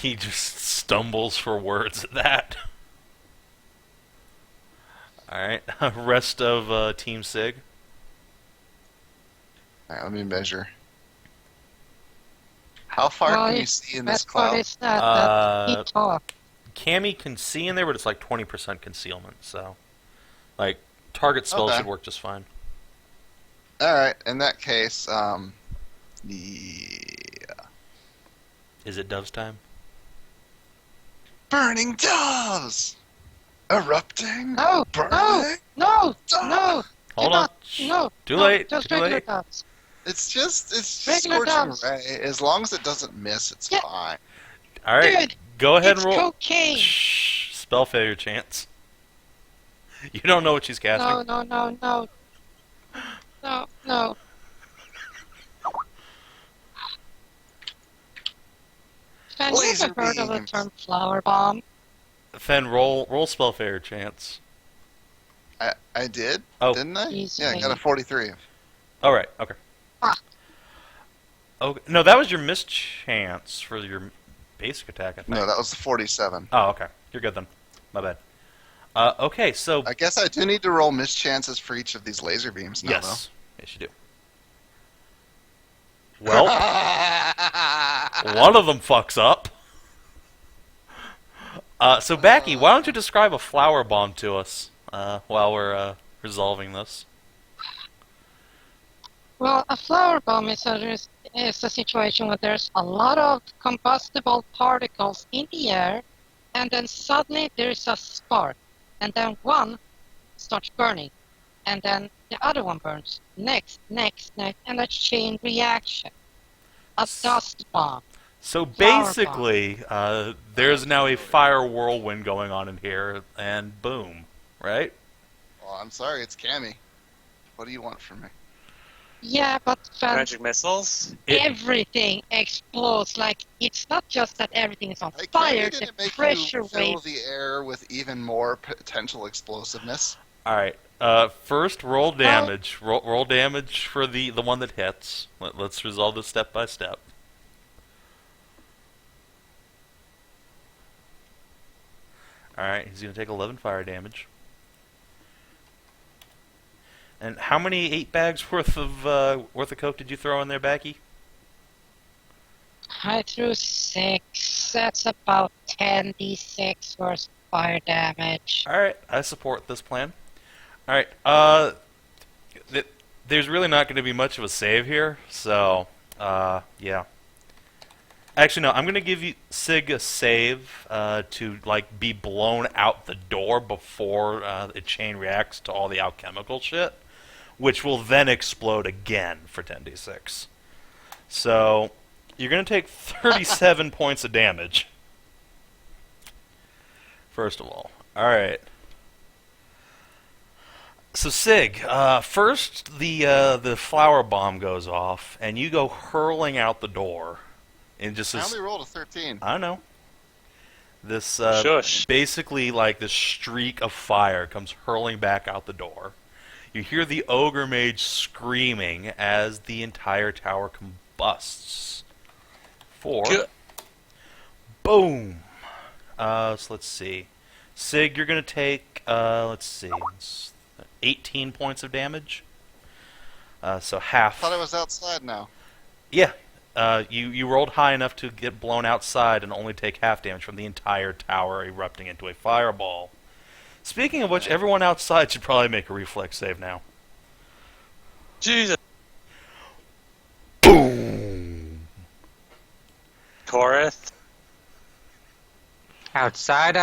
Speaker 1: He just stumbles for words at that. Alright, rest of Team Sig.
Speaker 3: Alright, let me measure. How far
Speaker 5: Well,
Speaker 3: can you see in this
Speaker 5: Best part
Speaker 3: cloud?
Speaker 5: is that he talked.
Speaker 1: Cammy can see in there, but it's like 20% concealment, so... target spells
Speaker 3: Okay.
Speaker 1: should work just fine.
Speaker 3: Alright, in that case, yeah.
Speaker 1: Is it Dove's time?
Speaker 3: Burning doves! Erupting?
Speaker 5: No,
Speaker 3: Burning?
Speaker 5: no, no, no!
Speaker 1: Hold
Speaker 5: do
Speaker 1: on.
Speaker 5: not, no,
Speaker 1: Too
Speaker 5: no,
Speaker 1: late,
Speaker 5: just
Speaker 1: too
Speaker 5: regular
Speaker 1: late.
Speaker 5: doves.
Speaker 3: it's
Speaker 5: Regular
Speaker 3: scorching
Speaker 5: dubs.
Speaker 3: ray. As long as it doesn't miss, it's
Speaker 5: Yeah.
Speaker 3: fine.
Speaker 1: All right,
Speaker 5: Dude,
Speaker 1: go ahead
Speaker 5: it's
Speaker 1: and roll.
Speaker 5: cocaine.
Speaker 1: Shh, spell failure chance. You don't know what she's casting.
Speaker 5: No. No. Have you
Speaker 3: Laser
Speaker 5: ever heard of the
Speaker 3: beams.
Speaker 5: term flower bomb?
Speaker 1: Fen, roll spell failure chance.
Speaker 3: I did,
Speaker 1: Oh.
Speaker 3: didn't I?
Speaker 5: Jeez,
Speaker 3: Yeah, I got a
Speaker 5: man.
Speaker 3: 43.
Speaker 1: All right, okay.
Speaker 5: Ah.
Speaker 1: Okay, no, that was your mischance for your basic attack, I think.
Speaker 3: No, that was the 47.
Speaker 1: Oh, okay. You're good then. My bad. Okay, so
Speaker 3: I guess I do need to roll mischances for each of these laser beams now,
Speaker 1: yes, yes, you do.
Speaker 3: though.
Speaker 1: Well, one of them fucks up. So Backy, why don't you describe a flower bomb to us while we're resolving this?
Speaker 5: Well, a flower bomb is a situation where there's a lot of combustible particles in the air, and then suddenly there's a spark, and then one starts burning, and then the other one burns. Next, and a chain reaction. A dust bomb.
Speaker 1: So
Speaker 5: Flower
Speaker 1: basically, there's now a fire whirlwind going on in here, and boom, right?
Speaker 3: Well, I'm sorry, it's Cammy. What do you want from me?
Speaker 5: Yeah, but
Speaker 2: Magic missiles?
Speaker 5: everything explodes. Like, it's not just that everything is on
Speaker 3: Hey,
Speaker 5: fire,
Speaker 3: Cammy, did
Speaker 5: the
Speaker 3: it make
Speaker 5: pressure
Speaker 3: you fill
Speaker 5: wave.
Speaker 3: the air with even more potential explosiveness?
Speaker 1: All right. First, roll damage. Roll damage for the one that hits. Let's resolve this step by step. All right, he's gonna take 11 fire damage. And how many 8 bags worth of coke did you throw in there, Backy?
Speaker 5: I threw 6. That's about 10d6 worth of fire damage.
Speaker 1: All right, I support this plan. All right, there's really not going to be much of a save here, so yeah. Actually, no, I'm going to give you Sig a save to like be blown out the door before it chain reacts to all the alchemical shit, which will then explode again for 10d6. So you're going to take 37 points of damage. First of all. All right. So Sig, first the flower bomb goes off, and you go hurling out the door. And just
Speaker 3: I
Speaker 1: this,
Speaker 3: only rolled a 13.
Speaker 1: I know. This
Speaker 2: Shush.
Speaker 1: basically like this streak of fire comes hurling back out the door. You hear the ogre mage screaming as the entire tower combusts.
Speaker 2: Good.
Speaker 1: Boom. So let's see. Sig, you're gonna take let's see, 18 points of damage. So half.
Speaker 3: I thought I was outside now.
Speaker 1: Yeah. You rolled high enough to get blown outside and only take half damage from the entire tower erupting into a fireball. Speaking of which, everyone outside should probably make a reflex save now.
Speaker 2: Jesus.
Speaker 1: Boom!
Speaker 2: Chorus?
Speaker 4: Outside?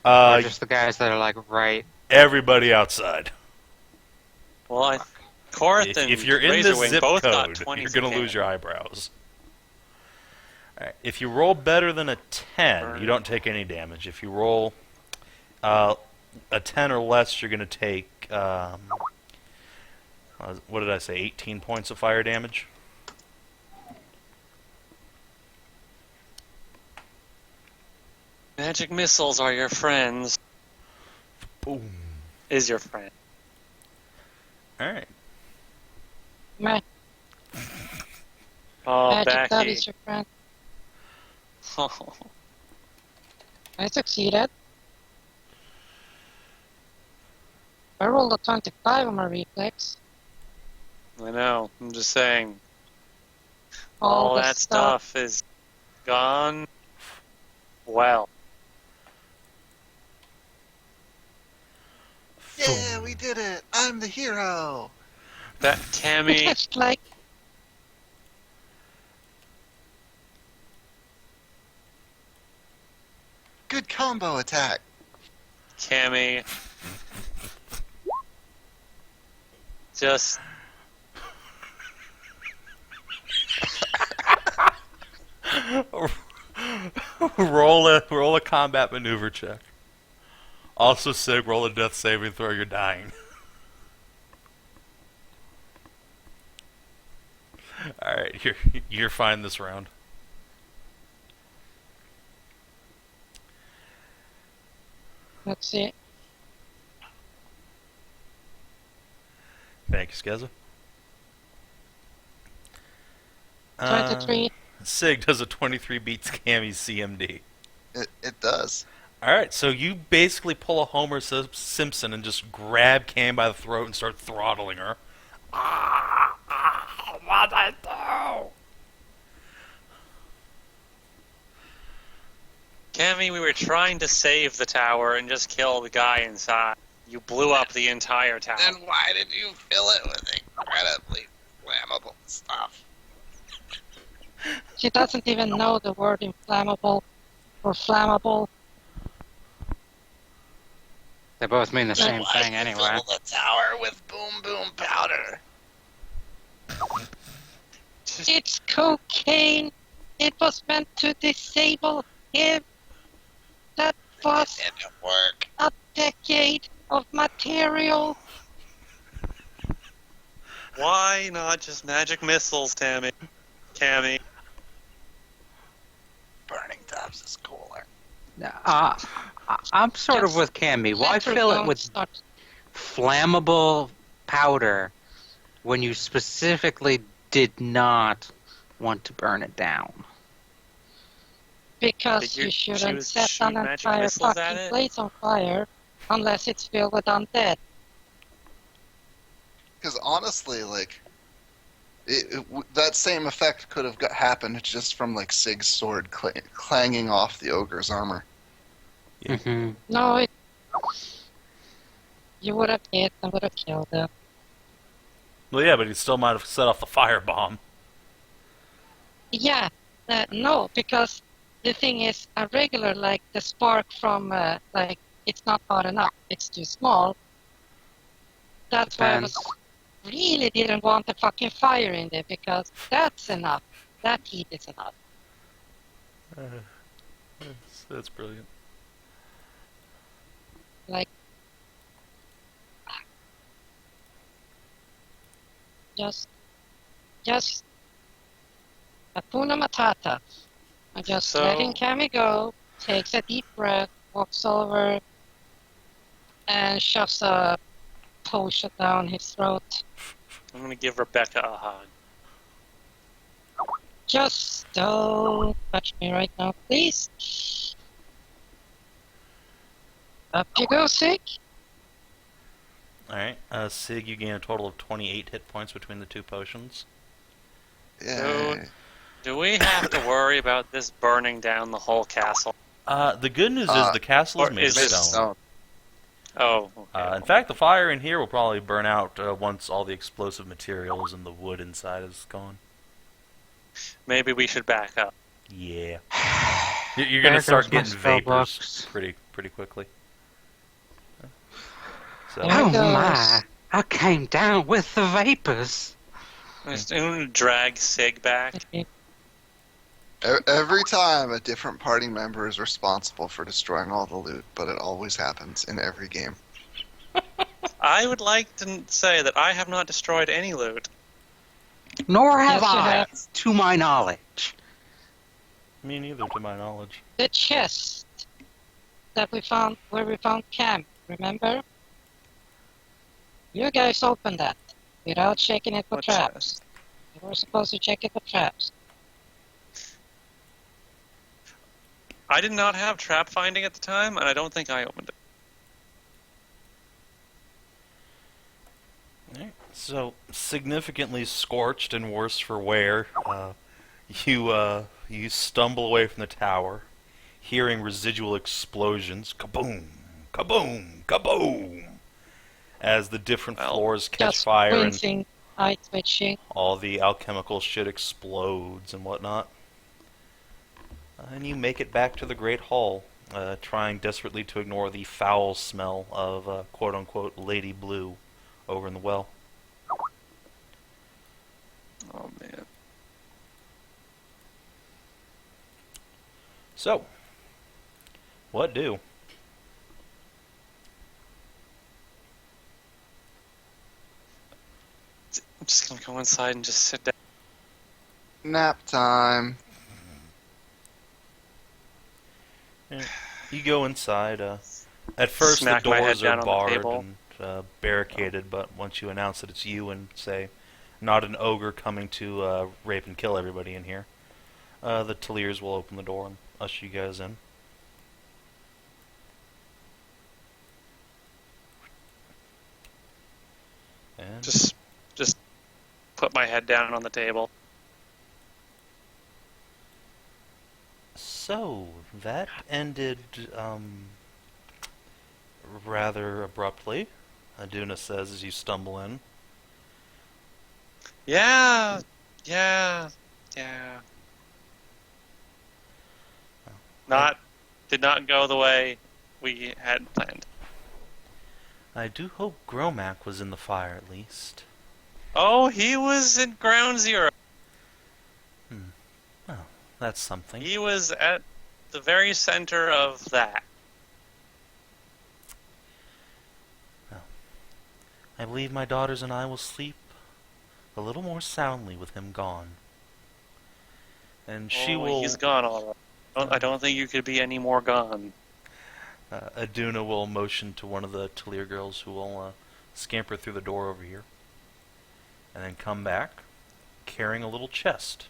Speaker 4: Or just the guys that are like right.
Speaker 1: Everybody outside.
Speaker 2: Well, Korath and
Speaker 1: If you're in this
Speaker 2: Razorwing
Speaker 1: zip
Speaker 2: both got
Speaker 1: code,
Speaker 2: 20s
Speaker 1: you're going to
Speaker 2: of
Speaker 1: lose your eyebrows. Alright, if you roll better than a 10, you don't take any damage. If you roll a 10 or less, you're going to take, what did I say, 18 points of fire damage?
Speaker 2: Magic missiles are your friends.
Speaker 1: Boom.
Speaker 2: Is your friend.
Speaker 1: Alright.
Speaker 5: Ma-
Speaker 2: Oh,
Speaker 5: Magic, that
Speaker 2: Backy.
Speaker 5: is your friend. I succeeded. I rolled a 25 on my reflex.
Speaker 2: I know. I'm just saying.
Speaker 5: All
Speaker 2: All
Speaker 5: the
Speaker 2: that stuff is gone. Well.
Speaker 3: Yeah, we did it! I'm the hero!
Speaker 2: That Cammy.
Speaker 5: It's like,
Speaker 3: Good combo attack!
Speaker 2: Cammy. Just
Speaker 1: roll a combat maneuver check. Also, Sig, roll a death saving throw. You're dying. All right, you're fine this round.
Speaker 5: Let's see.
Speaker 1: Thank you, Skezza.
Speaker 5: 23.
Speaker 1: Sig does a 23 beats Cammy's CMD.
Speaker 3: It does.
Speaker 1: All right, so you basically pull a Homer Simpson and just grab Cam by the throat and start throttling her. What'd I do?
Speaker 2: Cammy, we were trying to save the tower and just kill the guy inside. You blew up the entire tower.
Speaker 3: Then why did you fill it with incredibly flammable stuff?
Speaker 5: She doesn't even know the word inflammable or flammable.
Speaker 4: They both mean the same thing anyway.
Speaker 3: Fill the tower with boom boom powder.
Speaker 5: It's cocaine. It was meant to disable him. That was
Speaker 3: It didn't work.
Speaker 5: a decade of material.
Speaker 2: Why not just magic missiles, Cammy?
Speaker 3: Burning tubs is cooler.
Speaker 4: I'm sort of with Cammy. Why
Speaker 5: Let her
Speaker 4: fill
Speaker 5: go
Speaker 4: it with
Speaker 5: start-
Speaker 4: flammable powder when you specifically did not want to burn it down?
Speaker 5: Because
Speaker 2: Figured
Speaker 5: you
Speaker 2: she
Speaker 5: shouldn't
Speaker 2: would
Speaker 5: set
Speaker 2: shoot
Speaker 5: an
Speaker 2: magic
Speaker 5: entire
Speaker 2: missiles at
Speaker 5: fucking
Speaker 2: it.
Speaker 5: place on fire unless it's filled with undead.
Speaker 3: Because honestly, like, that same effect could have happened just from like Sig's sword clanging off the ogre's armor.
Speaker 1: Yeah.
Speaker 4: Mm-hmm.
Speaker 5: No, you would have hit and would have killed him.
Speaker 1: Well, yeah, but he still might have set off the firebomb.
Speaker 5: Yeah, no, because the thing is, a regular, like, the spark from, like, it's not hot enough, it's too small. That's why I was really didn't want the fucking fire in there, because that's enough. That heat is enough.
Speaker 1: That's brilliant.
Speaker 5: Like, just Hakuna Matata. I'm just
Speaker 2: So-
Speaker 5: letting Cammy go, takes a deep breath, walks over, and shoves a potion down his throat.
Speaker 2: I'm gonna give Rebecca a hug.
Speaker 5: Just don't touch me right now, please. Up you go, Sig.
Speaker 1: Alright, Sig, you gain a total of 28 hit points between the two potions.
Speaker 3: Yeah.
Speaker 2: Do we have to worry about this burning down the whole castle?
Speaker 1: The good news is the castle is
Speaker 2: or
Speaker 1: made of
Speaker 2: is it
Speaker 1: stone.
Speaker 2: Oh, okay.
Speaker 1: In fact, the fire in here will probably burn out once all the explosive materials and the wood inside is gone.
Speaker 2: Maybe we should back up.
Speaker 1: Yeah. You're going to start getting vapors pretty quickly. So,
Speaker 5: Here
Speaker 4: Oh
Speaker 5: it goes.
Speaker 4: my! I came down with the vapors.
Speaker 2: I'm gonna drag Sig back.
Speaker 3: Every time a different party member is responsible for destroying all the loot, but it always happens in every game.
Speaker 2: I would like to say that I have not destroyed any loot.
Speaker 4: Nor have
Speaker 5: Yes, you
Speaker 4: I,
Speaker 5: have.
Speaker 4: to my knowledge.
Speaker 1: me neither, to my knowledge.
Speaker 5: The chest that we found, where we found Cam, remember? You guys opened that without checking it for
Speaker 2: What
Speaker 5: traps.
Speaker 2: chest?
Speaker 5: You were supposed to check it for traps.
Speaker 2: I did not have trap finding at the time, and I don't think I opened it.
Speaker 1: Alright, so, significantly scorched and worse for wear, you stumble away from the tower, hearing residual explosions, kaboom, kaboom, kaboom, as the different floors catch
Speaker 5: Just
Speaker 1: fire and
Speaker 5: wincing, eye twitching.
Speaker 1: all the alchemical shit explodes and whatnot. And you make it back to the Great Hall, trying desperately to ignore the foul smell of quote-unquote Lady Blue over in the well.
Speaker 2: Oh man.
Speaker 1: So, What do?
Speaker 2: I'm just gonna go inside and just sit down.
Speaker 3: Nap time.
Speaker 1: You go inside. At first,
Speaker 2: Smack
Speaker 1: the
Speaker 2: my head
Speaker 1: doors
Speaker 2: down
Speaker 1: are
Speaker 2: on the
Speaker 1: barred
Speaker 2: table.
Speaker 1: and barricaded, but once you announce that it's you and say, not an ogre coming to rape and kill everybody in here, the Taliers will open the door and usher you guys in. And
Speaker 2: Just put my head down on the table.
Speaker 1: so, that ended rather abruptly, Aeduna says as you stumble in.
Speaker 2: Yeah. Did not go the way we had planned.
Speaker 1: I do hope Gromac was in the fire at least.
Speaker 2: Oh, he was in ground zero.
Speaker 1: Well, that's something.
Speaker 2: He was at the very center of that.
Speaker 1: I believe my daughters and I will sleep a little more soundly with him gone. And she will...
Speaker 2: He's gone all right. I don't think you could be any more gone.
Speaker 1: Aeduna will motion to one of the Talier girls who will scamper through the door over here. And then come back carrying a little chest,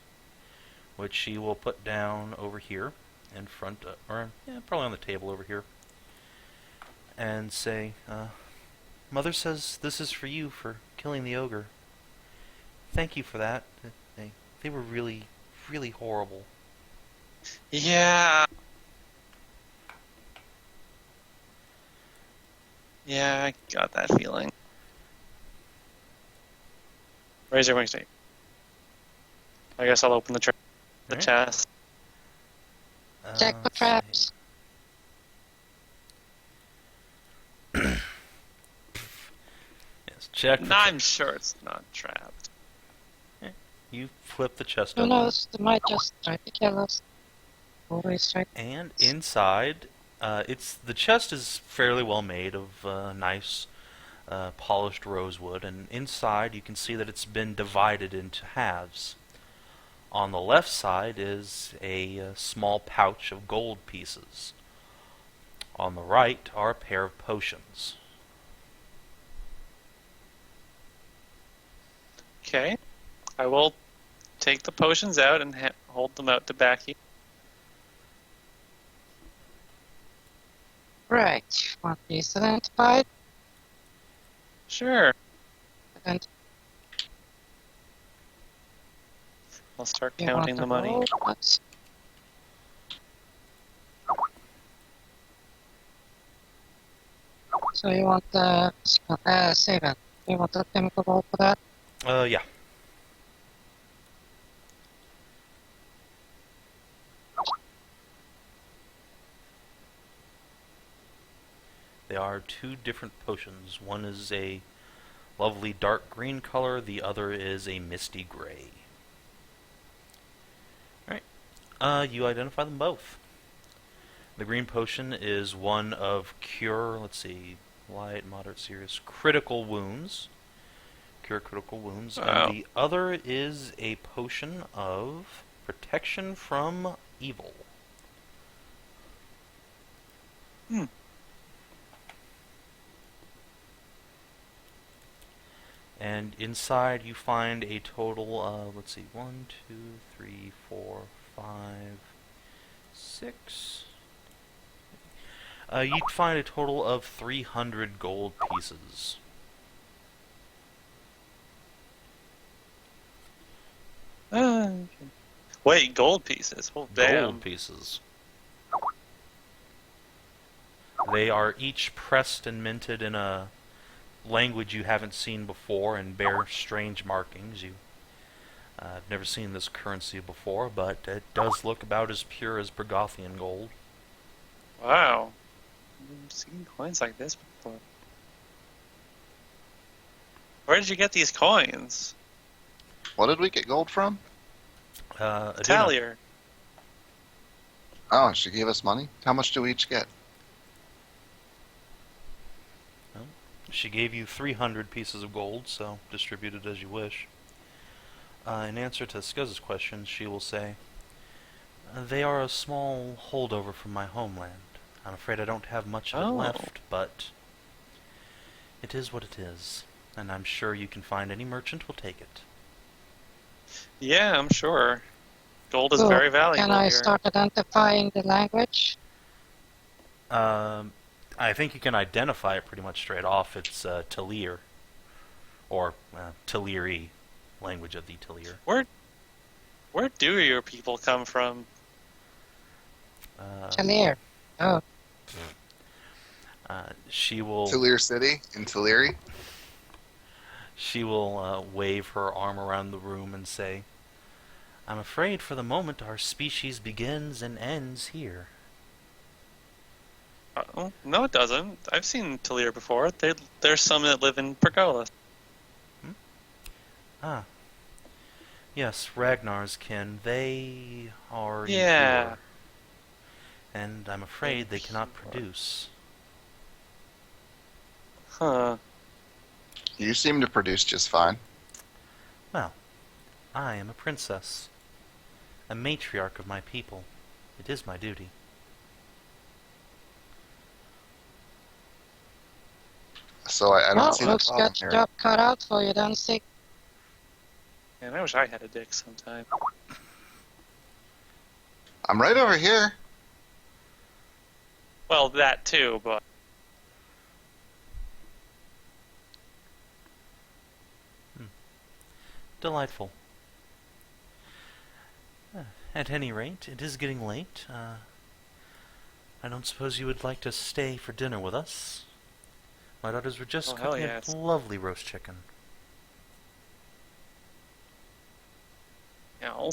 Speaker 1: which she will put down over here in front, probably on the table over here. And say, Mother says this is for you for killing the ogre. Thank you for that. They were really, really horrible.
Speaker 2: Yeah. Yeah, I got that feeling. Raise your wings, Dave. I guess I'll open the
Speaker 1: Alright.
Speaker 2: chest.
Speaker 5: Check for
Speaker 1: Let's
Speaker 5: traps.
Speaker 1: see. Yes, check.
Speaker 2: I'm sure it's not trapped.
Speaker 1: You flip the chest
Speaker 5: Who
Speaker 1: open.
Speaker 5: knows? They might just try to kill us. Always try.
Speaker 1: And inside, the chest is fairly well made of nice polished rosewood, and inside you can see that it's been divided into halves. On the left side is a small pouch of gold pieces. On the right are a pair of potions.
Speaker 2: Okay. I will take the potions out and hold them out to Backy.
Speaker 5: Right. Want these identified?
Speaker 2: Sure.
Speaker 5: And
Speaker 2: I'll start
Speaker 5: you
Speaker 2: counting
Speaker 5: want
Speaker 2: the money.
Speaker 5: gold ones? So you want the Savin? You want the chemical gold for that?
Speaker 1: Yeah. They are two different potions. One is a lovely dark green color, the other is a misty gray. Alright. You identify them both. The green potion is one of cure, light, moderate, serious, critical wounds. Cure critical wounds.
Speaker 2: Wow.
Speaker 1: And the other is a potion of protection from evil. And inside you find a total of, 1, 2, 3, 4, 5, 6. You'd find a total of 300 gold pieces.
Speaker 2: Wait, gold pieces. Oh, damn.
Speaker 1: Gold pieces. They are each pressed and minted in a language you haven't seen before and bear strange markings. I've never seen this currency before, but it does look about as pure as Bergothian gold.
Speaker 2: Wow. I've seen coins like this before. Where did you get these coins?
Speaker 3: What did we get gold from?
Speaker 1: Aeduna.
Speaker 2: Talier.
Speaker 3: Oh, she gave us money? How much do we each get?
Speaker 1: Well, she gave you 300 pieces of gold, so distribute it as you wish. In answer to Skezza's question, she will say, they are a small holdover from my homeland. I'm afraid I don't have much of it left, but it is what it is, and I'm sure you can find any merchant will take it.
Speaker 2: Yeah, I'm sure. Gold is
Speaker 5: So,
Speaker 2: very valuable
Speaker 5: can I
Speaker 2: here.
Speaker 5: start identifying the language?
Speaker 1: I think you can identify it pretty much straight off. It's Talir, or Taliri, language of the Talir.
Speaker 2: Where do your people come from?
Speaker 5: Talir. Oh,
Speaker 1: She will.
Speaker 3: Talir City in Taliri?
Speaker 1: She will wave her arm around the room and say, I'm afraid for the moment our species begins and ends here.
Speaker 2: Oh, no, it doesn't. I've seen Talir before. There's some that live in Pergola.
Speaker 1: Ah. Yes, Ragnar's kin. They are
Speaker 2: Yeah.
Speaker 1: impure. And I'm afraid they cannot produce.
Speaker 2: Huh.
Speaker 3: You seem to produce just fine.
Speaker 1: Well, I am a princess. A matriarch of my people. It is my duty.
Speaker 3: So I
Speaker 5: well,
Speaker 3: don't see the
Speaker 5: looks
Speaker 3: problem
Speaker 5: got
Speaker 3: here.
Speaker 5: your job cut out for you then, Sig.
Speaker 2: Man, I wish I had a dick sometime.
Speaker 3: I'm right over here.
Speaker 2: Well, that too, but...
Speaker 1: Delightful. At any rate, it is getting late. I don't suppose you would like to stay for dinner with us? My daughters were just cooking
Speaker 2: yes.
Speaker 1: a lovely roast chicken.
Speaker 2: Yeah, I'll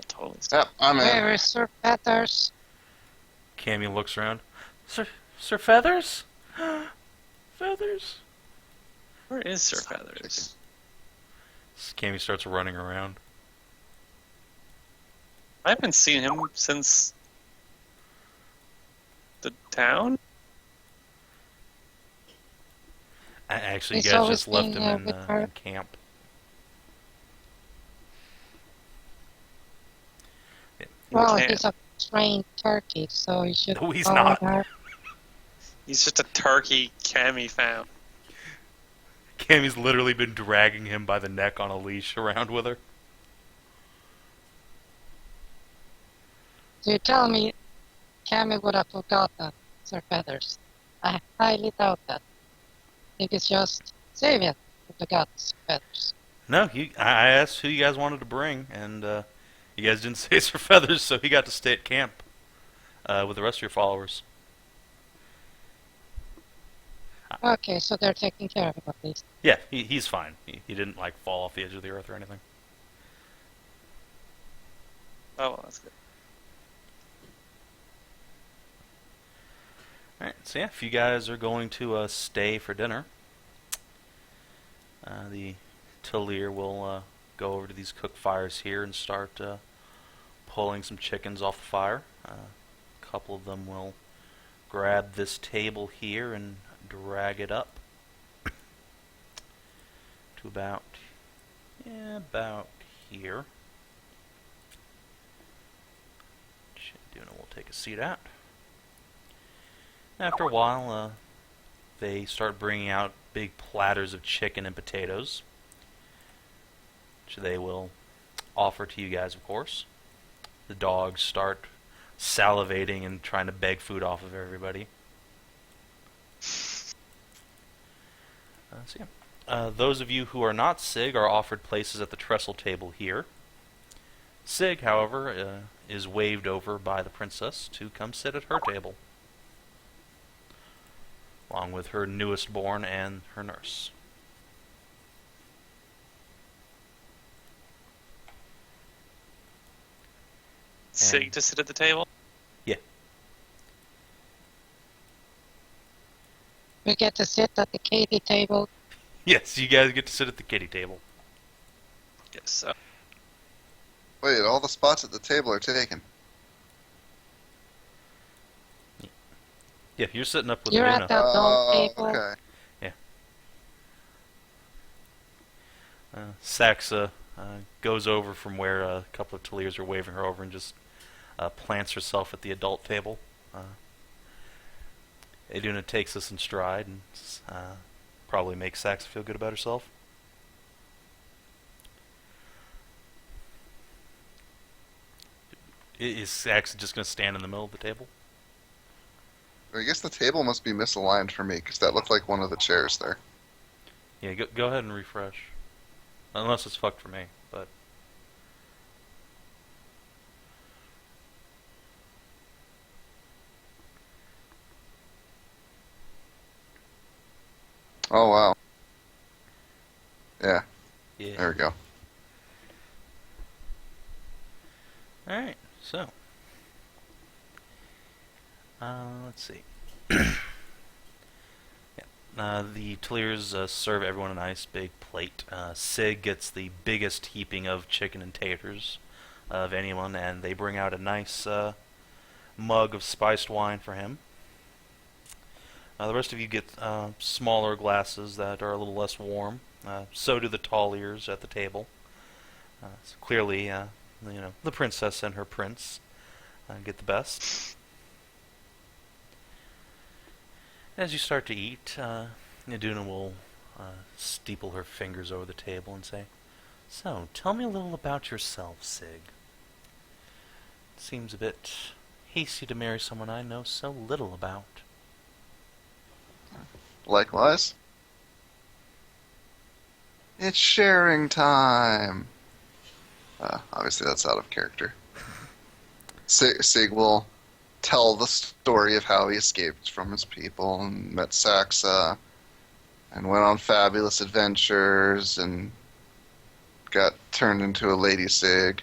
Speaker 2: totally stay.
Speaker 3: Yep, I'm in.
Speaker 5: Where is Sir Feathers?
Speaker 1: Cammy looks around. Sir Feathers? Feathers?
Speaker 2: Where is Sir Feathers?
Speaker 1: Cammy starts running around.
Speaker 2: I haven't seen him since... the town?
Speaker 1: Actually, you
Speaker 5: He's
Speaker 1: guys
Speaker 5: always
Speaker 1: just left
Speaker 5: been,
Speaker 1: him
Speaker 5: with her.
Speaker 1: in camp.
Speaker 5: Well,
Speaker 2: camp.
Speaker 5: he's a trained turkey, so he should
Speaker 1: No, he's
Speaker 5: follow
Speaker 1: not.
Speaker 5: her.
Speaker 2: He's just a turkey Cammy found.
Speaker 1: Cammy's literally been dragging him by the neck on a leash around with her.
Speaker 5: So you tell me Cammy would have forgotten Sir Feathers? I highly doubt that. I think it's just Savin who forgot Sir Feathers.
Speaker 1: No, I asked who you guys wanted to bring, and you guys didn't say Sir Feathers, so he got to stay at camp with the rest of your followers.
Speaker 5: Okay, so they're taking care of him at least.
Speaker 1: Yeah, he's fine. He didn't like fall off the edge of the earth or anything.
Speaker 2: Oh, well, that's good.
Speaker 1: Alright, so yeah, if you guys are going to stay for dinner, the Talir will go over to these cook fires here and start pulling some chickens off the fire. A couple of them will grab this table here and drag it up to about here. Aeduna will take a seat at. After a while, they start bringing out big platters of chicken and potatoes, which they will offer to you guys, of course. The dogs start salivating and trying to beg food off of everybody. Those of you who are not Sig are offered places at the trestle table here. Sig, however, is waved over by the princess to come sit at her table, along with her newest born and her nurse.
Speaker 2: Sig to sit at the table?
Speaker 1: Yeah.
Speaker 5: We get to sit at the Katie table.
Speaker 1: Yes, you guys get to sit at the kitty table.
Speaker 2: Yes, so.
Speaker 3: Wait, all the spots at the table are taken.
Speaker 1: Yeah, you're sitting up with
Speaker 5: You're
Speaker 1: Aeduna.
Speaker 5: at that doll table.
Speaker 3: Okay.
Speaker 1: Saxa goes over from where a couple of Taliers are waving her over and just plants herself at the adult table. Aeduna takes this in stride and probably makes Saxa feel good about herself. Is Saxa just going to stand in the middle of the table?
Speaker 3: I guess the table must be misaligned for me, because that looked like one of the chairs there.
Speaker 1: Yeah, go ahead and refresh. Unless it's fucked for me, but...
Speaker 3: Oh, wow. Yeah,
Speaker 1: Yeah.
Speaker 3: there we go.
Speaker 1: Alright, so... let's see. The Taliers serve everyone a nice big plate. Sig gets the biggest heaping of chicken and taters of anyone, and they bring out a nice mug of spiced wine for him. The rest of you get smaller glasses that are a little less warm. So do the Taliers at the table. So clearly, the princess and her prince get the best. As you start to eat, Aeduna will steeple her fingers over the table and say, "So, tell me a little about yourself, Sig. It seems a bit hasty to marry someone I know so little about."
Speaker 3: Likewise. It's sharing time. Obviously, that's out of character. Sig will tell the story of how he escaped from his people and met Saxa and went on fabulous adventures and got turned into a lady Sig,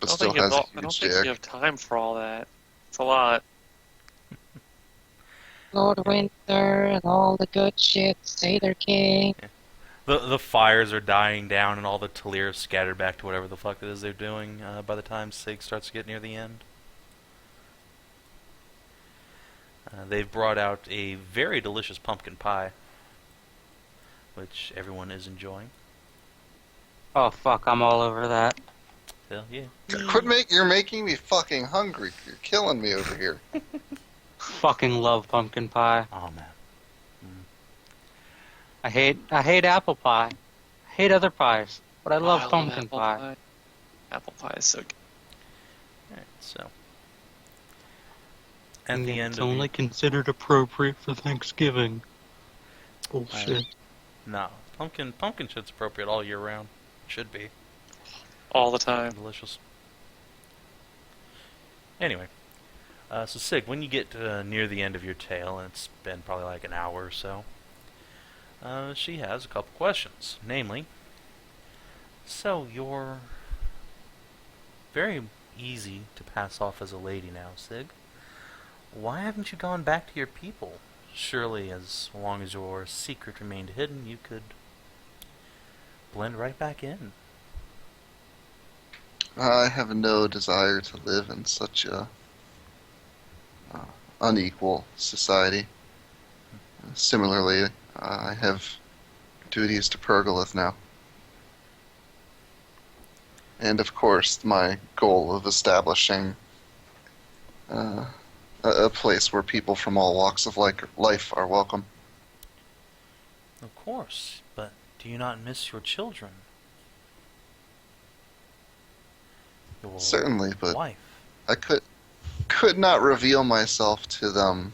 Speaker 3: but still has a
Speaker 2: I don't
Speaker 3: huge
Speaker 2: think you
Speaker 3: dick.
Speaker 2: have time for all that. It's a lot.
Speaker 5: Lord Winter and all the good shit. Satyr King.
Speaker 1: The fires are dying down and all the Taliers scattered back to whatever the fuck it is they're doing by the time Sig starts to get near the end. They've brought out a very delicious pumpkin pie, which everyone is enjoying.
Speaker 4: Oh fuck, I'm all over that.
Speaker 1: Hell yeah.
Speaker 3: You're making me fucking hungry. You're killing me over here.
Speaker 4: Fucking love pumpkin pie.
Speaker 1: Oh man.
Speaker 4: I hate apple pie. I hate other pies, but I love pumpkin
Speaker 2: apple
Speaker 4: pie.
Speaker 2: Apple pie is so good.
Speaker 1: Alright, so. At the end
Speaker 4: It's
Speaker 1: of
Speaker 4: only considered appropriate for Thanksgiving. Bullshit.
Speaker 1: No, pumpkin shit's appropriate all year round. Should be.
Speaker 2: All the time.
Speaker 1: Delicious. Anyway, so Sig, when you get near the end of your tale, and it's been probably like an hour or so, she has a couple questions. Namely, so you're very easy to pass off as a lady now, Sig. Why haven't you gone back to your people? Surely, as long as your secret remained hidden, you could blend right back in.
Speaker 3: I have no desire to live in such a unequal society. Similarly, I have duties to Pergolith now. And of course, my goal of establishing a place where people from all walks of life are welcome.
Speaker 1: Of course, but do you not miss your children? Your
Speaker 3: Certainly, but
Speaker 1: wife?
Speaker 3: I could not reveal myself to them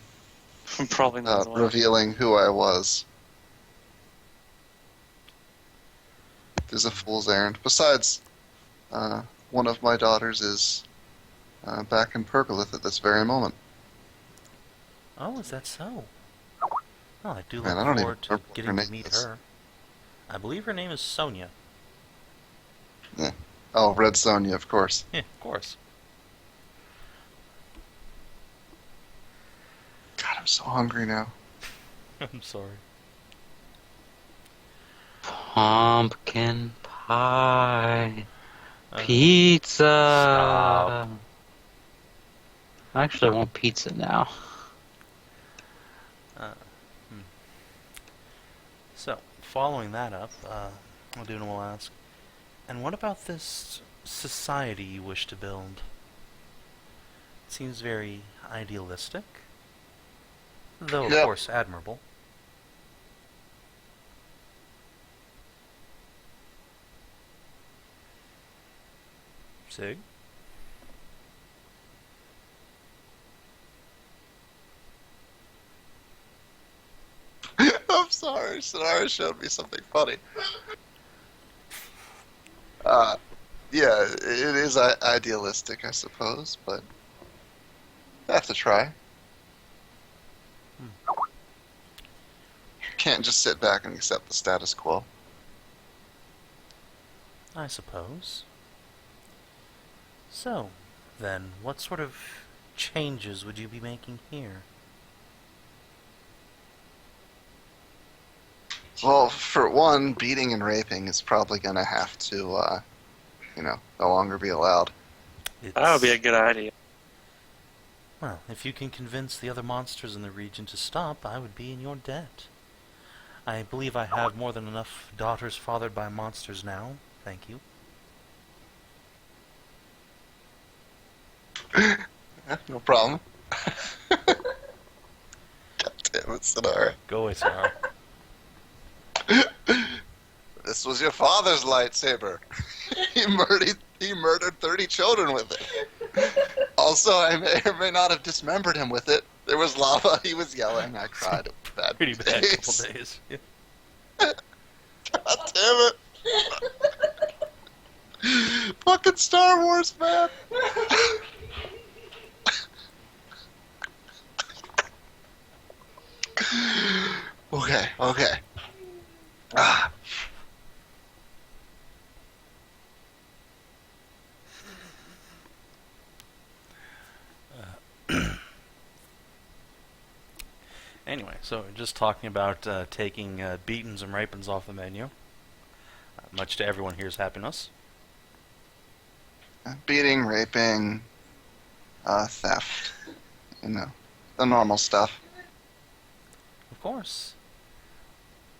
Speaker 2: Probably not.
Speaker 3: without revealing who I was. It is a fool's errand. Besides, one of my daughters is back in Pergolith at this very moment.
Speaker 1: Oh, is that so? Well, I do
Speaker 3: Man,
Speaker 1: look
Speaker 3: I don't even
Speaker 1: forward to
Speaker 3: remember what
Speaker 1: getting
Speaker 3: her
Speaker 1: to
Speaker 3: name
Speaker 1: meet
Speaker 3: is.
Speaker 1: her. I believe her name is Sonia.
Speaker 3: Oh, Red Sonja, of course.
Speaker 1: Yeah, of course.
Speaker 3: God, I'm so hungry now.
Speaker 1: I'm sorry.
Speaker 4: Pumpkin pie.
Speaker 1: Uh,
Speaker 4: Pizza.
Speaker 1: Stop.
Speaker 4: I actually want pizza now.
Speaker 1: following that up, Aeduna will ask, and what about this society you wish to build? It seems very idealistic, though of
Speaker 3: Yep.
Speaker 1: course admirable. Sig?
Speaker 3: I'm sorry, Sonara showed me something funny. Yeah, it is idealistic, I suppose, but I have to try. Can't just sit back and accept the status quo.
Speaker 1: I suppose. So, then, what sort of changes would you be making here?
Speaker 3: Well, for one, beating and raping is probably going to have to, no longer be allowed.
Speaker 2: That would be a good idea.
Speaker 1: Well, if you can convince the other monsters in the region to stop, I would be in your debt. I believe I have more than enough daughters fathered by monsters now. Thank you.
Speaker 3: No problem. God damn it, Sonara.
Speaker 1: Go away, Sonara.
Speaker 3: This was your father's lightsaber. He murdered 30 children with it. Also, I may or may not have dismembered him with it. There was lava, he was yelling, I cried. It was bad.
Speaker 1: Pretty bad couple days. Yeah.
Speaker 3: God damn it. Fucking Star Wars, man. Okay. Ah.
Speaker 1: Anyway, so just talking about taking beatings and rapings off the menu. Much to everyone here's happiness.
Speaker 3: Beating, raping, theft. The normal stuff.
Speaker 1: Of course.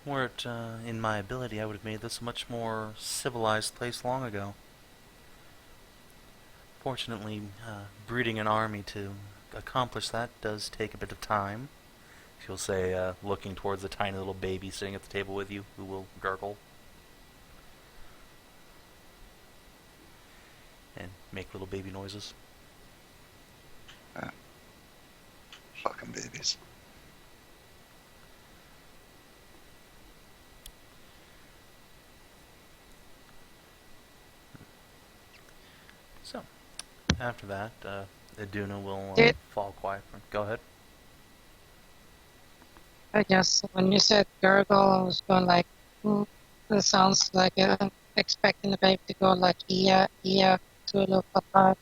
Speaker 1: Were it in my ability, I would have made this a much more civilized place long ago. Fortunately, breeding an army to accomplish that does take a bit of time. She'll say, looking towards the tiny little baby sitting at the table with you, who will gurgle. And make little baby noises.
Speaker 3: Fucking babies.
Speaker 1: So, after that, Aeduna will
Speaker 5: Did-
Speaker 1: fall quiet. Go ahead.
Speaker 5: I guess when you said gurgle, I was going like, this sounds like I'm expecting the baby to go like, yeah, Tulu, papa.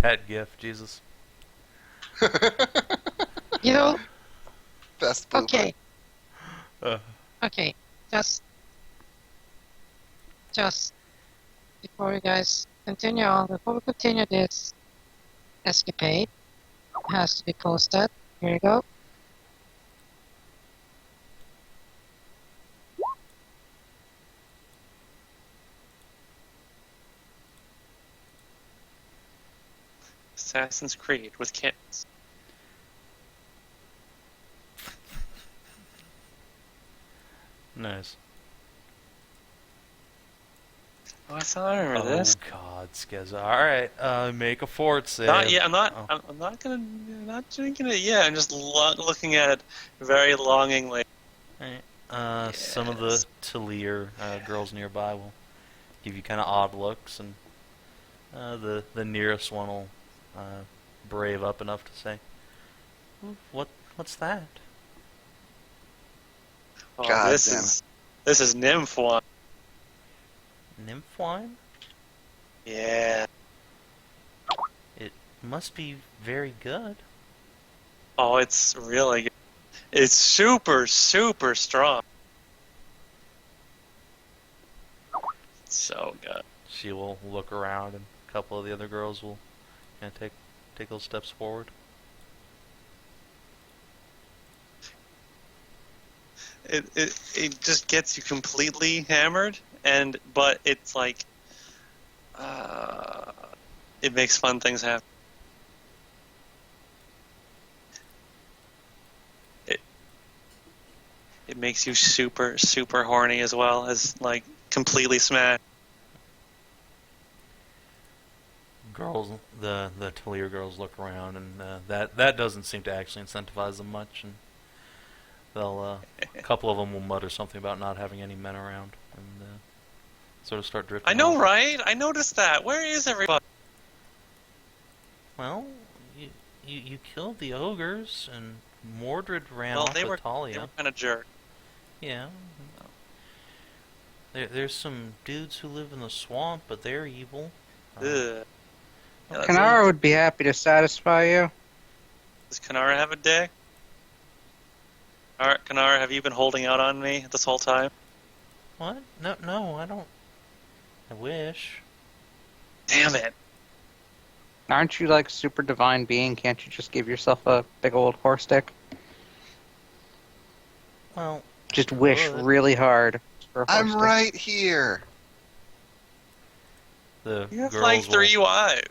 Speaker 1: That gift, Jesus.
Speaker 5: You know,
Speaker 3: Best blooper.
Speaker 5: okay,
Speaker 1: Uh,
Speaker 5: okay, just before you guys continue on, before we continue this escapade, it has to be posted. Here you go.
Speaker 2: Assassin's Creed with kittens.
Speaker 1: nice.
Speaker 2: Oh, I thought I remember this.
Speaker 1: Oh God, Skezza. All right, make a fort save.
Speaker 2: Not yet. I'm not.
Speaker 1: Oh.
Speaker 2: I'm not gonna. Not drinking it yet. I'm just looking at it very longingly.
Speaker 1: Alright. Some of the Talir girls nearby will give you kind of odd looks, and the nearest one will brave up enough to say, "What's that?"
Speaker 2: Oh,
Speaker 3: God
Speaker 2: this
Speaker 3: damn
Speaker 2: is nymph wine.
Speaker 1: Nymph wine?
Speaker 2: Yeah.
Speaker 1: Must be very good.
Speaker 2: Oh, it's really good. It's super, super strong. So good.
Speaker 1: She will look around, and a couple of the other girls will kind of take those steps forward.
Speaker 2: It just gets you completely hammered, but it's like it makes fun things happen. It makes you super, super horny as well as like completely smashed.
Speaker 1: Girls, the Talir girls look around, and that doesn't seem to actually incentivize them much, and they'll a couple of them will mutter something about not having any men around, and sort of start drifting.
Speaker 2: I know,
Speaker 1: off.
Speaker 2: right? I noticed that. Where is everybody?
Speaker 1: Well, you killed the ogres, and Mordred ran off
Speaker 2: They
Speaker 1: with
Speaker 2: were
Speaker 1: Talia.
Speaker 2: kind of jerk.
Speaker 1: Yeah. There's some dudes who live in the swamp, but they're evil.
Speaker 2: Ugh. Yeah,
Speaker 4: Kanara would be happy to satisfy you.
Speaker 2: Does Kanara have a dick? Kanara, have you been holding out on me this whole time?
Speaker 1: What? No, I don't. I wish.
Speaker 2: Damn it.
Speaker 4: Aren't you like super divine being? Can't you just give yourself a big old horse dick?
Speaker 1: Well,
Speaker 4: Just wish
Speaker 1: good.
Speaker 4: really hard for a horse
Speaker 3: I'm
Speaker 4: dick.
Speaker 3: right here.
Speaker 1: The
Speaker 2: You have
Speaker 1: girls
Speaker 2: like 3 wives.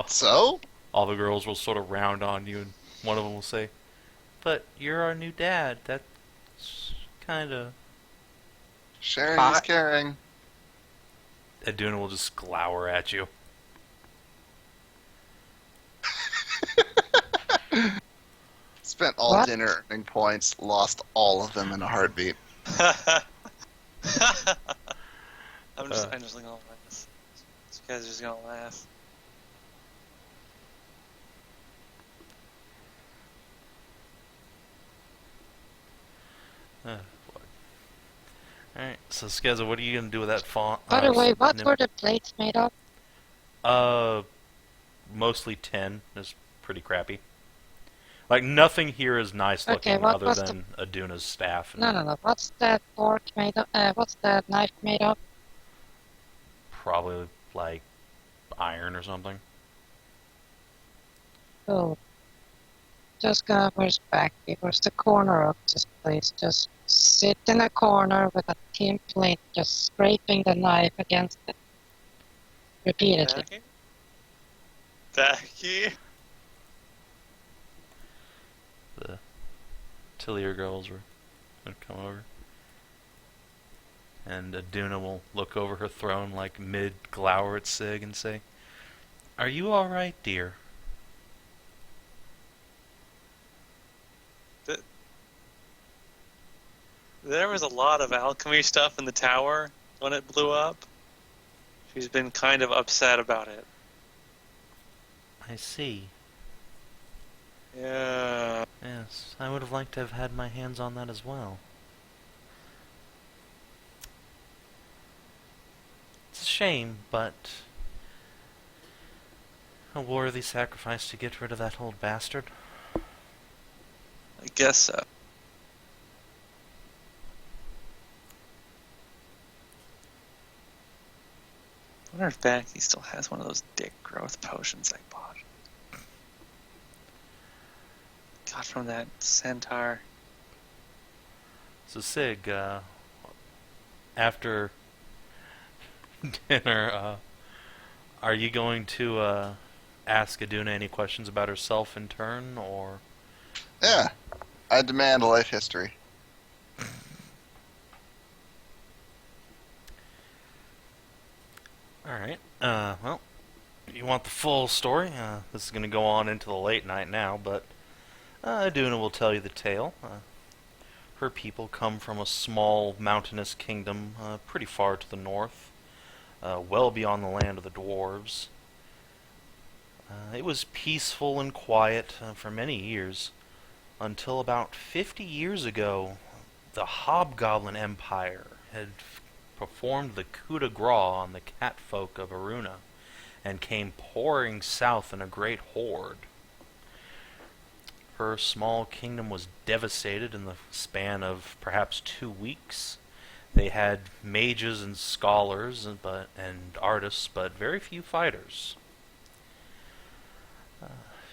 Speaker 3: So?
Speaker 1: all the girls will sort of round on you, and one of them will say, "But you're our new dad. That's kind of."
Speaker 3: Sharing is caring.
Speaker 1: Aeduna will just glower at you.
Speaker 3: Spent all
Speaker 5: What?
Speaker 3: dinner earning points, lost all of them in a heartbeat.
Speaker 2: I'm just gonna laugh. This guy's just gonna laugh.
Speaker 1: Alright, so Skezza, what are you going to do with that font?
Speaker 5: By the way, what were the plates made of?
Speaker 1: Mostly tin. It's pretty crappy. Like, nothing here is nice
Speaker 5: Okay,
Speaker 1: looking
Speaker 5: what
Speaker 1: other
Speaker 5: was
Speaker 1: than Aduna's staff. And
Speaker 5: No. What's that fork made of? What's that knife made of?
Speaker 1: probably, like, iron or something.
Speaker 5: Oh. Just go, where's Backy? Where's the corner of this place? Just sit in a corner with a tin plate, just scraping the knife against it. Repeatedly.
Speaker 2: Backy?
Speaker 1: The Tillier girls were going to come over. And Aeduna will look over her throne, like, mid-glower at Sig and say, "Are you alright, dear?"
Speaker 2: There was a lot of alchemy stuff in the tower when it blew up. She's been kind of upset about it.
Speaker 1: I see.
Speaker 2: Yeah.
Speaker 1: Yes, I would have liked to have had my hands on that as well. It's a shame, but a worthy sacrifice to get rid of that old bastard.
Speaker 2: I guess so. I wonder if Backy still has one of those dick growth potions I bought. Got from that centaur.
Speaker 1: So Sig, after dinner, are you going to ask Aeduna any questions about herself in turn, or?
Speaker 3: Yeah, I demand a life history.
Speaker 1: Alright, well, if you want the full story, this is going to go on into the late night now, but Aeduna will tell you the tale. Her people come from a small mountainous kingdom pretty far to the north, well beyond the land of the dwarves. It was peaceful and quiet for many years, until about 50 years ago, the Hobgoblin Empire had performed the coup de grace on the Catfolk of Aruna, and came pouring south in a great horde. Her small kingdom was devastated in the span of perhaps 2 weeks. They had mages and scholars and artists, but very few fighters.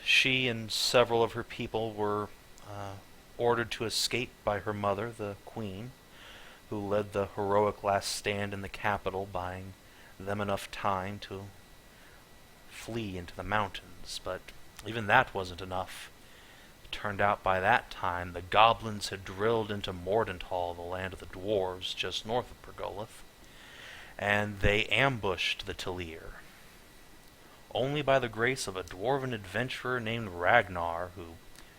Speaker 1: She and several of her people were ordered to escape by her mother, the queen, who led the heroic last stand in the capital, buying them enough time to flee into the mountains. But even that wasn't enough. It turned out by that time the goblins had drilled into Mordenthal, the land of the dwarves, just north of Pergoleth, and they ambushed the Talir. Only by the grace of a dwarven adventurer named Ragnar, who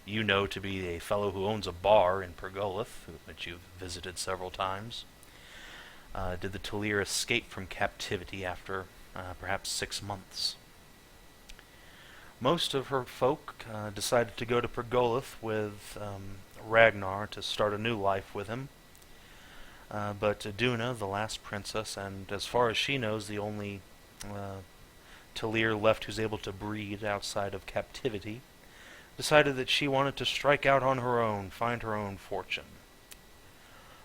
Speaker 1: you know to be a fellow who owns a bar in Pergoleth, which you've visited several times, did the Talir escape from captivity after perhaps 6 months. Most of her folk decided to go to Pergoleth with Ragnar to start a new life with him. But Aeduna, the last princess, and as far as she knows, the only Talir left who's able to breed outside of captivity, decided that she wanted to strike out on her own, find her own fortune.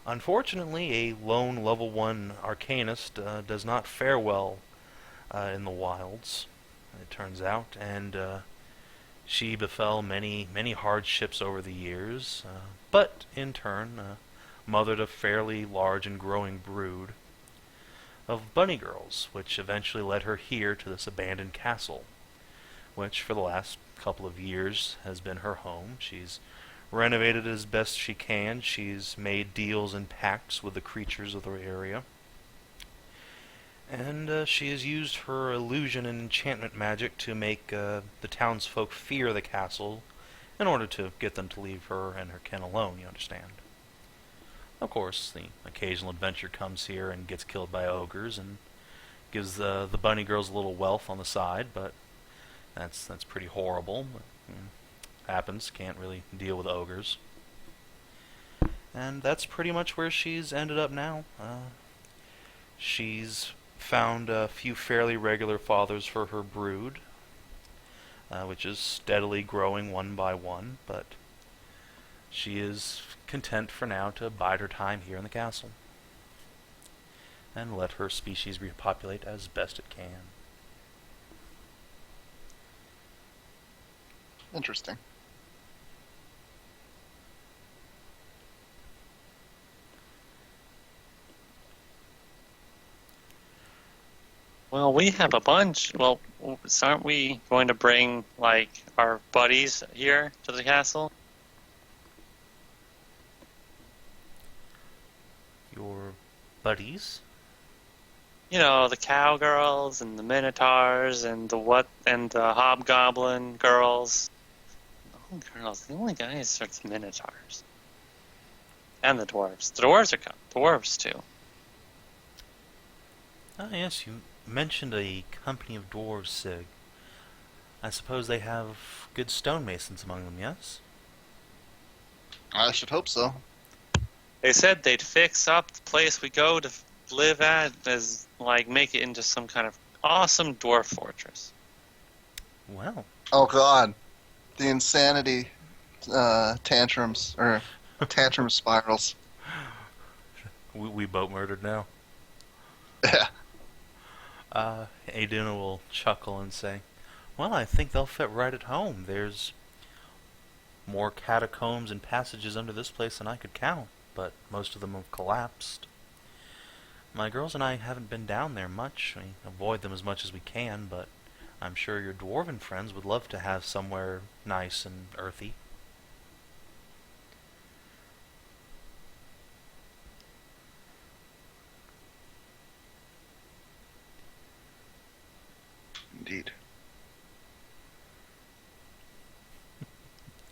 Speaker 1: Unfortunately, a lone level 1 Arcanist does not fare well in the wilds, it turns out, and she befell many hardships over the years, but in turn mothered a fairly large and growing brood of bunny girls, which eventually led her here to this abandoned castle, which for the last couple of years has been her home. She's renovated as best she can. She's made deals and pacts with the creatures of the area. And she has used her illusion and enchantment magic to make the townsfolk fear the castle in order to get them to leave her and her kin alone, you understand. Of course, the occasional adventurer comes here and gets killed by ogres and gives the bunny girls a little wealth on the side, but that's pretty horrible. But, happens, can't really deal with ogres. And that's pretty much where she's ended up now. She's found a few fairly regular fathers for her brood, which is steadily growing one by one, but she is content for now to bide her time here in the castle and let her species repopulate as best it can.
Speaker 3: Interesting.
Speaker 2: Well, we have a bunch. Well, aren't we going to bring, like, our buddies here to the castle?
Speaker 1: Your buddies?
Speaker 2: You know, the cowgirls and the minotaurs and the hobgoblin girls. Oh, girls. The only guys are the minotaurs. And the dwarves. The dwarves are coming. Dwarves, too.
Speaker 1: Ah, yes, you mentioned a company of dwarves, Sig. I suppose they have good stonemasons among them, yes?
Speaker 3: I should hope so.
Speaker 2: They said they'd fix up the place we go to live at, as like make it into some kind of awesome dwarf fortress.
Speaker 1: Well.
Speaker 3: Oh God, the insanity tantrums or tantrum spirals.
Speaker 1: We boat murdered now.
Speaker 3: Yeah.
Speaker 1: Aeduna will chuckle and say, "Well, I think they'll fit right at home. There's more catacombs and passages under this place than I could count, but most of them have collapsed. My girls and I haven't been down there much. We avoid them as much as we can, but I'm sure your dwarven friends would love to have somewhere nice and earthy."
Speaker 3: Indeed.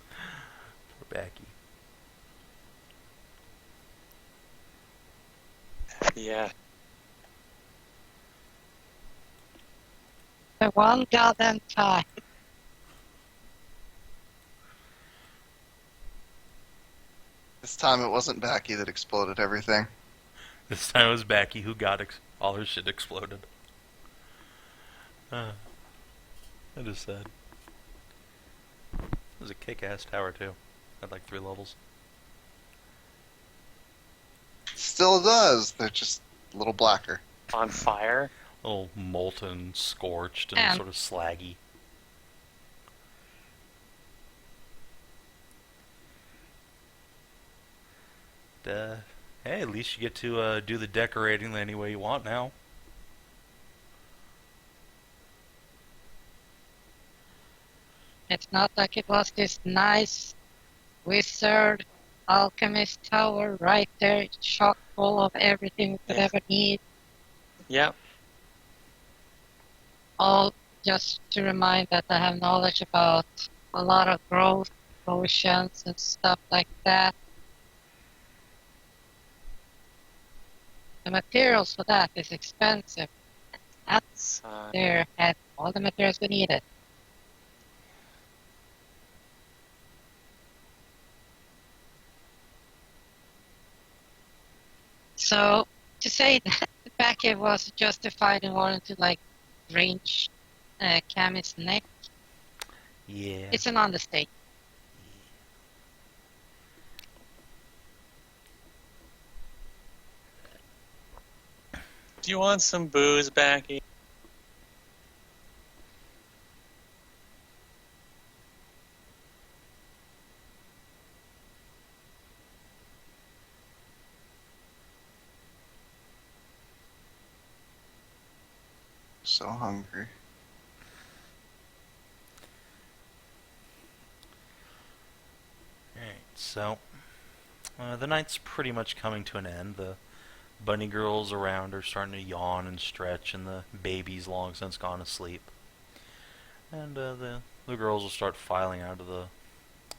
Speaker 1: Poor Backy.
Speaker 2: Yeah.
Speaker 5: The one goddamn time.
Speaker 3: This time it wasn't Backy that exploded everything.
Speaker 1: This time it was Backy who got all her shit exploded. I just said. It was a kick-ass tower, too. Had like 3 levels.
Speaker 3: Still does. They're just a little blacker.
Speaker 2: On fire.
Speaker 1: A little molten, scorched, and
Speaker 5: And-
Speaker 1: sort of slaggy. Hey, at least you get to do the decorating any way you want now.
Speaker 5: It's not like it was this nice wizard alchemist tower right there, chock full of everything we could
Speaker 2: Yeah.
Speaker 5: ever need.
Speaker 2: Yep.
Speaker 5: All just to remind that I have knowledge about a lot of growth potions and stuff like that. The materials for that is expensive. That's there had all the materials we needed. So to say that Backy was justified in wanting to like range Cammy's neck,
Speaker 1: Yeah.
Speaker 5: it's an understatement.
Speaker 2: Do you want some booze, Backy?
Speaker 3: So hungry.
Speaker 1: Alright, so the night's pretty much coming to an end. The bunny girls around are starting to yawn and stretch, and the baby's long since gone to sleep. And the girls will start filing out of the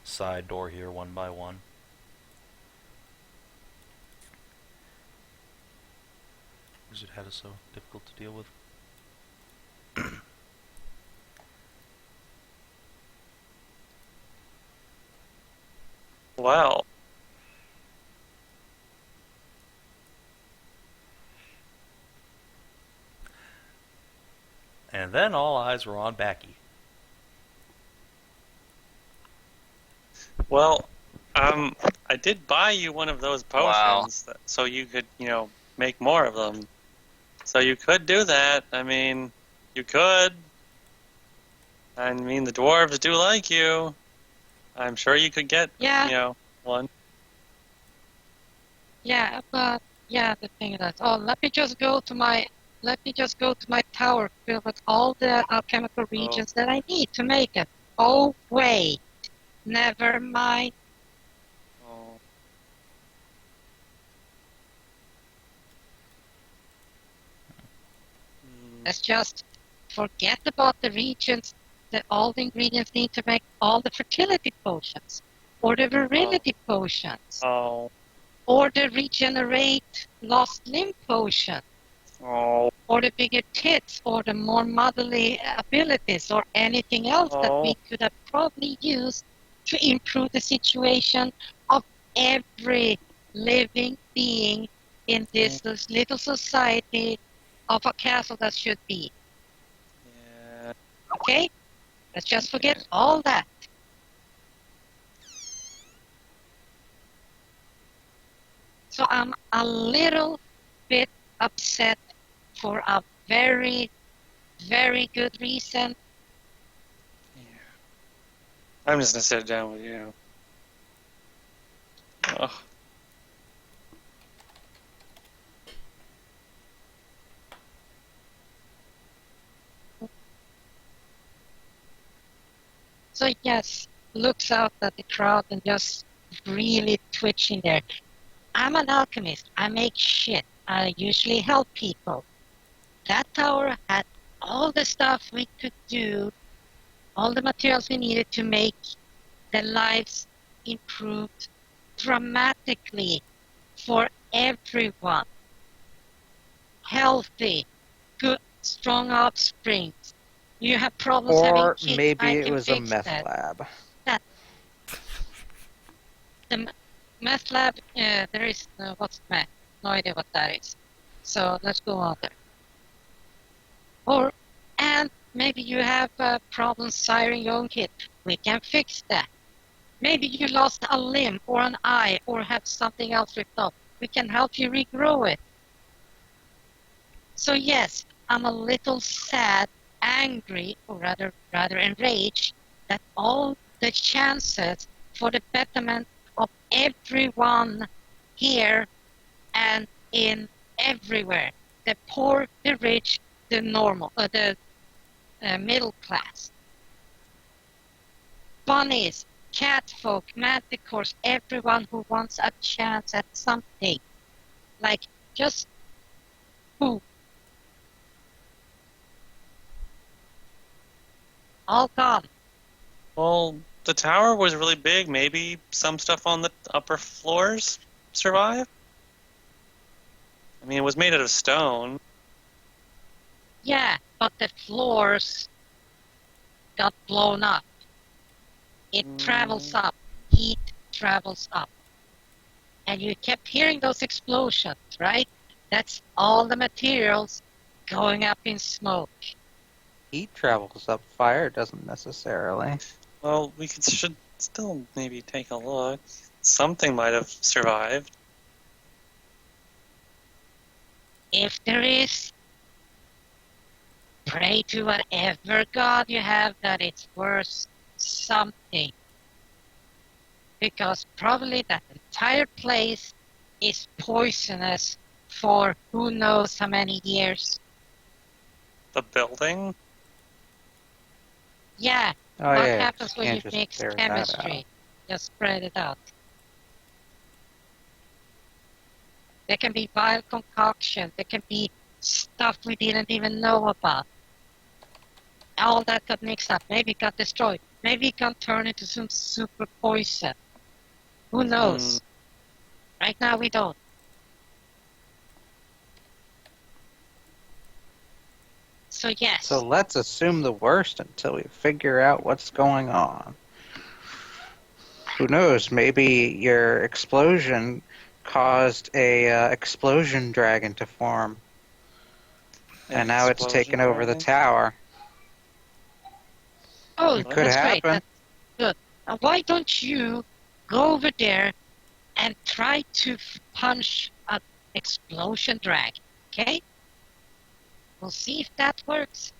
Speaker 1: side door here one by one. Wizard had it so difficult to deal with.
Speaker 2: Well,
Speaker 1: And then all eyes were on Backy.
Speaker 2: I did buy you one of those potions so you could, make more of them. So you could do that. I mean, you could. I mean, the dwarves do like you. I'm sure you could get,
Speaker 5: Yeah.
Speaker 2: One.
Speaker 5: Yeah, but yeah, the thing is that let me just go to my tower filled with all the alchemical regions that I need to make it. Oh wait, never mind.
Speaker 2: Oh.
Speaker 5: Let's just forget about the regions that all the ingredients need to make all the fertility potions, or the virility potions,
Speaker 2: Oh.
Speaker 5: or the regenerate lost limb potion,
Speaker 2: Oh.
Speaker 5: or the bigger tits, or the more motherly abilities, or anything else that we could have probably used to improve the situation of every living being in this little society of a castle that should be.
Speaker 2: Yeah.
Speaker 5: Okay? Let's just forget all that. So I'm a little bit upset for a very, very good reason.
Speaker 2: I'm just gonna sit down with you. Ugh.
Speaker 5: So yes, looks out at the crowd and just really twitching there. I'm an alchemist. I make shit. I usually help people. That tower had all the stuff we could do, all the materials we needed to make their lives improved dramatically for everyone. Healthy, good, strong offspring. You have problems having
Speaker 4: Or
Speaker 5: kids,
Speaker 4: maybe
Speaker 5: I
Speaker 4: it
Speaker 5: can
Speaker 4: was a
Speaker 5: fix
Speaker 4: meth
Speaker 5: that.
Speaker 4: lab.
Speaker 5: The meth lab, there is what's meth? No idea what that is. So let's go on there. And maybe you have a problem siring your own kid. We can fix that. Maybe you lost a limb or an eye or have something else ripped off. We can help you regrow it. So yes, I'm a little sad, angry, or rather enraged that all the chances for the betterment of everyone here and in everywhere, the poor, the rich, the normal, the middle class, bunnies, catfolk, manticores, everyone who wants a chance at something, like just who. All gone.
Speaker 2: Well, the tower was really big. Maybe some stuff on the upper floors survived? I mean, it was made out of stone.
Speaker 5: Yeah, but the floors got blown up. It travels up. Heat travels up. And you kept hearing those explosions, right? That's all the materials going up in smoke.
Speaker 4: Heat travels up, fire doesn't necessarily.
Speaker 2: Well, should still maybe take a look. Something might have survived.
Speaker 5: If there is, pray to whatever god you have that it's worth something. Because probably that entire place is poisonous for who knows how many years.
Speaker 2: The building?
Speaker 5: Yeah,
Speaker 4: Oh,
Speaker 5: what
Speaker 4: yeah,
Speaker 5: happens when you
Speaker 4: can't just
Speaker 5: mix
Speaker 4: tear that
Speaker 5: chemistry?
Speaker 4: out.
Speaker 5: Just spread it out. There can be vile concoctions. There can be stuff we didn't even know about. All that got mixed up. Maybe it got destroyed. Maybe it got turned into some super poison. Who knows? Right now we don't. So yes.
Speaker 4: So let's assume the worst until we figure out what's going on. Who knows? Maybe your explosion caused a explosion dragon to form, and now it's taken over the tower.
Speaker 5: Oh,
Speaker 4: It could
Speaker 5: that's
Speaker 4: happen.
Speaker 5: great. That's good. Now, why don't you go over there and try to punch an explosion dragon, okay? We'll see if that works.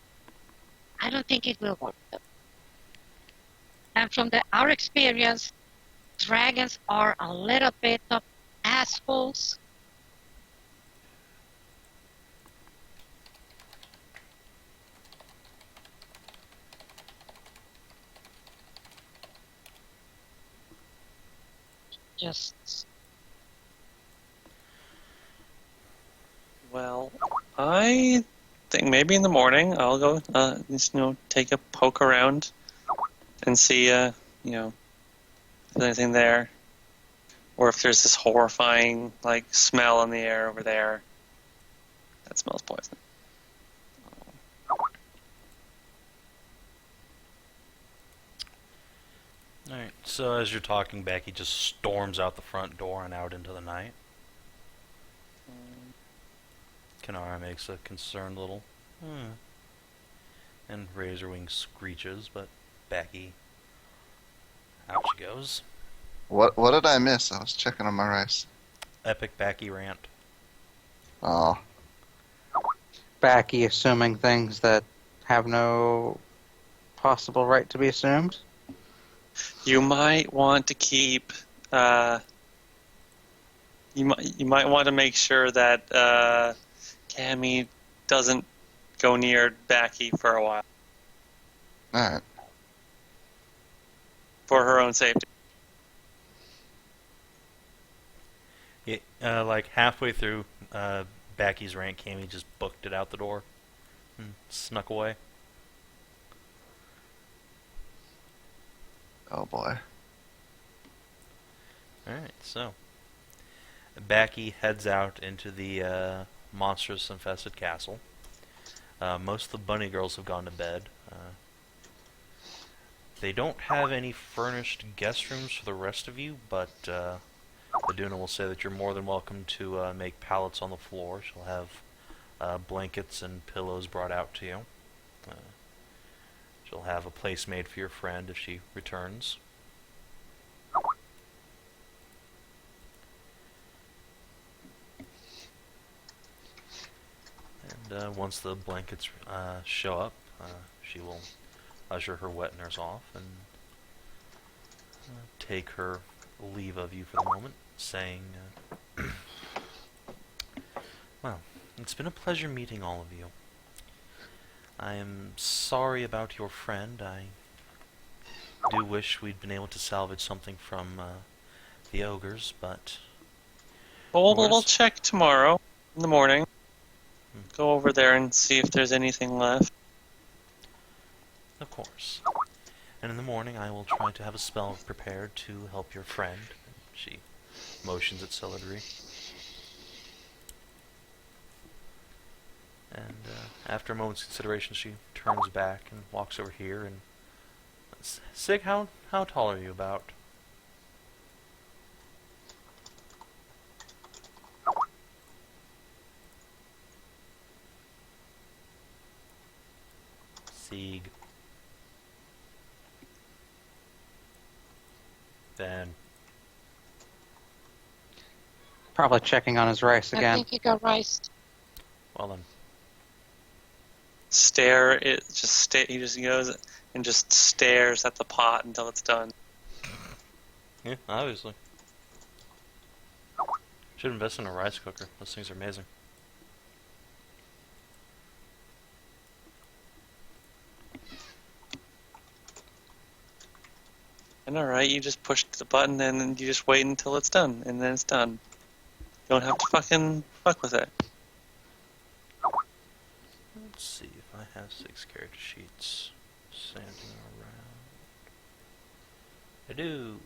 Speaker 5: I don't think it will work, though. And from our experience, dragons are a little bit of assholes. Just
Speaker 2: Well, I think maybe in the morning I'll go, just, take a poke around and see, if there's anything there. Or if there's this horrifying, smell in the air over there. That smells poison.
Speaker 1: Alright, so as you're talking, Backy just storms out the front door and out into the night. Kanara makes a concerned little and Razorwing screeches, but Backy, out she goes.
Speaker 3: What did I miss? I was checking on my rice.
Speaker 1: Epic Backy rant.
Speaker 3: Oh,
Speaker 4: Backy assuming things that have no possible right to be assumed.
Speaker 2: You might want to keep. You might want to make sure that Cammy doesn't go near Backy for a while
Speaker 3: alright.
Speaker 2: for her own safety.
Speaker 1: Halfway through Backy's rant, Cammy just booked it out the door and snuck away.
Speaker 3: Oh boy.
Speaker 1: Alright, so Backy heads out into the monstrous infested castle. Most of the bunny girls have gone to bed. They don't have any furnished guest rooms for the rest of you, but Aeduna will say that you're more than welcome to make pallets on the floor. She'll have blankets and pillows brought out to you. She'll have a place made for your friend if she returns. And once the blankets show up, she will usher her wet nurse off and take her leave of you for the moment, saying, well, it's been a pleasure meeting all of you. I am sorry about your friend. I do wish we'd been able to salvage something from the ogres, but...
Speaker 2: Well, we'll check tomorrow in the morning. Go over there and see if there's anything left.
Speaker 1: Of course. And in the morning I will try to have a spell prepared to help your friend. She motions at Celadrie. And after a moment's consideration, she turns back and walks over here and... Sig, how tall are you about? Sig. Then...
Speaker 4: Probably checking on his rice
Speaker 5: I
Speaker 4: again.
Speaker 5: think he got rice.
Speaker 1: Well then.
Speaker 2: He just goes and just stares at the pot until it's done.
Speaker 1: Yeah, obviously. Should invest in a rice cooker. Those things are amazing.
Speaker 2: And alright, you just push the button and then you just wait until it's done, and then it's done. You don't have to fucking fuck with it.
Speaker 1: Let's see if I have 6 character sheets standing around. I do.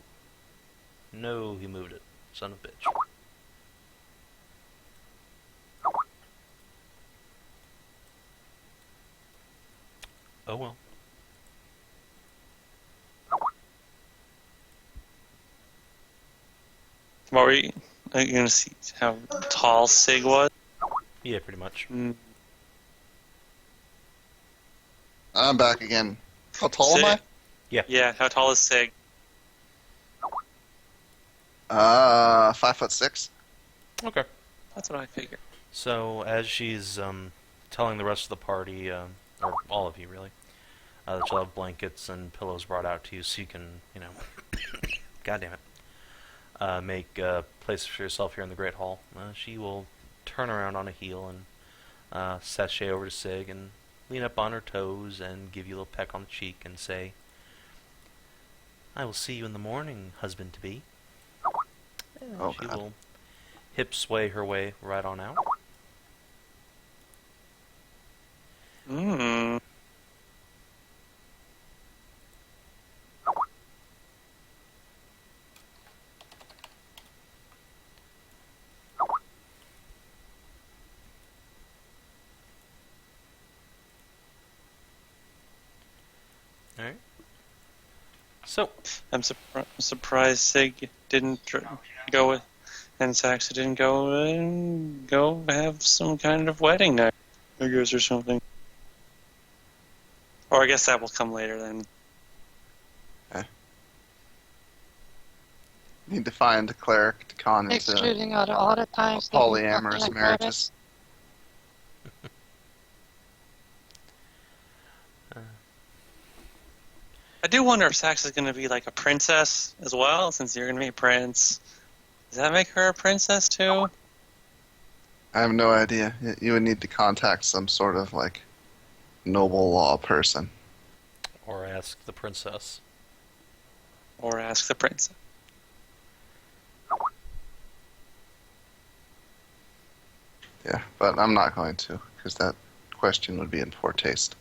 Speaker 1: No, he moved it. Son of a bitch. Oh well.
Speaker 2: What were you gonna see how tall Sig was?
Speaker 1: Yeah, pretty much.
Speaker 3: I'm back again. How tall am I?
Speaker 2: Yeah, how tall is Sig?
Speaker 3: 5'6".
Speaker 1: Okay.
Speaker 2: That's what I figured.
Speaker 1: So, as she's telling the rest of the party, or all of you really, that you'll have blankets and pillows brought out to you so you can, God damn it, make a place for yourself here in the Great Hall. She will turn around on a heel and sashay over to Sig and lean up on her toes and give you a little peck on the cheek and say, I will see you in the morning, husband-to-be. And
Speaker 3: Oh,
Speaker 1: she
Speaker 3: God.
Speaker 1: will hip sway her way right on out.
Speaker 2: Mmm.
Speaker 1: Alright. So,
Speaker 2: I'm surprised Sig didn't go with, and Saxa didn't go have some kind of wedding night, I guess, or something. Or I guess that will come later then.
Speaker 3: Need to find a cleric to con into
Speaker 5: Excluding all the times that we fucking
Speaker 3: polyamorous
Speaker 5: like
Speaker 3: marriages.
Speaker 2: I do wonder if Sax is going to be like a princess as well, since you're going to be a prince. Does that make her a princess too?
Speaker 3: I have no idea. You would need to contact some sort of noble law person.
Speaker 1: or ask the princess.
Speaker 2: Or ask the prince.
Speaker 3: Yeah, but I'm not going to, because that question would be in poor taste.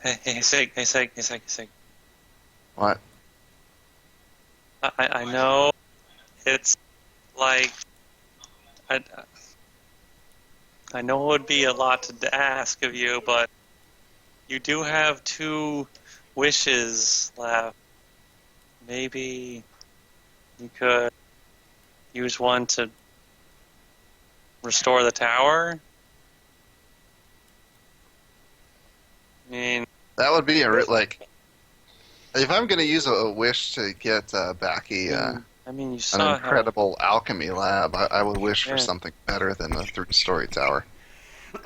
Speaker 2: Hey, Sig.
Speaker 3: What?
Speaker 2: I know it's like... I know it would be a lot to ask of you, but you do have 2 wishes left. Maybe you could use one to restore the tower, I mean,
Speaker 3: That would be like, if I'm going to use a wish to get Backy
Speaker 2: I mean, you
Speaker 3: an
Speaker 2: saw how.
Speaker 3: incredible alchemy lab, I would wish for
Speaker 2: Yeah.
Speaker 3: something better than a 3-story tower.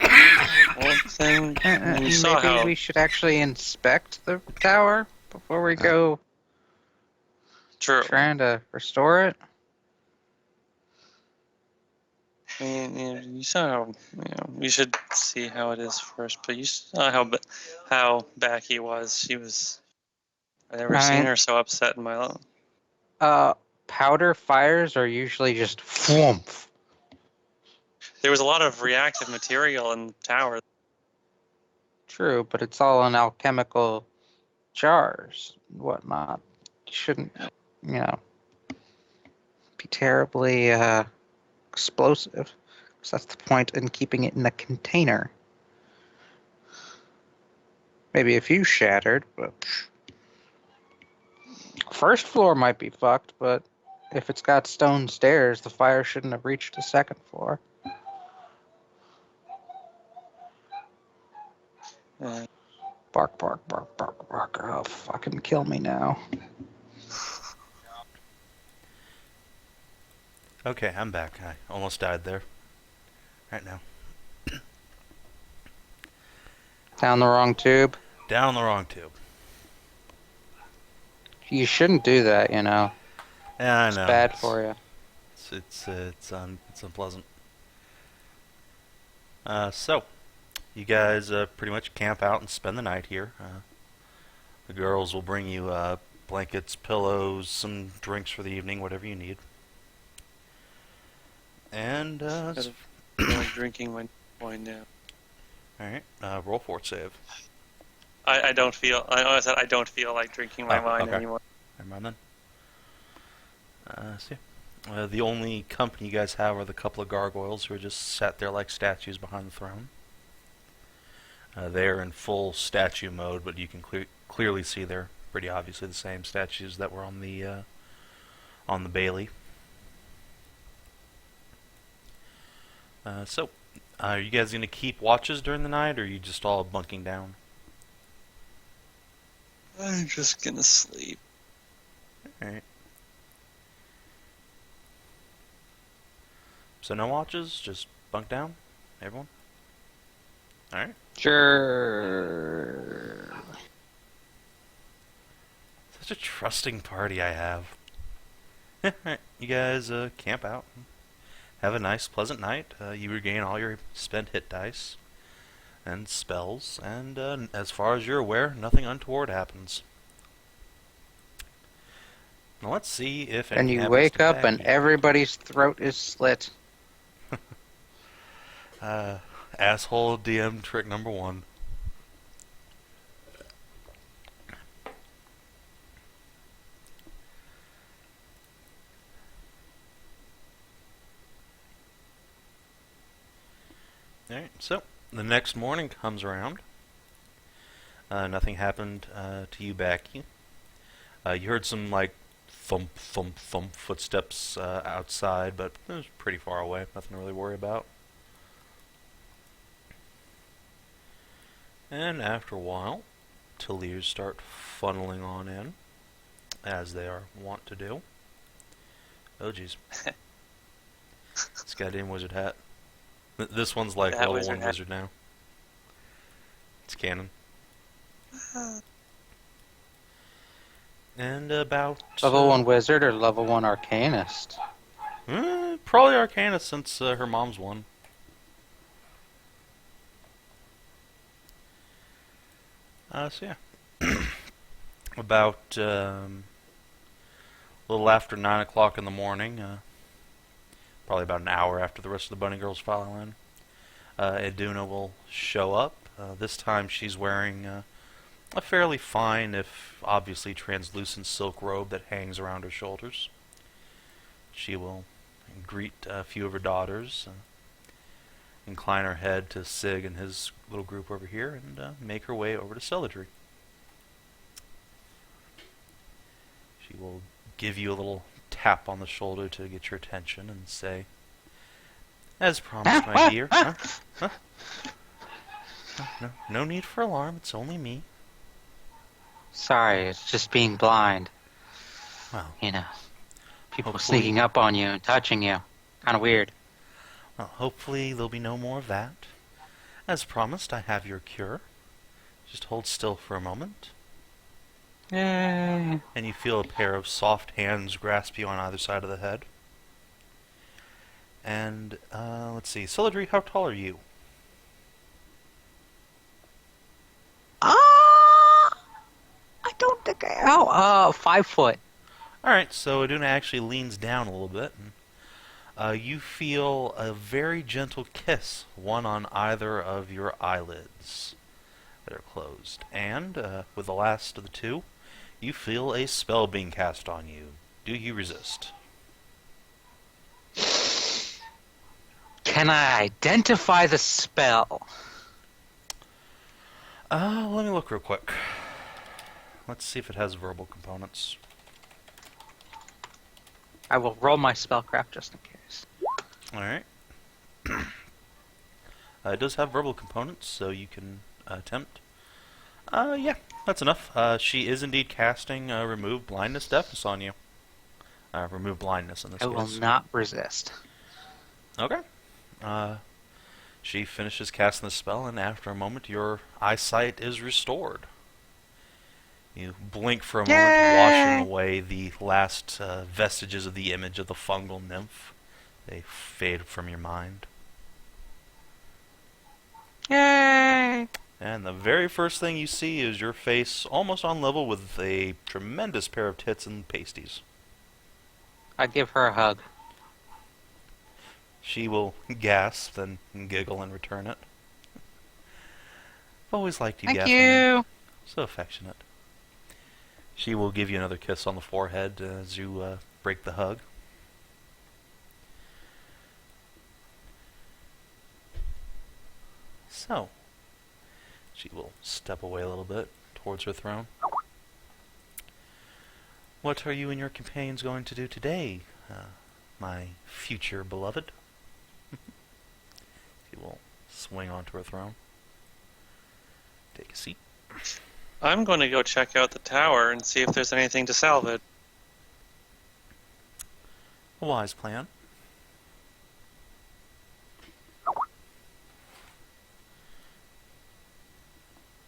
Speaker 2: Well, then, I mean, you saw
Speaker 4: Maybe
Speaker 2: how.
Speaker 4: we should actually inspect the tower before we go
Speaker 2: True.
Speaker 4: trying to restore it.
Speaker 2: I mean, you saw how. We should see how it is first. But you saw how Backy was. She was. I've never
Speaker 4: I
Speaker 2: seen
Speaker 4: mean,
Speaker 2: her so upset in my life.
Speaker 4: powder fires are usually just whoomph.
Speaker 2: There was a lot of reactive material in the tower.
Speaker 4: True, but it's all in alchemical jars and whatnot. You shouldn't, be terribly explosive. Because that's the point in keeping it in a container. Maybe a few shattered, but first floor might be fucked, but if it's got stone stairs, the fire shouldn't have reached the second floor.
Speaker 2: Uh,
Speaker 4: Bark, bark, bark, bark, bark. Oh, fucking kill me now.
Speaker 1: Okay, I'm back. I almost died there. Right now.
Speaker 4: Down the wrong tube.
Speaker 1: Down the wrong tube.
Speaker 4: You shouldn't do that,
Speaker 1: Yeah, I
Speaker 4: It's
Speaker 1: know.
Speaker 4: bad for you.
Speaker 1: It's unpleasant. So, you guys pretty much camp out and spend the night here. The girls will bring you blankets, pillows, some drinks for the evening, whatever you need. And
Speaker 2: Instead of drinking my wine now.
Speaker 1: all right, roll fort save.
Speaker 2: I don't feel. I said I don't feel like drinking my wine
Speaker 1: Okay.
Speaker 2: anymore.
Speaker 1: Never mind then. The only company you guys have are the couple of gargoyles who are just sat there like statues behind the throne. They're in full statue mode, but you can clearly see they're pretty obviously the same statues that were on the Bailey. So, are you guys going to keep watches during the night, or are you just all bunking down?
Speaker 2: I'm just gonna sleep.
Speaker 1: Alright. So no watches, just bunk down, everyone? Alright.
Speaker 4: Sure.
Speaker 1: Such a trusting party I have. Alright, you guys camp out. Have a nice, pleasant night. You regain all your spent hit dice and spells, and as far as you're aware, nothing untoward happens. Now let's see if
Speaker 4: And
Speaker 1: anything
Speaker 4: you
Speaker 1: happens
Speaker 4: wake
Speaker 1: to
Speaker 4: up and
Speaker 1: Backy.
Speaker 4: everybody's throat is slit.
Speaker 1: Asshole DM trick number 1. Alright, so the next morning comes around. Nothing happened to you, Backy. You heard some, like, thump, thump, thump footsteps outside, but it was pretty far away. Nothing to really worry about. And after a while, Tilliers start funneling on in, as they are wont to do. Oh, jeez. This goddamn wizard hat. This one's like
Speaker 2: That
Speaker 1: level
Speaker 2: wizard
Speaker 1: 1
Speaker 2: hat.
Speaker 1: wizard now. It's canon. And about...
Speaker 4: Level 1 wizard or level 1 arcanist?
Speaker 1: Probably Arcanist since her mom's one. So yeah. About a little after 9 o'clock in the morning, probably about an hour after the rest of the bunny girls file in, Aeduna will show up. This time she's wearing a fairly fine, if obviously translucent, silk robe that hangs around her shoulders. She will greet a few of her daughters, incline her head to Sig and his little group over here, and make her way over to Celadrie. She will give you a little tap on the shoulder to get your attention and say, "As promised, my dear." Huh? No need for alarm. It's only me.
Speaker 4: Sorry, it's just being blind.
Speaker 1: Well,
Speaker 4: You know, people
Speaker 1: hopefully,
Speaker 4: sneaking up on you and touching you. Kind of weird.
Speaker 1: well, hopefully there'll be no more of that. As promised, I have your cure. Just hold still for a moment.
Speaker 4: Yay.
Speaker 1: And you feel a pair of soft hands grasp you on either side of the head. And, let's see. Celadrie, how tall are you?
Speaker 4: I don't think I... Oh, 5 foot.
Speaker 1: Alright, so Aeduna actually leans down a little bit. And, you feel a very gentle kiss, one on either of your eyelids that are closed. And, with the last of the two, you feel a spell being cast on you. Do you resist?
Speaker 4: Can I identify the spell?
Speaker 1: Let me look real quick. Let's see if it has verbal components.
Speaker 4: I will roll my spellcraft just in case.
Speaker 1: Alright. It does have verbal components, so you can attempt. Yeah, that's enough. She is indeed casting Remove Blindness Deafness on you. Remove Blindness in this
Speaker 4: I
Speaker 1: case.
Speaker 4: will not resist.
Speaker 1: Okay. She finishes casting the spell, and after a moment, your eyesight is restored. You blink for a moment, washing away the last vestiges of the image of the fungal nymph. They fade from your mind.
Speaker 4: Yay!
Speaker 1: And the very first thing you see is your face almost on level with a tremendous pair of tits and pasties.
Speaker 4: I give her a hug.
Speaker 1: She will gasp, then giggle and return it. I've always liked you,
Speaker 4: Thank
Speaker 1: gasping.
Speaker 4: you!
Speaker 1: So affectionate. She will give you another kiss on the forehead as you break the hug. So, she will step away a little bit towards her throne. What are you and your companions going to do today, my future beloved? She will swing onto her throne. Take a seat.
Speaker 2: I'm going to go check out the tower and see if there's anything to salvage.
Speaker 1: A wise plan.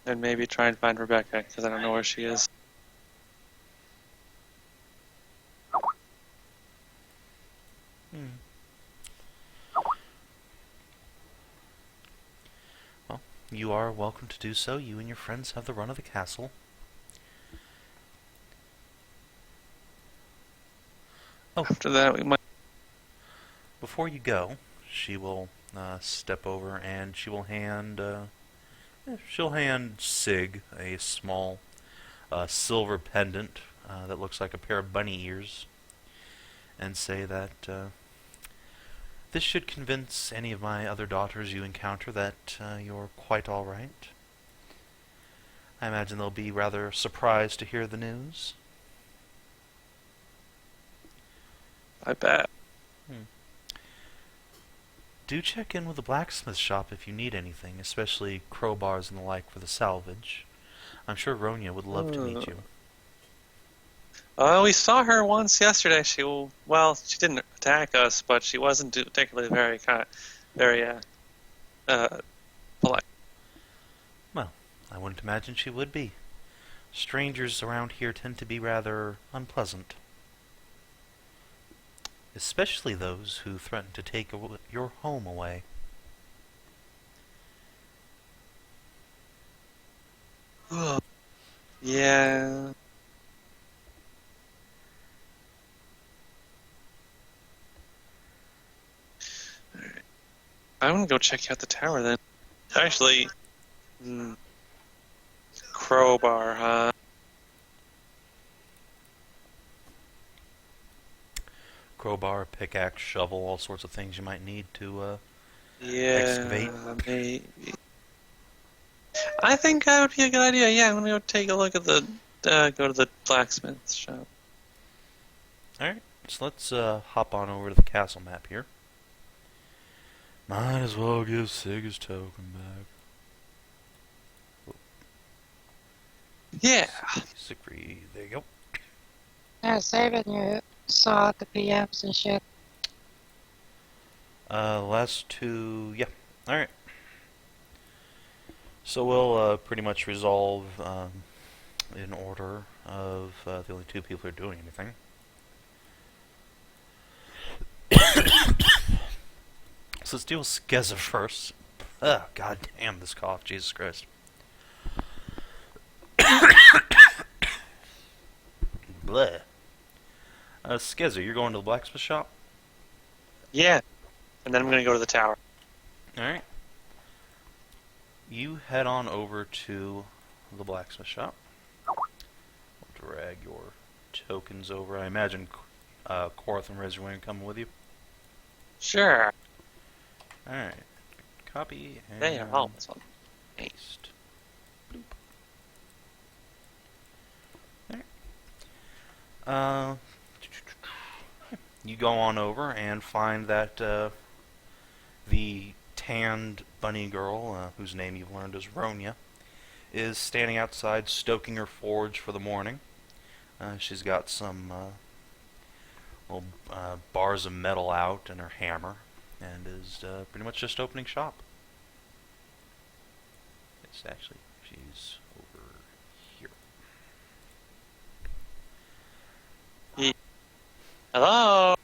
Speaker 2: And maybe try and find Rebecca, because I don't know where she is.
Speaker 1: Well, you are welcome to do so. You and your friends have the run of the castle. Oh,
Speaker 2: After that, we might...
Speaker 1: before you go, she will step over and she will hand Sig a small silver pendant that looks like a pair of bunny ears, and say that this should convince any of my other daughters you encounter that you're quite all right. I imagine they'll be rather surprised to hear the news.
Speaker 2: I bet.
Speaker 1: Do check in with the blacksmith shop if you need anything, especially crowbars and the like for the salvage. I'm sure Ronya would love to meet you.
Speaker 2: We saw her once yesterday. She didn't attack us, but she wasn't particularly very polite.
Speaker 1: Well, I wouldn't imagine she would be. Strangers around here tend to be rather unpleasant. Especially those who threaten to take your home away.
Speaker 2: Yeah. Alright. I'm gonna go check out the tower then. Actually, crowbar, huh?
Speaker 1: Crowbar, pickaxe, shovel, all sorts of things you might need to
Speaker 2: Yeah,
Speaker 1: excavate.
Speaker 2: maybe. I think that would be a good idea. Yeah, I'm gonna go take a look at go to the blacksmith shop.
Speaker 1: Alright, so let's hop on over to the castle map here. Might as well give Sig his token back.
Speaker 2: Yeah.
Speaker 1: Sigfrid, there you go.
Speaker 5: Savin, you saw the PMs and shit.
Speaker 1: Last two, yeah. Alright. So we'll pretty much resolve in order of the only two people who are doing anything. So let's deal with Skezza first. Oh, god damn this cough, Jesus Christ. Bleh. Skezza, you're going to the blacksmith shop?
Speaker 2: Yeah. And then I'm going to go to the tower.
Speaker 1: Alright. You head on over to the blacksmith shop. I'll drag your tokens over. I imagine Korath and Razorwing are coming with you.
Speaker 2: Sure.
Speaker 1: Alright. Copy and
Speaker 2: They are all this one.
Speaker 1: paste. Bloop. Alright. You go on over and find that the tanned bunny girl, whose name you've learned is Ronya, is standing outside stoking her forge for the morning. She's got some little bars of metal out and her hammer, and is pretty much just opening shop. It's actually, she's over here.
Speaker 2: Hello?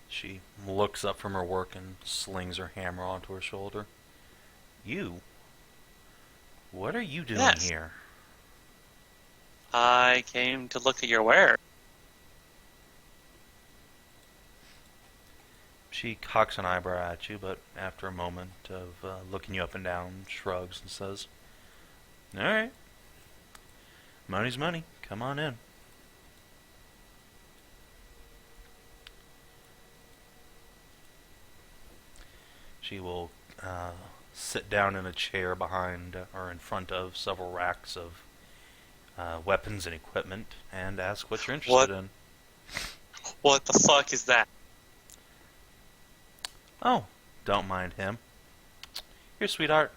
Speaker 1: She looks up from her work and slings her hammer onto her shoulder. You? What are you doing
Speaker 2: Yes.
Speaker 1: here?
Speaker 2: I came to look at your wares.
Speaker 1: She cocks an eyebrow at you, but after a moment of looking you up and down, shrugs and says, "Alright. Money's money. Come on in." She will sit down in a chair behind or in front of several racks of weapons and equipment and ask what you're interested in.
Speaker 2: What the fuck is that?
Speaker 1: Oh, don't mind him. Here, sweetheart.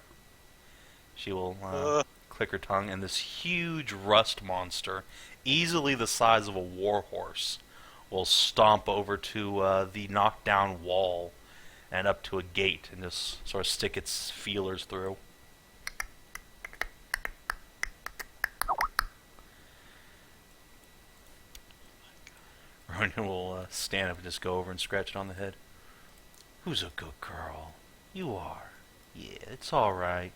Speaker 1: She will click her tongue, and this huge rust monster, easily the size of a warhorse, will stomp over to the knockdown wall and up to a gate and just sort of stick its feelers through. Ronya will stand up and just go over and scratch it on the head. "Who's a good girl? You are. Yeah, it's alright.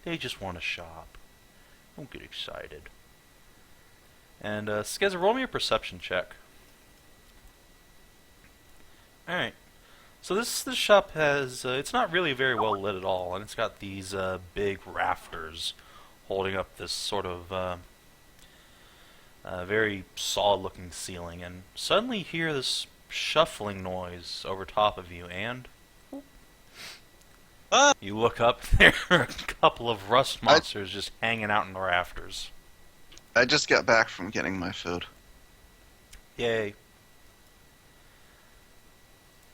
Speaker 1: They just want to shop. Don't get excited." And Skezza, roll me a perception check. Alright. So this shop has, it's not really very well lit at all, and it's got these big rafters holding up this sort of very solid-looking ceiling, and suddenly you hear this shuffling noise over top of you, and you look up, there are a couple of rust monsters just hanging out in the rafters.
Speaker 3: I just got back from getting my food.
Speaker 1: Yay.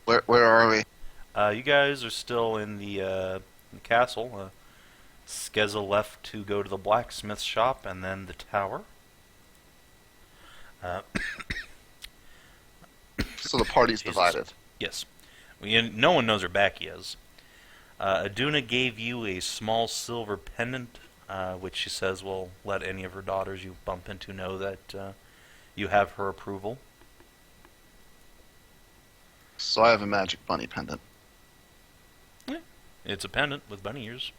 Speaker 3: Where are we?
Speaker 1: You guys are still in the castle. Skezza left to go to the blacksmith shop and then the tower.
Speaker 3: So the party's
Speaker 1: Jesus.
Speaker 3: divided.
Speaker 1: Yes. No one knows where Backy is. Aeduna gave you a small silver pendant, which she says will let any of her daughters you bump into know that you have her approval.
Speaker 3: So I have a magic bunny pendant.
Speaker 1: Yeah. It's a pendant with bunny ears.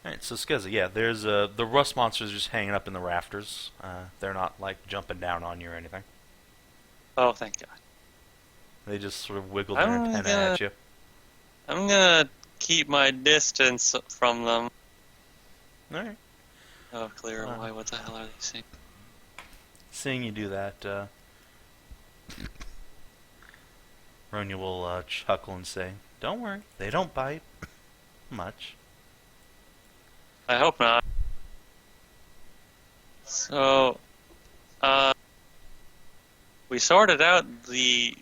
Speaker 1: Alright, so Skezza, yeah, there's the rust monsters just hanging up in the rafters. They're not like jumping down on you or anything.
Speaker 2: Oh, thank God.
Speaker 1: They just sort of wiggle their antenna at you.
Speaker 2: I'm gonna keep my distance from them.
Speaker 1: Alright.
Speaker 2: Oh, clear away. What the hell are they saying?
Speaker 1: Seeing you do that, Ronya will chuckle and say, "Don't worry, they don't bite much."
Speaker 2: I hope not. So, we sorted out the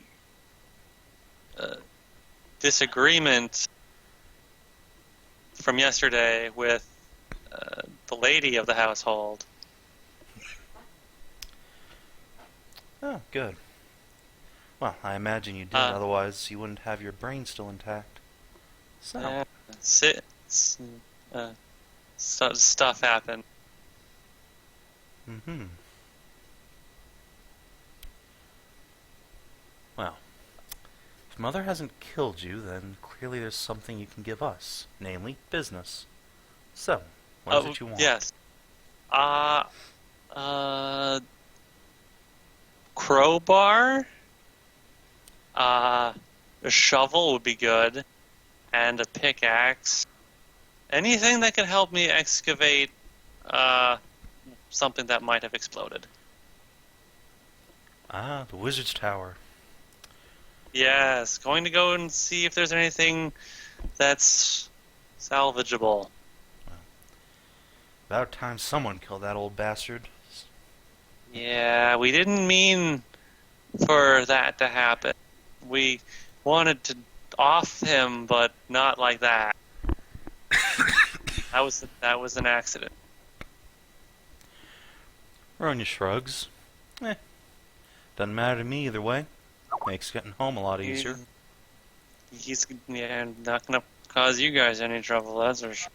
Speaker 2: disagreement from yesterday with the lady of the household.
Speaker 1: Oh, good. Well, I imagine you did, otherwise you wouldn't have your brain still intact. So,
Speaker 2: Stuff happened.
Speaker 1: mm-hmm. Well, if Mother hasn't killed you, then clearly there's something you can give us, namely business. So, what is it you want?
Speaker 2: Yes. Crowbar? A shovel would be good. And a pickaxe. Anything that could help me excavate something that might have exploded.
Speaker 1: Ah, the Wizard's Tower.
Speaker 2: Yes, going to go and see if there's anything that's salvageable.
Speaker 1: About time someone killed that old bastard.
Speaker 2: Yeah, we didn't mean for that to happen. We wanted to off him, but not like that. That was an accident.
Speaker 1: Ronya shrugs. Doesn't matter to me either way. Makes getting home a lot easier.
Speaker 2: He's not gonna cause you guys any trouble, that's for sure.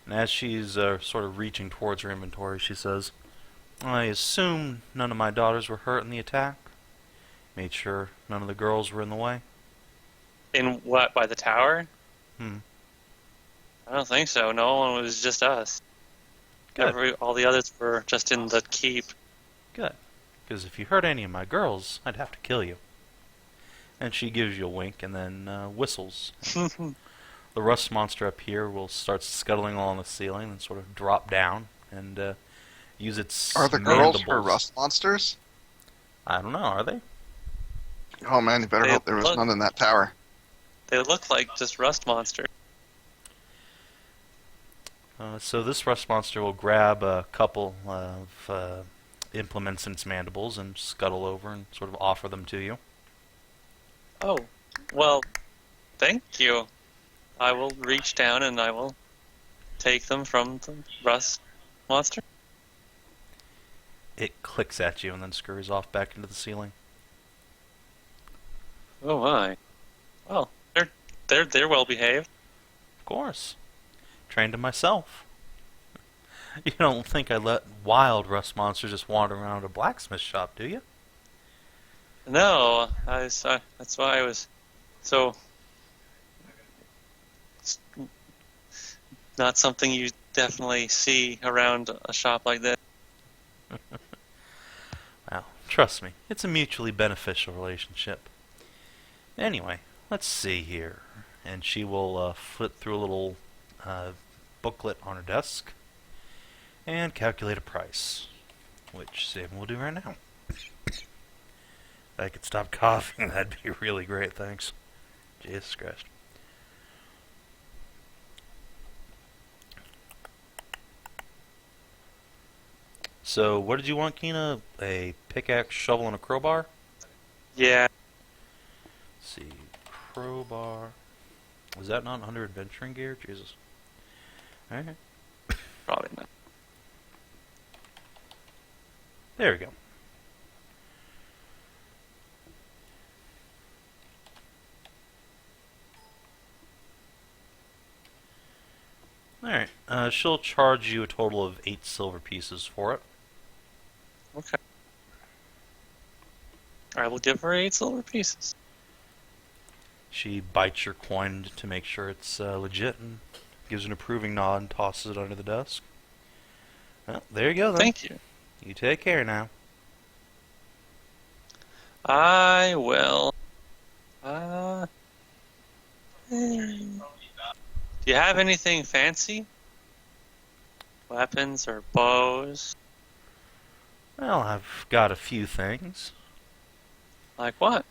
Speaker 1: And as she's sort of reaching towards her inventory, she says, I assume none of my daughters were hurt in the attack? Made sure none of the girls were in the way?
Speaker 2: In what, by the tower?
Speaker 1: Hmm.
Speaker 2: I don't think so. No one, was just us.
Speaker 1: Good.
Speaker 2: All the others were just in the keep.
Speaker 1: Good. Because if you hurt any of my girls, I'd have to kill you. And she gives you a wink and then whistles. The rust monster up here will start scuttling along the ceiling and sort of drop down and use its
Speaker 3: Are the girls for rust monsters?
Speaker 1: I don't know, are they?
Speaker 3: Oh man, you better hope there was none in that tower.
Speaker 2: They look like just rust monsters.
Speaker 1: So this rust monster will grab a couple of implements in its mandibles and scuttle over and sort of offer them to you.
Speaker 2: Oh, well, thank you. I will reach down and I will take them from the rust monster.
Speaker 1: It clicks at you and then scurries off back into the ceiling.
Speaker 2: Oh my. Well, they're well behaved.
Speaker 1: Of course. Trained them myself. You don't think I let wild rust monsters just wander around a blacksmith shop, do you?
Speaker 2: No, that's why I was so. It's not something you definitely see around a shop like that.
Speaker 1: Well, trust me, it's a mutually beneficial relationship. Anyway, let's see here. And she will flip through a little booklet on her desk and calculate a price, which Savin will do right now. If I could stop coughing, that'd be really great, thanks. Jesus Christ. So, what did you want, Kina? A pickaxe, shovel, and a crowbar?
Speaker 2: Yeah.
Speaker 1: Let's see. Crowbar. Was that not under adventuring gear? Jesus. Alright.
Speaker 2: Probably not.
Speaker 1: There we go. Alright. She'll charge you a total of 8 silver pieces for it.
Speaker 2: Okay. I will give her 8 silver pieces.
Speaker 1: She bites your coin to make sure it's legit and gives an approving nod and tosses it under the desk. Well, there you go then.
Speaker 2: Thank you.
Speaker 1: You take care now.
Speaker 2: I will. Do you have anything fancy? Weapons or bows?
Speaker 1: Well, I've got a few things.
Speaker 2: Like what?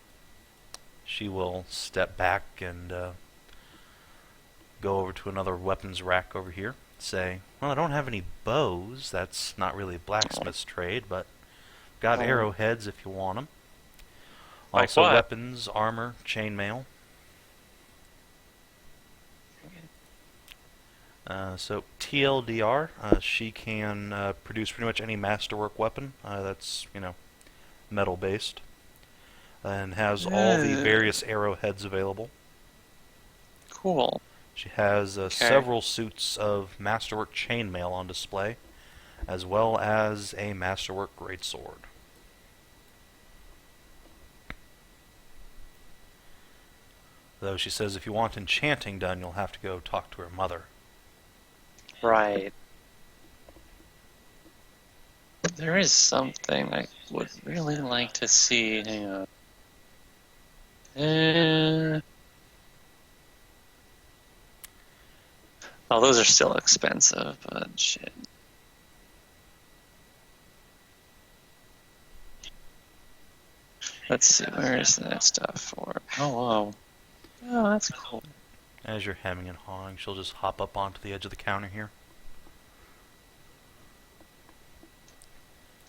Speaker 1: She will step back and go over to another weapons rack over here. Say, well, I don't have any bows. That's not really a blacksmith's trade, but got arrowheads if you want them.
Speaker 2: Like
Speaker 1: Also,
Speaker 2: what?
Speaker 1: weapons, armor, chainmail. So TLDR, she can produce pretty much any masterwork weapon that's metal based, and has all the various arrowheads available.
Speaker 2: Cool.
Speaker 1: She has several suits of masterwork chainmail on display, as well as a masterwork greatsword. Though she says if you want enchanting done, you'll have to go talk to her mother.
Speaker 2: Right. There is something I would really like to see. Hang on. Oh, those are still expensive, but shit. Let's see, where is that stuff for? Oh, wow. Oh, that's cool.
Speaker 1: As you're hemming and hawing, she'll just hop up onto the edge of the counter here.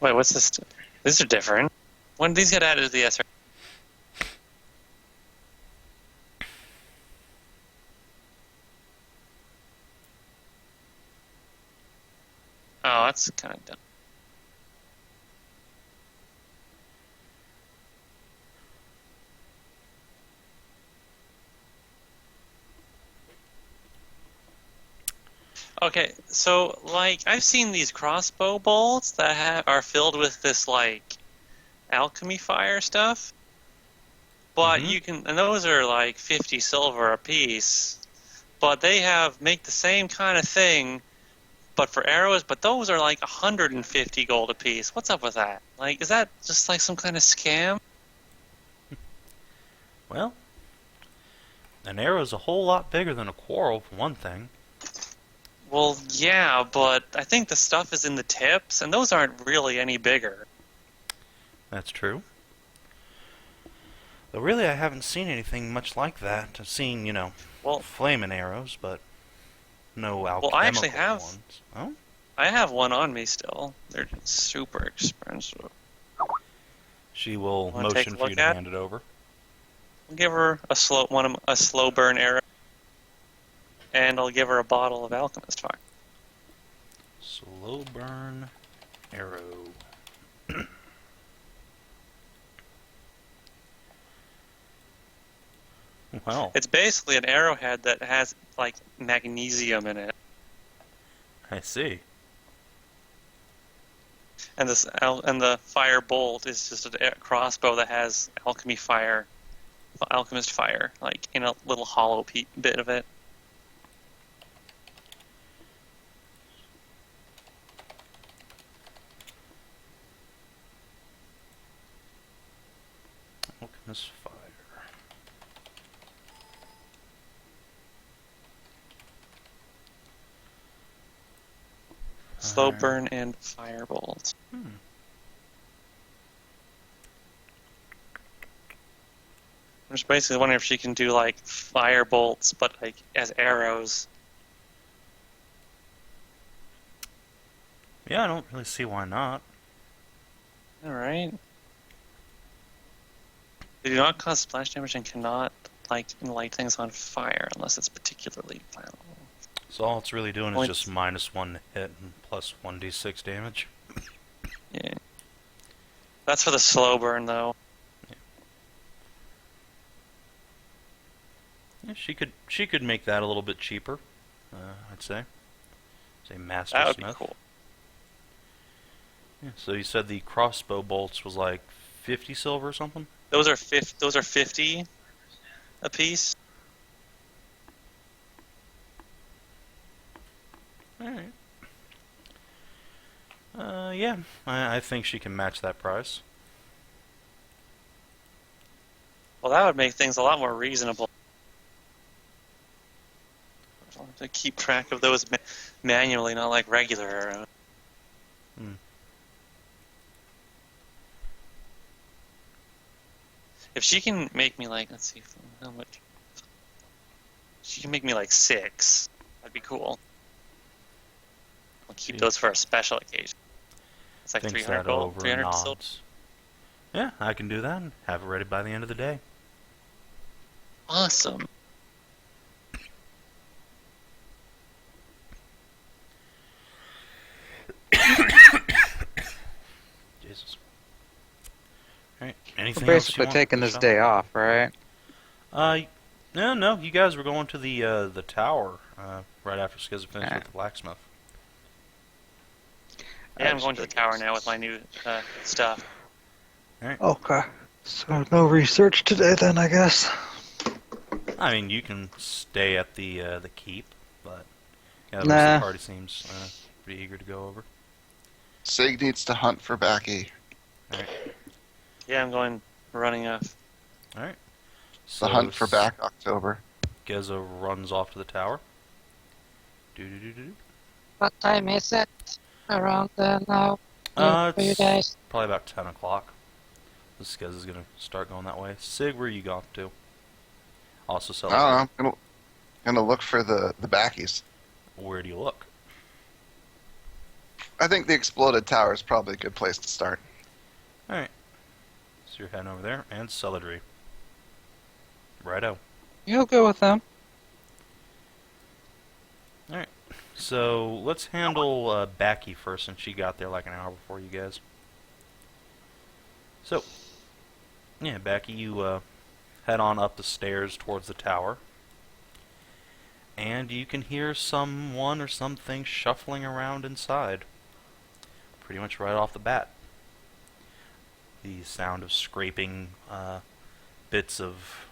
Speaker 2: Wait, what's this? These are different. When did these get added to the SR? Oh, that's kind of dumb. Okay, so, like, I've seen these crossbow bolts that are filled with this, like, alchemy fire stuff. But you can, and those are like 50 silver a piece. But they make the same kind of thing, but for arrows, but those are like 150 gold a piece. What's up with that? Like, is that just like some kind of scam?
Speaker 1: Well, an arrow's a whole lot bigger than a quarrel, for one thing.
Speaker 2: Well, yeah, but I think the stuff is in the tips, and those aren't really any bigger.
Speaker 1: That's true. Though really, I haven't seen anything much like that. I've seen, flaming arrows, but no alchemical
Speaker 2: I actually have
Speaker 1: ones. Oh?
Speaker 2: I have one on me still. They're super expensive.
Speaker 1: She will motion for you to hand it over.
Speaker 2: I'll give her a slow burn arrow, and I'll give her a bottle of Alchemist fire.
Speaker 1: Slow burn arrow. Wow.
Speaker 2: It's basically an arrowhead that has like magnesium in it.
Speaker 1: I see.
Speaker 2: And the fire bolt is just a crossbow that has alchemist fire, like in a little hollow bit of it.
Speaker 1: Alchemist fire.
Speaker 2: Slow burn and firebolt. I'm just basically wondering if she can do like fire bolts, but like as arrows.
Speaker 1: Yeah, I don't really see why not.
Speaker 2: All right. They do not cause splash damage and cannot light things on fire unless it's particularly flammable.
Speaker 1: So all it's really doing is just -1 hit and plus 1d6 damage.
Speaker 2: Yeah. That's for the slow burn, though.
Speaker 1: Yeah, she could make that a little bit cheaper. I'd say. Say master
Speaker 2: That would
Speaker 1: smith.
Speaker 2: be cool.
Speaker 1: Yeah, so you said the crossbow bolts was like 50 silver or something?
Speaker 2: Those are 50 a piece.
Speaker 1: Alright. Yeah, I think she can match that price.
Speaker 2: Well, that would make things a lot more reasonable. I'll have to keep track of those manually, not like regular. If she can make me like, let's see, how much? She can make me like 6. That'd be cool. I'll keep those for a special occasion. It's like 300 gold, 300 silver.
Speaker 1: Yeah, I can do that and have it ready by the end of the day.
Speaker 2: Awesome.
Speaker 1: Anything else you
Speaker 4: basically
Speaker 1: want
Speaker 4: taking
Speaker 1: to
Speaker 4: this
Speaker 1: show?
Speaker 4: day off, right?
Speaker 1: No. You guys were going to the tower right after Skezza finished
Speaker 4: Yeah.
Speaker 1: with the blacksmith.
Speaker 2: Yeah, I'm going to the tower now with my new stuff.
Speaker 4: Okay. So no research today then, I guess.
Speaker 1: I mean, you can stay at the keep, but yeah, the rest of
Speaker 4: Nah.
Speaker 1: the party seems pretty eager to go over.
Speaker 3: Sig needs to hunt for Backy.
Speaker 2: Yeah, I'm going running off.
Speaker 1: All right.
Speaker 3: The hunt for back October.
Speaker 1: Skezza runs off to the tower. Do.
Speaker 5: What time is it around now for you
Speaker 1: It's
Speaker 5: guys?
Speaker 1: probably about 10 o'clock. Skezza's gonna start going that way. Sig, where are you going to? Also
Speaker 3: I
Speaker 1: Celadrie.
Speaker 3: don't know. I'm gonna look for the Backies.
Speaker 1: Where do you look?
Speaker 3: I think the exploded tower is probably a good place to start.
Speaker 1: All right. So you're heading over there, and Celadrie. Righto.
Speaker 4: You'll go with them.
Speaker 1: So let's handle Backy first, since she got there like an hour before you guys. So, yeah, Backy, you head on up the stairs towards the tower, and you can hear someone or something shuffling around inside. Pretty much right off the bat. The sound of scraping bits of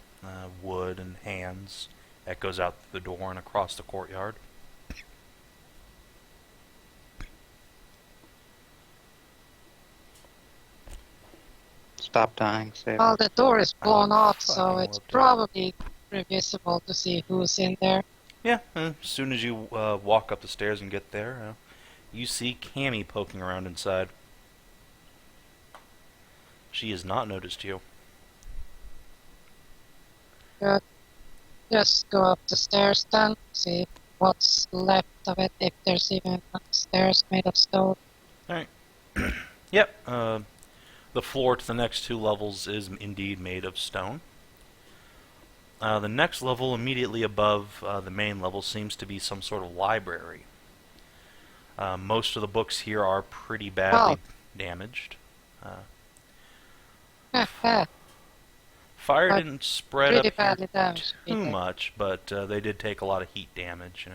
Speaker 1: wood and hands echoes out the door and across the courtyard.
Speaker 4: Stop dying, save.
Speaker 5: Well, the door is blown off, so
Speaker 1: fucking
Speaker 5: it's
Speaker 1: looked at it.
Speaker 5: probably visible to see who's in there.
Speaker 1: Yeah, as soon as you walk up the stairs and get there, you see Cammy poking around inside. She has not noticed you.
Speaker 5: Good. Just go up the stairs then, see what's left of it, if there's even stairs made of stone.
Speaker 1: Yep, the floor to the next 2 levels is indeed made of stone. The next level immediately above the main level seems to be some sort of library. Most of the books here are pretty badly damaged. Fire
Speaker 5: But
Speaker 1: didn't spread
Speaker 5: pretty
Speaker 1: up here
Speaker 5: badly damaged.
Speaker 1: too much, but they did take a lot of heat damage,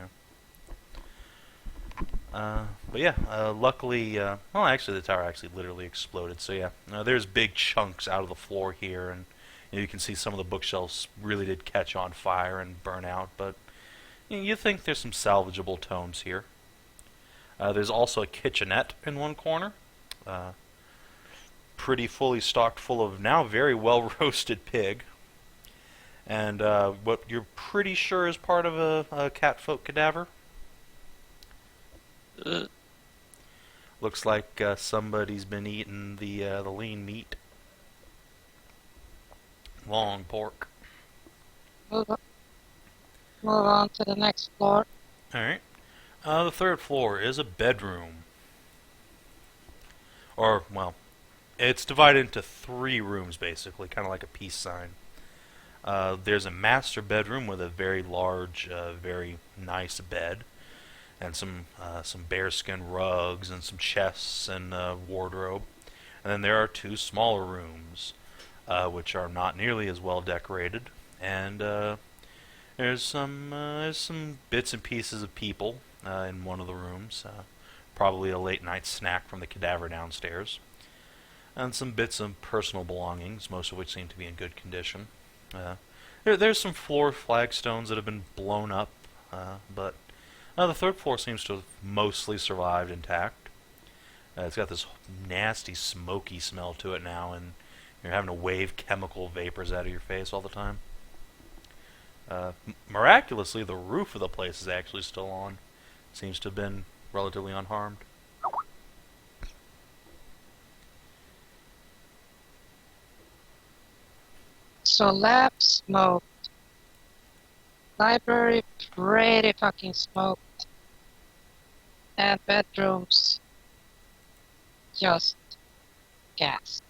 Speaker 1: But yeah, luckily, well, actually, the tower actually literally exploded. So yeah, there's big chunks out of the floor here, and you can see some of the bookshelves really did catch on fire and burn out. But you think there's some salvageable tomes here. There's also a kitchenette in one corner, pretty fully stocked full of now very well roasted pig, and what you're pretty sure is part of a catfolk cadaver. Looks like somebody's been eating the lean meat. Long pork.
Speaker 5: Move on to the next floor.
Speaker 1: Alright. The 3rd floor is a bedroom. Or, well, it's divided into 3 rooms, basically, kind of like a peace sign. There's a master bedroom with a very large, very nice bed, and some bearskin rugs, and some chests and wardrobe. And then there are 2 smaller rooms, which are not nearly as well decorated. And there's some bits and pieces of people in one of the rooms, probably a late night snack from the cadaver downstairs, and some bits of personal belongings, most of which seem to be in good condition. There's some floor flagstones that have been blown up, but the 3rd floor seems to have mostly survived intact. It's got this nasty, smoky smell to it now, and you're having to wave chemical vapors out of your face all the time. Miraculously, the roof of the place is actually still on. Seems to have been relatively unharmed.
Speaker 5: So lab smoked. Library pretty fucking smoked. And bedrooms just gas.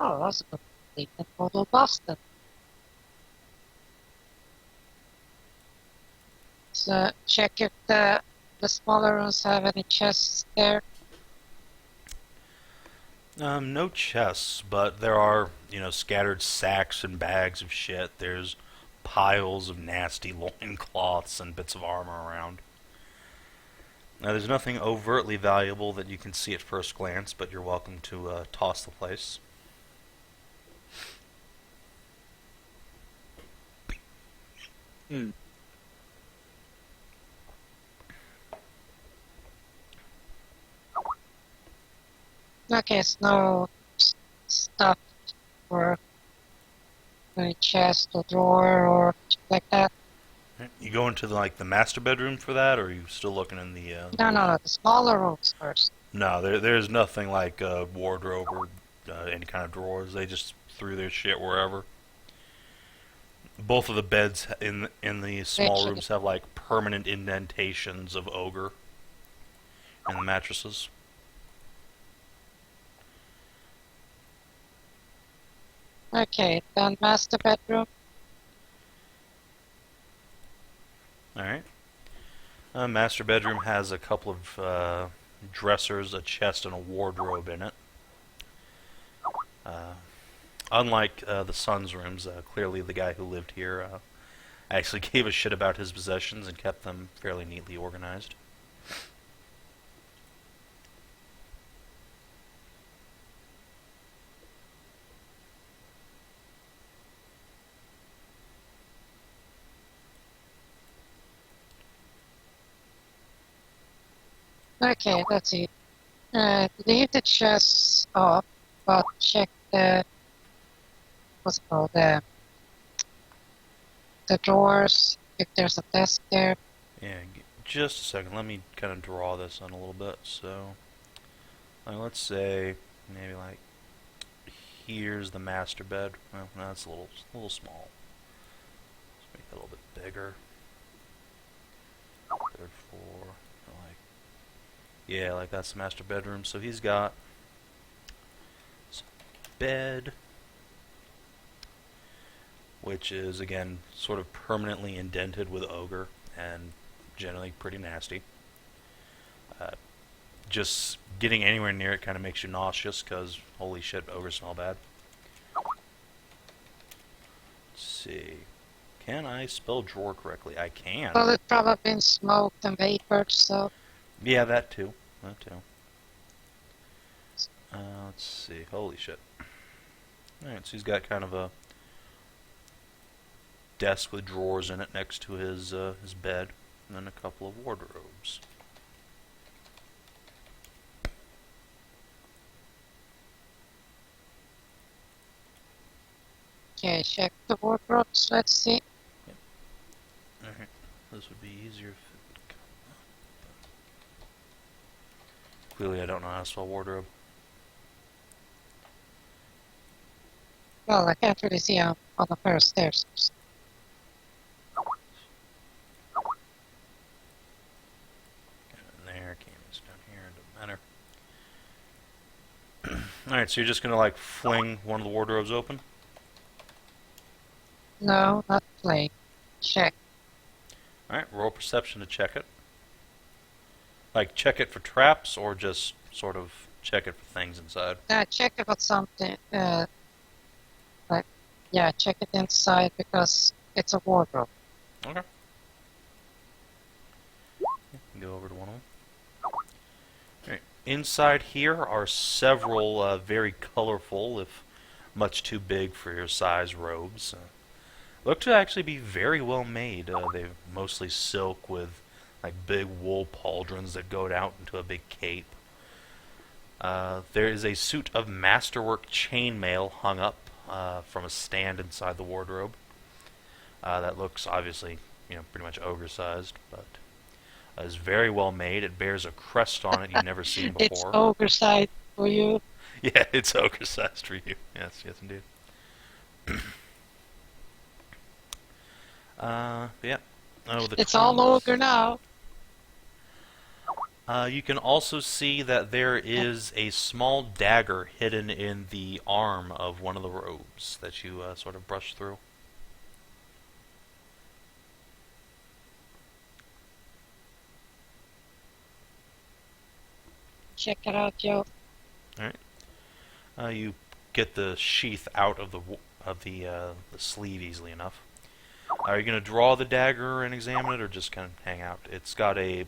Speaker 5: Oh, that's a complete and total busted. So check if the smaller rooms have any chests there.
Speaker 1: No chests, but there are, scattered sacks and bags of shit. There's piles of nasty loincloths and bits of armor around. Now, there's nothing overtly valuable that you can see at first glance, but you're welcome to toss the place.
Speaker 2: Hmm.
Speaker 5: Okay, so no stuff or a chest or drawer or like that.
Speaker 1: You go into the master bedroom for that, or are you still looking in the?
Speaker 5: No, the smaller rooms first.
Speaker 1: No, there's nothing like a wardrobe or any kind of drawers. They just threw their shit wherever. Both of the beds in the small
Speaker 5: Actually.
Speaker 1: rooms have like permanent indentations of ogre in the mattresses.
Speaker 5: Okay, then master bedroom.
Speaker 1: All right. Master bedroom has a couple of dressers, a chest, and a wardrobe in it. Unlike the son's rooms, clearly the guy who lived here actually gave a shit about his possessions and kept them fairly neatly organized.
Speaker 5: Okay, let's see. Leave the chests off, but check what's it called, the drawers, if there's a desk there.
Speaker 1: Yeah, just a second. Let me kind of draw this on a little bit. So, let's say maybe here's the master bed. Well, that's a little small. Let's make it a little bit bigger. Therefore, yeah, that's the master bedroom. So he's got some bed, which is again sort of permanently indented with ogre and generally pretty nasty. Just getting anywhere near it kind of makes you nauseous because holy shit, ogres smell bad. Let's see. Can I spell drawer correctly? I can.
Speaker 5: Well, it's probably been smoked and vapored, so.
Speaker 1: Yeah, that too. That too. Let's see. Holy shit. Alright, so he's got kind of a desk with drawers in it next to his bed, and then a couple of wardrobes.
Speaker 5: Okay, check the wardrobes, let's see.
Speaker 1: Alright, this would be easier if it would come up. Clearly I don't know how to spell wardrobe.
Speaker 5: Well, I can't really see on the first stairs.
Speaker 1: There, canvas down here, doesn't matter. Alright, so you're just gonna fling one of the wardrobes open?
Speaker 5: No, not play. Check.
Speaker 1: Alright, roll perception to check it. Check it for traps, or just sort of check it for things inside?
Speaker 5: Check if it's something, yeah, check it inside because it's a wardrobe.
Speaker 1: Okay. Go over to one of them. Alright, inside here are several very colorful, if much too big for your size, robes. Look to actually be very well made. They're mostly silk with big wool pauldrons that go out into a big cape. There is a suit of masterwork chainmail hung up from a stand inside the wardrobe. That looks obviously, pretty much ogre-sized, but is very well made. It bears a crest on it you've never seen before.
Speaker 5: It's ogre-sized for you.
Speaker 1: Yeah, it's ogre-sized for you. Yes, indeed. Yeah.
Speaker 5: It's all ogre now.
Speaker 1: You can also see that there is a small dagger hidden in the arm of one of the robes that you sort of brush through.
Speaker 5: Check it out, Joe.
Speaker 1: Alright. You get the sheath out of the sleeve easily enough. Are you going to draw the dagger and examine it, or just kind of hang out? It's got a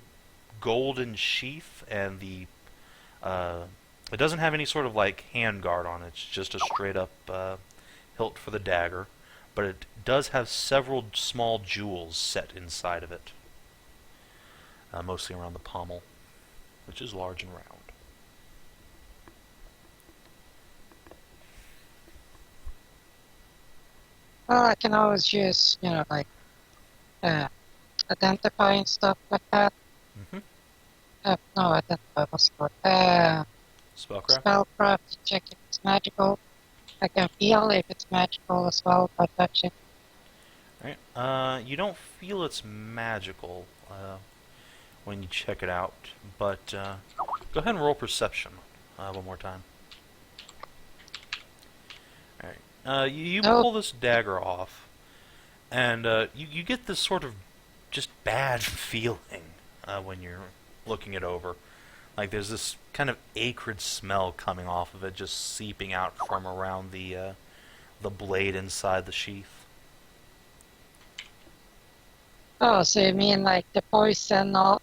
Speaker 1: golden sheath, and it doesn't have any sort of like handguard on it. It's just a straight up hilt for the dagger, but it does have several small jewels set inside of it, mostly around the pommel, which is large and round.
Speaker 5: Well, I can always use, like identifying stuff like that.
Speaker 1: Mm-hmm.
Speaker 5: No, identify was good.
Speaker 1: Spellcraft?
Speaker 5: Spellcraft to check if it's magical. I can feel if it's magical as well by touching.
Speaker 1: Alright. You don't feel it's magical when you check it out, but go ahead and roll perception one more time. Alright. You pull this dagger off, and you get this sort of just bad feeling when you're looking it over. Like there's this kind of acrid smell coming off of it, just seeping out from around the blade inside the sheath.
Speaker 5: Oh, so you mean like the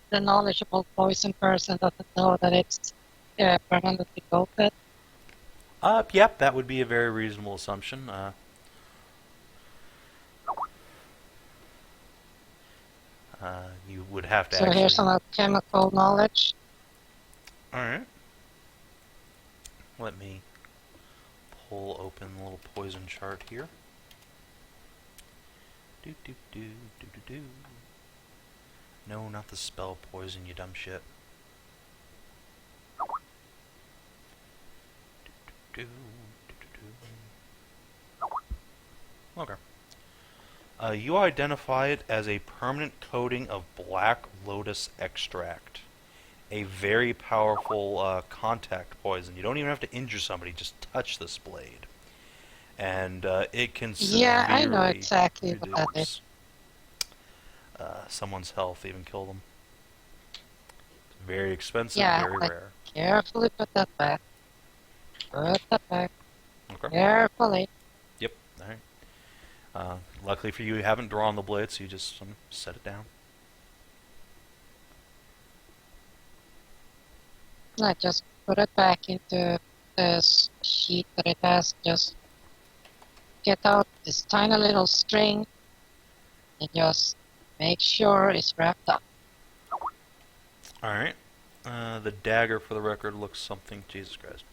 Speaker 5: the knowledgeable poison person doesn't know that it's permanently coated?
Speaker 1: Yep, that would be a very reasonable assumption. You would have to
Speaker 5: So
Speaker 1: actually...
Speaker 5: here's some alchemical knowledge.
Speaker 1: Alright. Let me pull open the little poison chart here. Do. No, not the spell poison, you dumb shit. Okay. You identify it as a permanent coating of black lotus extract. A very powerful contact poison. You don't even have to injure somebody, just touch this blade. And it can
Speaker 5: Yeah, I know
Speaker 1: severely
Speaker 5: exactly what that
Speaker 1: reduce
Speaker 5: is.
Speaker 1: someone's health, even kill them. It's very expensive,
Speaker 5: Yeah,
Speaker 1: very
Speaker 5: like-
Speaker 1: rare.
Speaker 5: Carefully put that back. Put that back.
Speaker 1: Okay.
Speaker 5: Carefully.
Speaker 1: Yep. Alright. Luckily for you, you haven't drawn the blade, so you just set it down.
Speaker 5: I just put it back into this sheet that it has. Just get out this tiny little string and just make sure it's wrapped up.
Speaker 1: Alright. The dagger, for the record, looks something... Jesus Christ.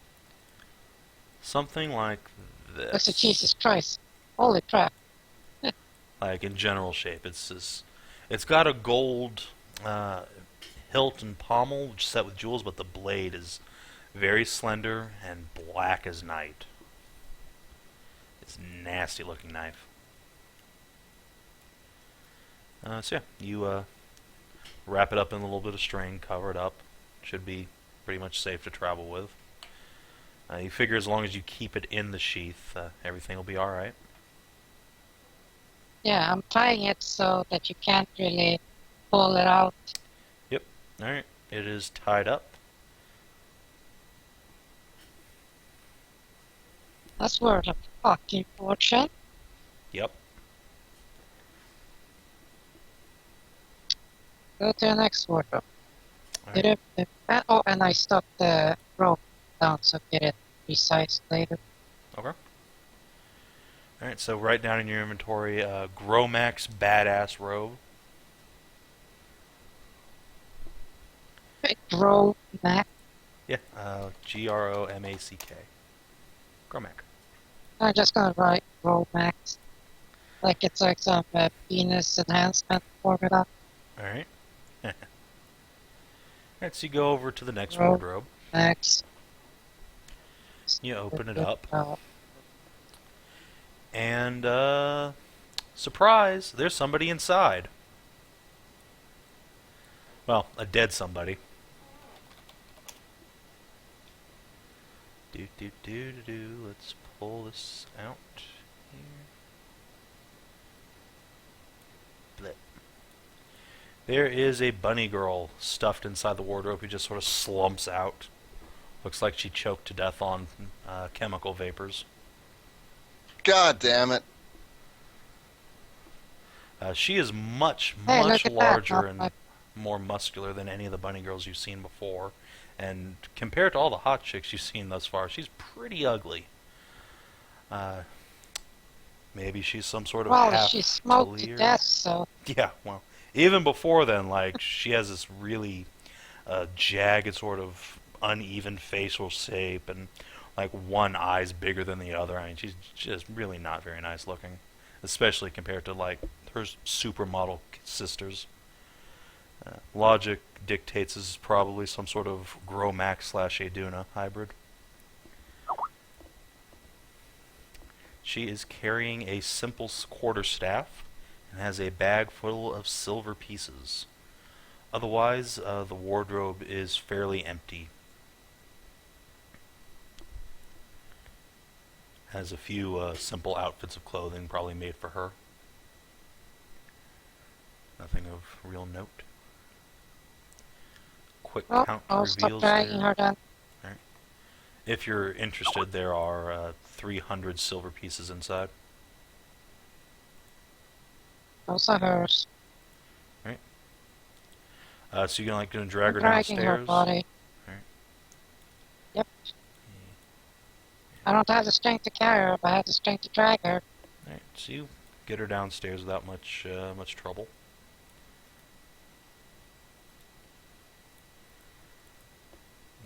Speaker 1: Something like this.
Speaker 5: Looks like Jesus Christ. Holy crap.
Speaker 1: Like in general shape. It's got a gold hilt and pommel, which is set with jewels, but the blade is very slender and black as night. It's a nasty looking knife. So yeah, you wrap it up in a little bit of string, cover it up. Should be pretty much safe to travel with. You figure as long as you keep it in the sheath, everything will be alright.
Speaker 5: Yeah, I'm tying it so that you can't really pull it out.
Speaker 1: Yep. Alright. It is tied up.
Speaker 5: That's worth a fucking fortune.
Speaker 1: Yep.
Speaker 5: Go to the next wardrobe.
Speaker 1: Alright.
Speaker 5: Oh, and I stuck the rope down so get it resized later.
Speaker 1: Okay. Alright, so write down in your inventory, Gromax Badass Robe.
Speaker 5: Grow Mac.
Speaker 1: Yeah, Gromack. Gromack.
Speaker 5: I'm just gonna write Grow Max. Like it's like some penis enhancement formula.
Speaker 1: Alright. Alright, so you go over to the next
Speaker 5: Grow
Speaker 1: wardrobe.
Speaker 5: Max.
Speaker 1: You open it up. And, surprise, there's somebody inside. Well, a dead somebody. Let's pull this out here. Blip. There is a bunny girl stuffed inside the wardrobe who just sort of slumps out Looks like she choked to death on chemical vapors.
Speaker 3: God damn it.
Speaker 1: She is much,
Speaker 5: Hey,
Speaker 1: much
Speaker 5: look at that.
Speaker 1: larger
Speaker 5: Not
Speaker 1: and
Speaker 5: like-
Speaker 1: more muscular than any of the bunny girls you've seen before. And compared to all the hot chicks you've seen thus far, she's pretty ugly. Maybe she's some sort of
Speaker 5: Well,
Speaker 1: half
Speaker 5: she smoked to
Speaker 1: Talir.
Speaker 5: death, so
Speaker 1: Yeah, well, even before then, like, she has this really jagged sort of uneven facial shape, and like one eye's bigger than the other. I mean, she's just really not very nice looking, especially compared to like her supermodel sisters. Logic dictates this is probably some sort of Gromax/Aeduna hybrid. She is carrying a simple quarterstaff and has a bag full of silver pieces. Otherwise, the wardrobe is fairly empty. Has a few simple outfits of clothing probably made for her. Nothing of real note. Quick
Speaker 5: well,
Speaker 1: count
Speaker 5: I'll stop
Speaker 1: reveals
Speaker 5: dragging
Speaker 1: there.
Speaker 5: her then.
Speaker 1: If you're interested, there are 300 silver pieces inside.
Speaker 5: Those are hers.
Speaker 1: So you're gonna drag her
Speaker 5: Dragging her
Speaker 1: downstairs.
Speaker 5: body.
Speaker 1: Alright.
Speaker 5: Yep. I don't have the strength to carry her, but I have the strength to drag her.
Speaker 1: Alright, so you get her downstairs without much trouble.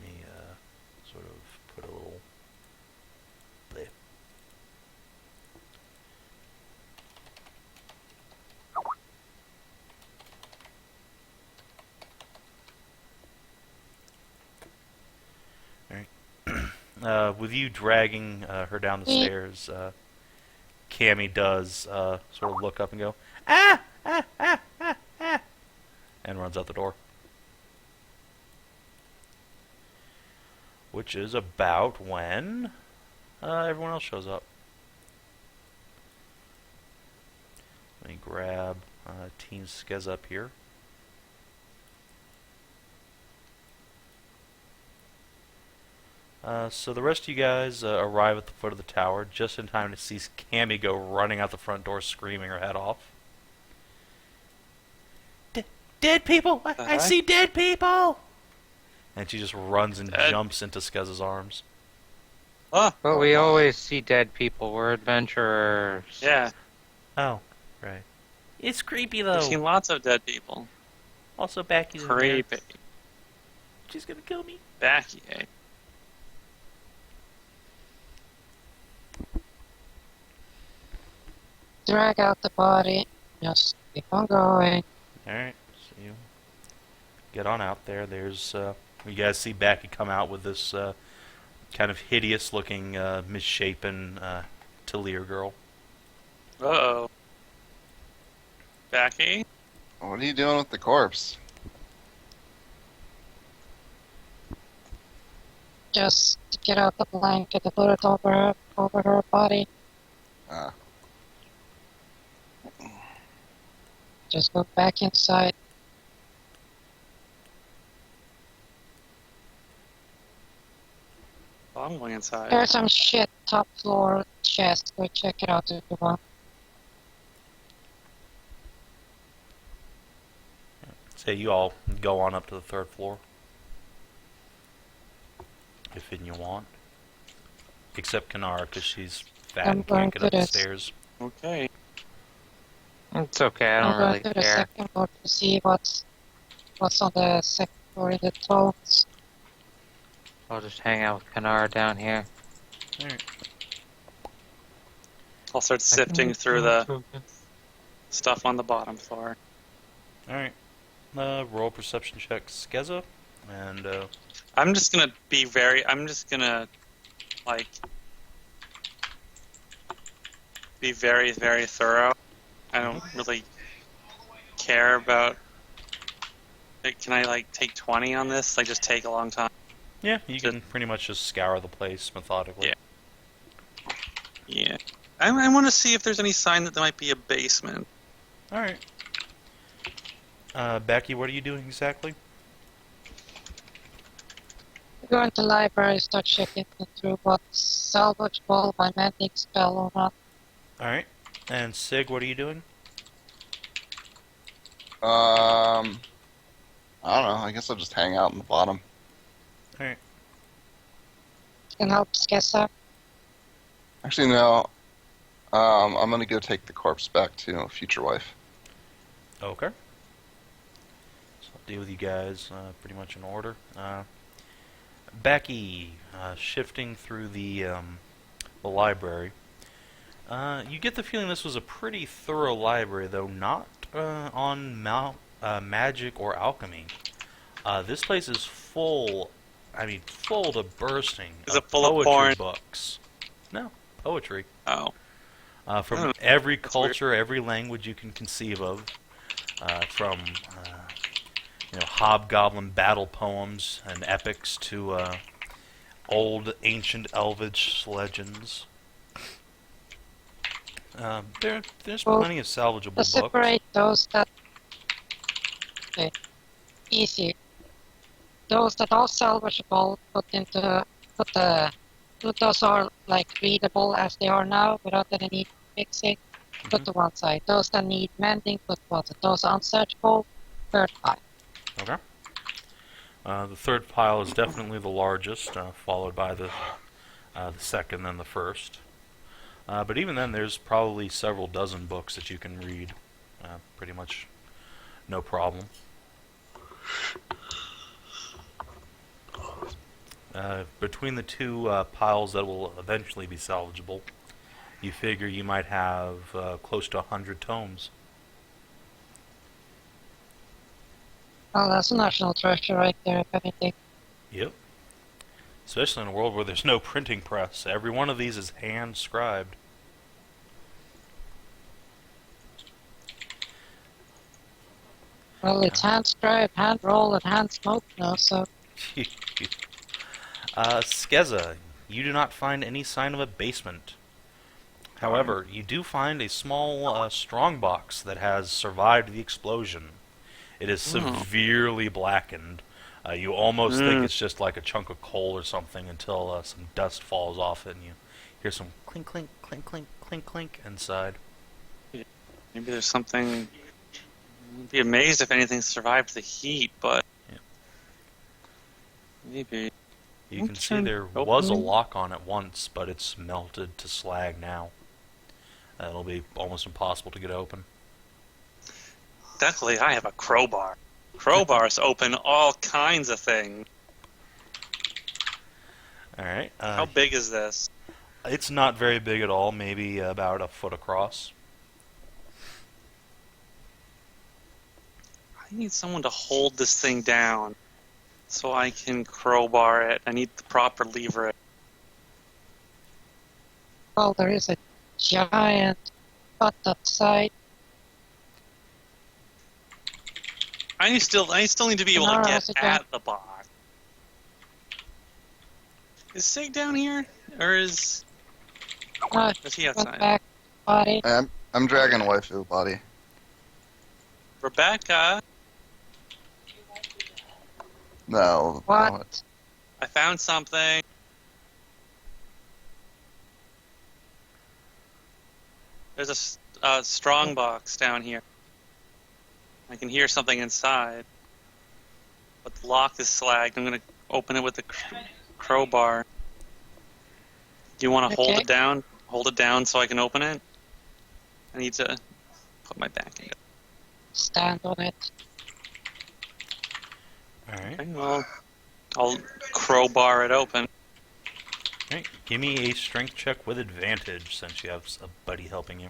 Speaker 1: Let me sort of put a little there. Alright. With you dragging her down the stairs, Cammy does sort of look up and go, ah, ah, ah, ah, ah, and runs out the door. Which is about when everyone else shows up. Let me grab Teen Skezza up here. So the rest of you guys arrive at the foot of the tower just in time to see Cammy go running out the front door screaming her head off. Dead people! I see dead people! And she just runs and jumps into Skezza's arms.
Speaker 2: Oh,
Speaker 4: But we always see dead people. We're adventurers.
Speaker 2: yeah.
Speaker 1: Oh, right. It's creepy
Speaker 2: I've
Speaker 1: though.
Speaker 2: seen lots of dead people.
Speaker 1: Also, Backy's in there.
Speaker 2: Creepy.
Speaker 1: She's gonna kill me.
Speaker 2: Backy, eh?
Speaker 5: Drag out the body. Just keep on going.
Speaker 1: Alright, so you get on out there. There's, you guys see Backy come out with this kind of hideous looking, misshapen Talir girl.
Speaker 2: Uh-oh. Backy?
Speaker 3: What are you doing with the corpse?
Speaker 5: Just to get out the blanket and put it over her body.
Speaker 3: Ah.
Speaker 5: Just go back inside.
Speaker 2: Oh, I'm going inside.
Speaker 5: There's some shit top floor chest. Go check it out if you want.
Speaker 1: Say you all go on up to the third floor. If you want. Except Kanara, because she's fat
Speaker 5: I'm
Speaker 1: and
Speaker 5: going
Speaker 1: can't get
Speaker 5: to
Speaker 1: up the
Speaker 5: this.
Speaker 1: stairs.
Speaker 2: Okay.
Speaker 4: It's okay. I
Speaker 5: I'm
Speaker 4: don't
Speaker 5: going
Speaker 4: really
Speaker 5: to the
Speaker 4: care.
Speaker 5: second floor to see what's on the second floor in the 12th.
Speaker 4: I'll just hang out with Kanara down here.
Speaker 1: Alright.
Speaker 2: I'll start sifting through the stuff on the bottom floor.
Speaker 1: Alright. Roll perception check Skezza. And,
Speaker 2: I'm just gonna like be very, very thorough. I don't really care about. Like, can I like take 20 on this? Like, just take a long time.
Speaker 1: yeah, you can pretty much just scour the place methodically.
Speaker 2: Yeah. Yeah. I want to see if there's any sign that there might be a basement.
Speaker 1: Alright. Becky, what are you doing exactly?
Speaker 5: Go into the library, start checking through what's salvageable by mending spell or not.
Speaker 1: Alright. And Sig, what are you doing?
Speaker 3: I don't know. I guess I'll just hang out in the bottom.
Speaker 1: Alright.
Speaker 5: Can help Skezza.
Speaker 3: Actually, no. I'm gonna go take the corpse back to future wife.
Speaker 1: Okay. So I'll deal with you guys pretty much in order. Backy, shifting through the library. You get the feeling this was a pretty thorough library, though not on magic or alchemy. This place is full, full to bursting
Speaker 2: Is
Speaker 1: of
Speaker 2: it full of
Speaker 1: poetry
Speaker 2: porn?
Speaker 1: books. No, poetry.
Speaker 2: Oh.
Speaker 1: From every culture, every language you can conceive of. From Hobgoblin battle poems and epics to old ancient elvish legends. There's plenty of salvageable books.
Speaker 5: Separate those that... Okay. Easy. Those that are salvageable, those are like readable as they are now without any need for fixing. Put to one side. Those that need mending, put one side. Those unsearchable, third pile.
Speaker 1: Okay. The third pile is definitely the largest, followed by the second and the first. But even then, there's probably several dozen books that you can read, pretty much no problem. Between the two piles that will eventually be salvageable, you figure you might have close to 100 tomes.
Speaker 5: Well, that's a national treasure right there, if anything.
Speaker 1: Yep. Especially in a world where there's no printing press. Every one of these is hand-scribed.
Speaker 5: Well, it's hand-scribed, hand-rolled, and hand-smoked now, so...
Speaker 1: Skezza, you do not find any sign of a basement. However, you do find a small strongbox that has survived the explosion. It is severely blackened. You almost think it's just like a chunk of coal or something until some dust falls off it and you hear some clink, clink, clink, clink, clink, clink inside.
Speaker 2: Maybe there's something... I'd be amazed if anything survived the heat, but...
Speaker 1: Yeah.
Speaker 2: Maybe...
Speaker 1: You can see there was a lock on it once, but it's melted to slag now. It'll be almost impossible to get open.
Speaker 2: Luckily, I have a crowbar. Crowbars open all kinds of things.
Speaker 1: Alright.
Speaker 2: How big is this?
Speaker 1: It's not very big at all, maybe about a foot across.
Speaker 2: I need someone to hold this thing down so I can crowbar it. I need the proper lever.
Speaker 5: Well, there is a giant butt outside.
Speaker 2: I still need to be able to get at the box. Is Sig down here? Or is he outside?
Speaker 5: Back body.
Speaker 3: I'm dragging waifu body.
Speaker 2: Rebecca,
Speaker 3: No.
Speaker 5: What?
Speaker 3: no,
Speaker 2: I found something. There's a strong box down here. I can hear something inside. But the lock is slagged. I'm going to open it with a crowbar. Do you want to hold it down? Hold it down so I can open it? I need to put my back in it.
Speaker 5: Stand on it.
Speaker 1: Alright.
Speaker 2: Okay, well, I'll crowbar it open.
Speaker 1: Alright, give me a strength check with advantage since you have a buddy helping you.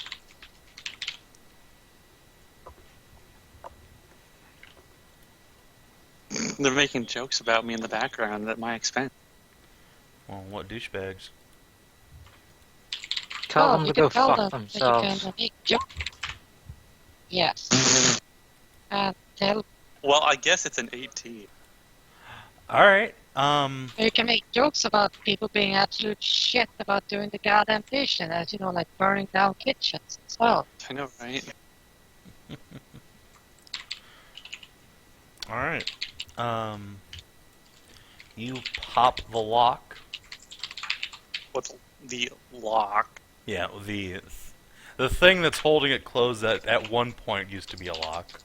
Speaker 2: They're making jokes about me in the background at my expense.
Speaker 1: Well, what douchebags?
Speaker 4: Tell them
Speaker 5: you
Speaker 4: to go
Speaker 5: can tell
Speaker 4: fuck
Speaker 5: them that
Speaker 4: themselves.
Speaker 5: You can make yes. And tell
Speaker 2: Well, I guess it's an 18.
Speaker 1: Alright,
Speaker 5: you can make jokes about people being absolute shit about doing the goddamn mission, as you know, like burning down kitchens as well.
Speaker 2: I know, right?
Speaker 1: alright. You pop the lock.
Speaker 2: What's the lock?
Speaker 1: Yeah, the thing that's holding it closed that at one point used to be a lock.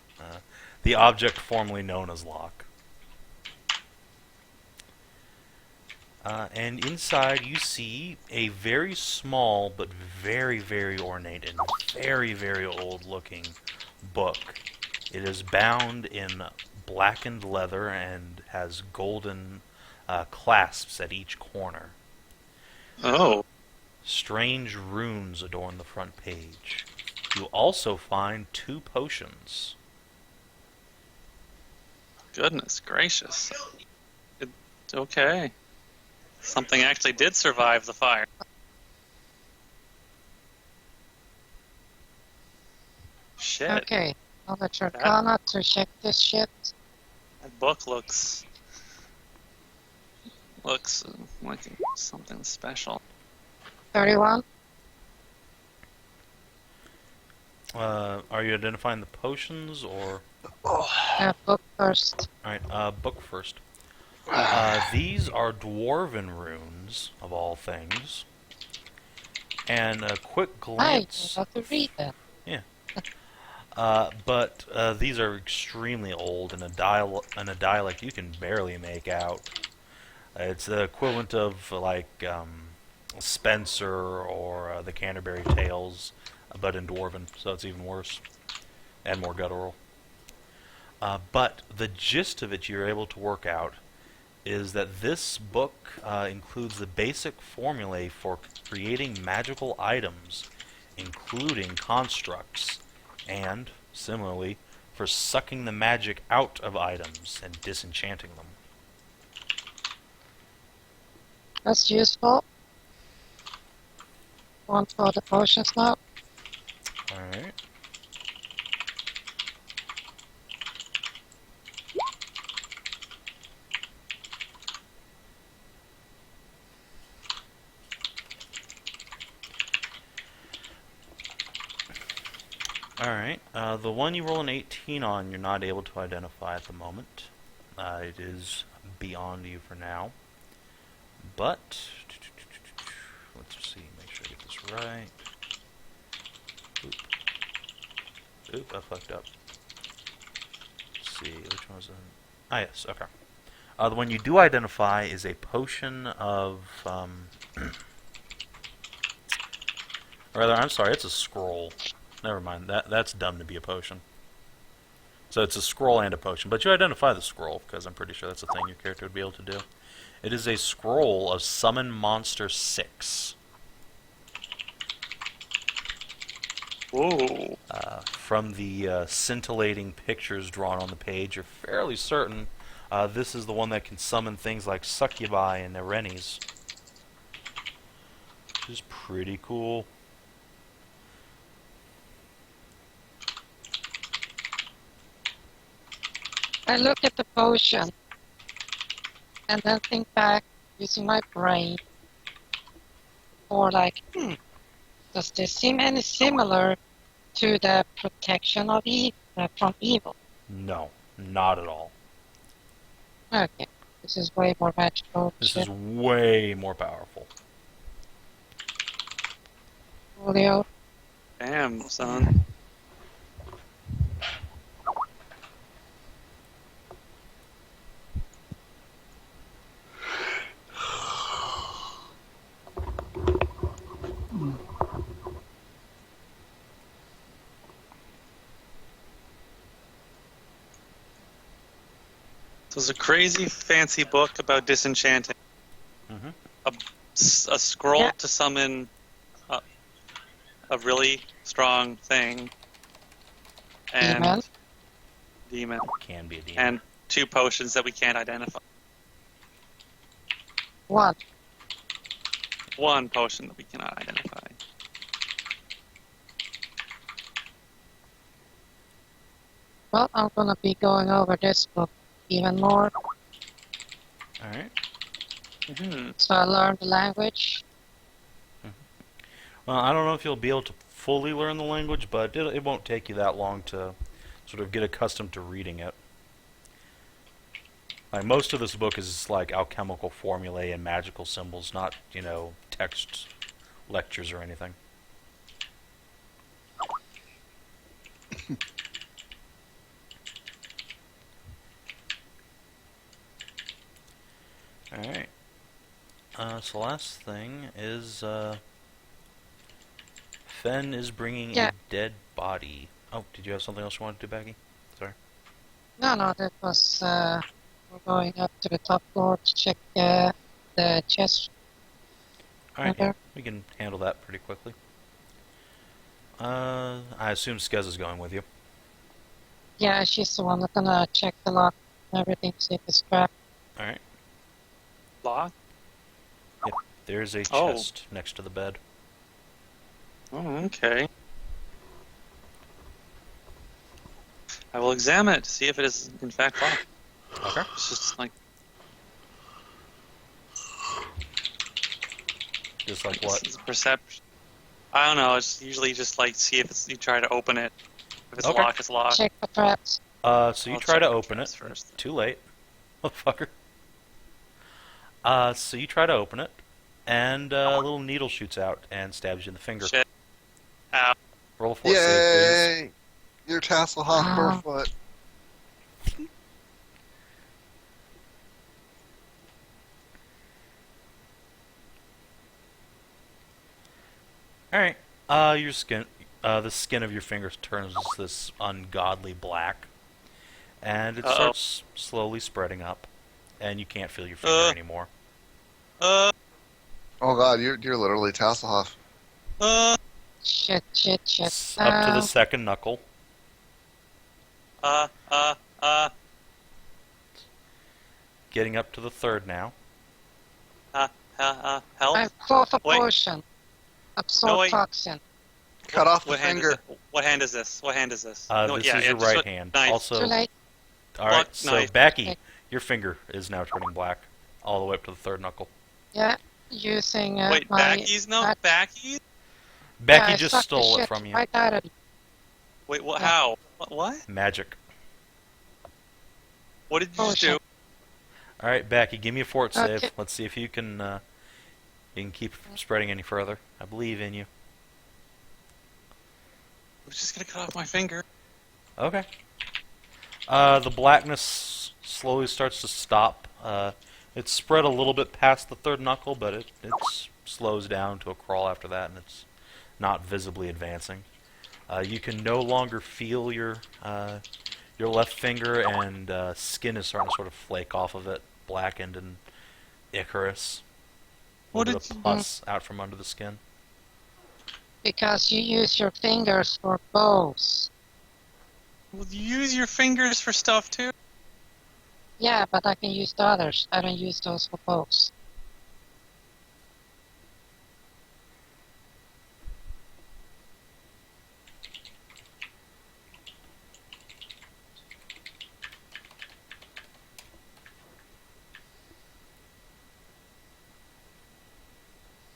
Speaker 1: The object formerly known as lock. And inside you see a very small but very, very ornate and very, very old looking book. It is bound in blackened leather and has golden clasps at each corner.
Speaker 2: Oh.
Speaker 1: Strange runes adorn the front page. You also find 2 potions.
Speaker 2: Goodness gracious. Okay. Something actually did survive the fire. Shit.
Speaker 5: Okay, knowledge arcana to check this shit.
Speaker 2: That book looks like something special.
Speaker 5: 31.
Speaker 1: Are you identifying the potions or?
Speaker 5: Book first.
Speaker 1: Alright, book first. These are dwarven runes, of all things. And a quick glance.
Speaker 5: I have to read that.
Speaker 1: Yeah. But these are extremely old in a dialect you can barely make out. It's the equivalent of like Spencer or the Canterbury Tales, but in dwarven, so it's even worse and more guttural. But the gist of it you're able to work out is that this book includes the basic formulae for creating magical items, including constructs, and, similarly, for sucking the magic out of items and disenchanting them.
Speaker 5: That's useful. One for the potions now.
Speaker 1: Alright. Alright, the one you roll an 18 on, you're not able to identify at the moment. It is beyond you for now. But, let's see, make sure I get this right. Oop, I fucked up. Let's see, which one was it? Ah, yes, okay. The one you do identify is a potion of, or rather, I'm sorry, it's a scroll. Never mind, that's dumb to be a potion. So it's a scroll and a potion, but you identify the scroll, because I'm pretty sure that's a thing your character would be able to do. It is a scroll of Summon Monster 6.
Speaker 2: Whoa.
Speaker 1: From the scintillating pictures drawn on the page, you're fairly certain this is the one that can summon things like succubi and Erenes. Which is pretty cool.
Speaker 5: I look at the potion and then think back using my brain. Or like, does this seem any similar to the protection of from evil?
Speaker 1: No, not at all.
Speaker 5: Okay, this is way more magical.
Speaker 1: This is way more powerful.
Speaker 5: Julio.
Speaker 2: Damn, son. So it's a crazy fancy book about disenchanting.
Speaker 1: Mm-hmm.
Speaker 2: A scroll to summon a really strong thing. And demon.
Speaker 1: Can be a demon.
Speaker 2: And 2 potions that we can't identify.
Speaker 5: One
Speaker 2: potion that we cannot identify.
Speaker 5: Well, I'm gonna be going over this book even more.
Speaker 1: Alright.
Speaker 2: Mm-hmm.
Speaker 5: So I learned the language.
Speaker 1: Well, I don't know if you'll be able to fully learn the language, but it won't take you that long to sort of get accustomed to reading it. Like, most of this book is like alchemical formulae and magical symbols, not, text lectures or anything. Alright. So last thing is, Fen is bringing
Speaker 5: Yeah.
Speaker 1: a dead body. Oh, did you have something else you wanted to do, Backy? Sorry.
Speaker 5: No, that was, we're going up to the top floor to check the chest.
Speaker 1: Alright, yeah,
Speaker 5: Okay.
Speaker 1: we can handle that pretty quickly. I assume Skezza's going with you.
Speaker 5: Yeah, she's the one that's gonna check the lock and everything, see if it's trapped.
Speaker 1: Alright.
Speaker 2: Lock?
Speaker 1: There's a
Speaker 2: Oh.
Speaker 1: chest next to the bed.
Speaker 2: Oh, okay. I will examine it to see if it is in fact locked.
Speaker 1: Okay.
Speaker 2: It's just like
Speaker 1: Just like what?
Speaker 2: it's perception. I don't know. It's usually just like see if it's you try to open it. If it's
Speaker 1: Okay.
Speaker 2: locked, it's locked.
Speaker 5: Check the traps.
Speaker 1: So you
Speaker 2: I'll
Speaker 1: try
Speaker 2: check
Speaker 1: to
Speaker 2: the
Speaker 1: open it.
Speaker 2: traps first.
Speaker 1: Too late. Motherfucker. So you try to open it, and a little needle shoots out and stabs you in the finger.
Speaker 2: Shit. Ow.
Speaker 1: Roll a force save,
Speaker 3: Yay! Your Tasselhoff
Speaker 5: Ah.
Speaker 3: Burfoot.
Speaker 1: please. Your skin, the skin of your fingers turns this ungodly black, and it
Speaker 2: Uh-oh.
Speaker 1: starts slowly spreading up, and you can't feel your finger anymore.
Speaker 2: Uh.
Speaker 3: Oh god, you're literally Tasselhoff.
Speaker 5: Shit.
Speaker 1: It's up to the second knuckle. Getting up to the third now.
Speaker 2: Help.
Speaker 5: I pour for
Speaker 2: Wait.
Speaker 5: potion. Absorb
Speaker 2: No, wait.
Speaker 5: toxin.
Speaker 3: Cut off the
Speaker 2: What hand
Speaker 3: finger.
Speaker 2: is it? What hand is this? What hand is this?
Speaker 1: This is your
Speaker 2: just
Speaker 1: right
Speaker 2: what-
Speaker 1: hand.
Speaker 2: Knife.
Speaker 1: Also,
Speaker 5: Too late.
Speaker 1: all right.
Speaker 2: Block
Speaker 1: So
Speaker 2: knife.
Speaker 1: Backy,
Speaker 5: Okay.
Speaker 1: your finger is now turning black, all the way up to the third knuckle.
Speaker 5: Yeah, using
Speaker 2: Wait,
Speaker 5: my...
Speaker 2: Backy's? No,
Speaker 5: back-
Speaker 2: Backy's?
Speaker 1: Backy
Speaker 5: I
Speaker 1: just
Speaker 5: sucked the
Speaker 1: stole it
Speaker 5: shit
Speaker 1: from you.
Speaker 5: right out of you.
Speaker 2: Wait, what?
Speaker 5: Yeah.
Speaker 2: How? What?
Speaker 1: Magic.
Speaker 2: What did you just do?
Speaker 5: Potion.
Speaker 1: All right, Backy, give me a fort save.
Speaker 5: Okay.
Speaker 1: Let's see if you can keep spreading any further. I believe in you.
Speaker 2: I was just gonna cut off my finger.
Speaker 1: Okay. The blackness slowly starts to stop. It's spread a little bit past the third knuckle, but it slows down to a crawl after that, and it's not visibly advancing. You can no longer feel your left finger, and skin is starting to sort of flake off of it, blackened and Icarus. A
Speaker 2: What
Speaker 1: little bit
Speaker 2: did
Speaker 1: of pus out from under the skin.
Speaker 5: Because you use your fingers for bows.
Speaker 2: Well, you use your fingers for stuff too.
Speaker 5: Yeah, but I can use the others. I don't use those for bows.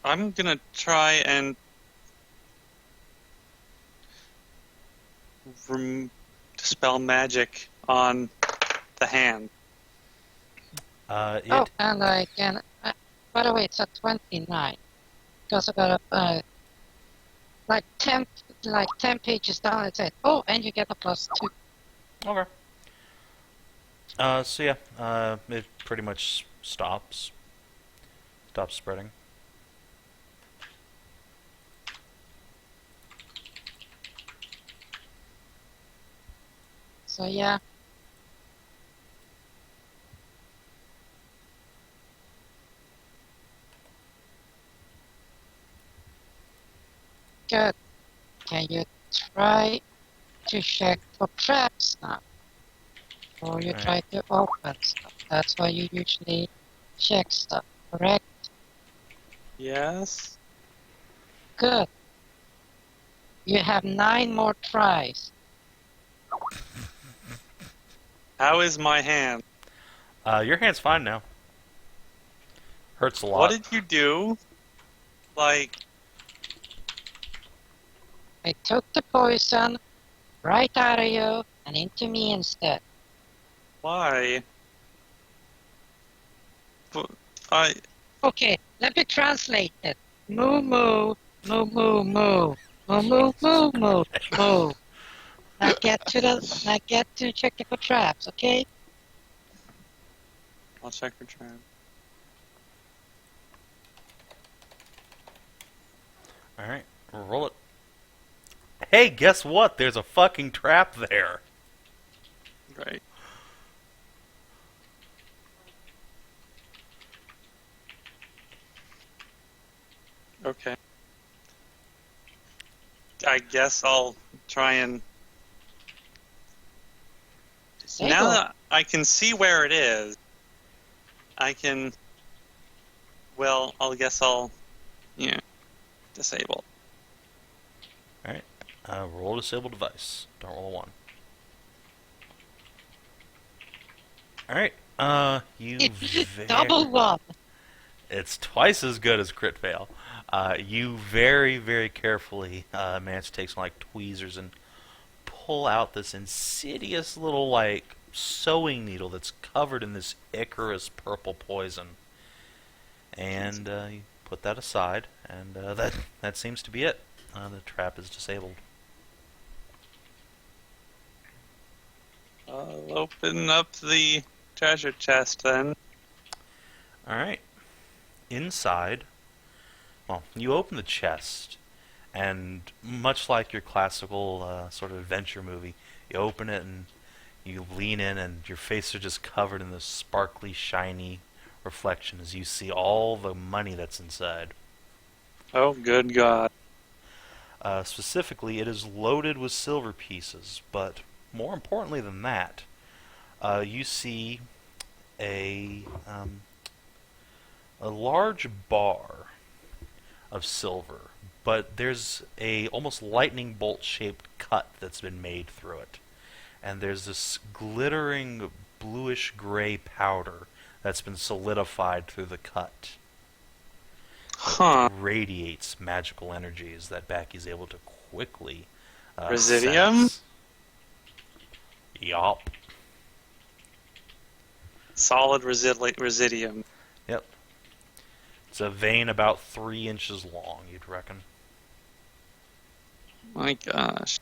Speaker 2: I'm gonna try and dispel magic on the hand.
Speaker 5: Oh, and I can... by the way, it's a 29. Because I got a... like 10 pages down, it said, oh, and you get a +2.
Speaker 1: Okay. So yeah, it pretty much stops spreading.
Speaker 5: So yeah. Good. Can you try to check for traps now? Or you
Speaker 1: Right.
Speaker 5: try to open stuff? That's why you usually check stuff, correct?
Speaker 2: Yes.
Speaker 5: Good. You have 9 more tries.
Speaker 2: How is my hand?
Speaker 1: Your hand's fine now. Hurts a lot.
Speaker 2: What did you do? Like,
Speaker 5: I took the poison right out of you and into me instead.
Speaker 2: why? I
Speaker 5: Okay, let me translate it. Moo moo, moo moo moo, moo moo moo moo moo. Now get to checking for traps, okay?
Speaker 2: I'll check for trap.
Speaker 1: Alright, roll it. Hey, guess what? There's a fucking trap there.
Speaker 2: Right. Okay. I guess I'll try and... Now that I can see where it is, I can... Well, yeah, disable.
Speaker 1: Alright, roll a disable device. Don't roll a 1. Alright, you
Speaker 5: Double one.
Speaker 1: It's twice as good as crit fail. You very, very carefully manage to take some like tweezers and pull out this insidious little like sewing needle that's covered in this Icarus purple poison, and you put that aside, and that seems to be it. The trap is disabled.
Speaker 2: I'll open up the treasure chest then.
Speaker 1: All right. Inside, well, you open the chest, and much like your classical sort of adventure movie, you open it and you lean in, and your face is just covered in this sparkly, shiny reflection as you see all the money that's inside.
Speaker 2: Oh, good God.
Speaker 1: Specifically, it is loaded with silver pieces, but more importantly than that, you see a large bar of silver, but there's a almost lightning bolt shaped cut that's been made through it, and there's this glittering bluish gray powder that's been solidified through the cut.
Speaker 2: Huh.
Speaker 1: It radiates magical energies that Backy's able to quickly
Speaker 2: Residium?
Speaker 1: sense. Yup.
Speaker 2: Solid residium.
Speaker 1: Yep. It's a vein about 3 inches long, you'd reckon.
Speaker 2: My gosh.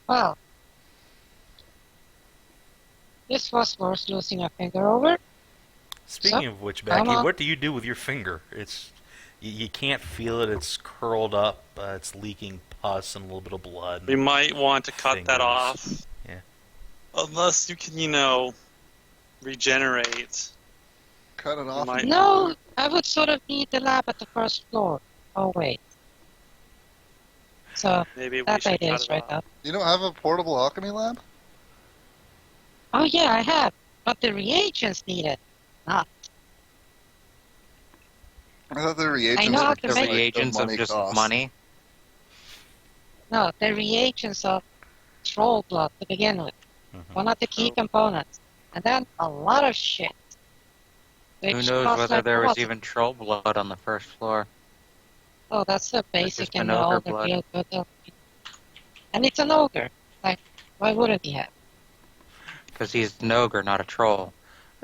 Speaker 5: Well, this was worth losing a finger over.
Speaker 1: Speaking of which, Backy, what do you do with your finger? It's you can't feel it. It's curled up. It's leaking pus and a little bit of blood.
Speaker 2: We might want to cut that off.
Speaker 1: Yeah.
Speaker 2: Unless you can, regenerate.
Speaker 3: Cut it off.
Speaker 5: No, I would sort of need the lab at the first floor. Oh, wait. So,
Speaker 2: Maybe we
Speaker 5: that
Speaker 2: should
Speaker 5: idea
Speaker 2: cut
Speaker 5: is
Speaker 2: it
Speaker 5: right
Speaker 2: off.
Speaker 5: up.
Speaker 3: You don't have a portable alchemy lab?
Speaker 5: Oh, yeah, I have. But the reagents need it. Not.
Speaker 3: I thought the reagents
Speaker 5: I know how
Speaker 3: were
Speaker 5: to
Speaker 3: just
Speaker 5: make-
Speaker 3: like
Speaker 4: Reagents
Speaker 3: the
Speaker 4: of
Speaker 3: money
Speaker 4: just
Speaker 3: cost.
Speaker 4: money.
Speaker 5: No, the reagents of troll blood to begin with. One of the key components. And then a lot of shit.
Speaker 4: Who
Speaker 5: Which
Speaker 4: knows
Speaker 5: costs
Speaker 4: whether
Speaker 5: like
Speaker 4: there was
Speaker 5: what?
Speaker 4: even troll blood on the first floor?
Speaker 5: Oh, that's the basic
Speaker 4: just
Speaker 5: and
Speaker 4: an ogre
Speaker 5: all the
Speaker 4: blood.
Speaker 5: real good. And it's an ogre. Like, why wouldn't he have?
Speaker 4: Because he's an ogre, not a troll.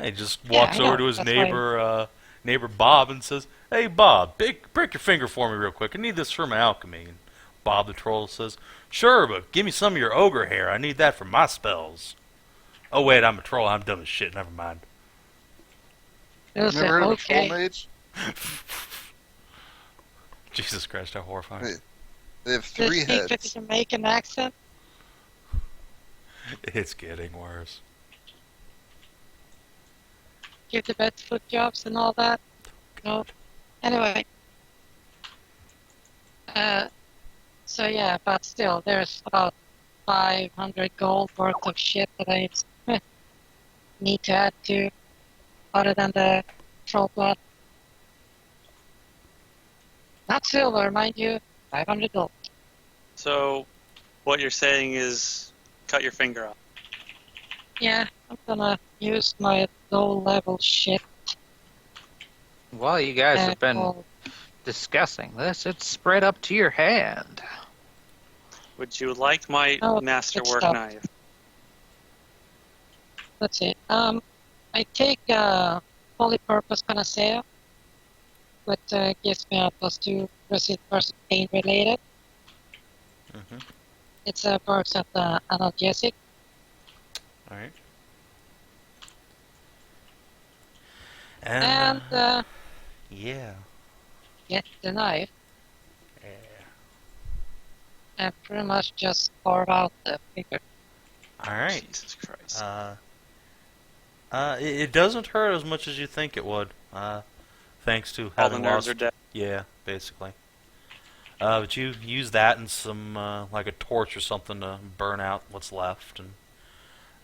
Speaker 1: He just
Speaker 5: Yeah,
Speaker 1: walks
Speaker 5: I know.
Speaker 1: over to his
Speaker 5: That's why-
Speaker 1: neighbor Bob, and says, "Hey, Bob, break your finger for me real quick. I need this for my alchemy." And Bob the troll says, "Sure, but give me some of your ogre hair. I need that for my spells." Oh wait, I'm a troll. I'm dumb as shit. Never mind.
Speaker 5: They'll say,
Speaker 3: Never heard of
Speaker 5: okay.
Speaker 3: Troll Mage?
Speaker 1: Jesus Christ, how horrifying!
Speaker 3: Wait. They have
Speaker 5: The
Speaker 3: 3
Speaker 5: secret
Speaker 3: heads.
Speaker 5: is to make an accent.
Speaker 1: It's getting worse.
Speaker 5: Give the best foot jobs and all that. No. Anyway. So yeah, but still, there's about 500 gold worth of shit that I need to add to, other than the troll blood. Not silver, mind you. 500 gold.
Speaker 2: So, what you're saying is cut your finger off.
Speaker 5: Yeah, I'm gonna use my low-level shit.
Speaker 4: Well, you guys have been
Speaker 5: called-
Speaker 4: discussing this. It's spread up to your hand.
Speaker 2: Would you like my
Speaker 5: Oh,
Speaker 2: masterwork
Speaker 5: good stuff.
Speaker 2: knife?
Speaker 5: Let's see. I take polypurpose panacea, which gives me a +2 resist versus pain related.
Speaker 1: Mm-hmm.
Speaker 5: It's works at analgesic.
Speaker 1: All right.
Speaker 5: And
Speaker 1: yeah.
Speaker 5: get the knife
Speaker 1: Yeah.
Speaker 5: and pretty much just carve out the figure.
Speaker 1: All right.
Speaker 2: Jesus Christ.
Speaker 1: It doesn't hurt as much as you think it would. Thanks to
Speaker 2: All the
Speaker 1: having
Speaker 2: nerves
Speaker 1: lost.
Speaker 2: are dead.
Speaker 1: Yeah, basically. But you use that and some like a torch or something to burn out what's left, and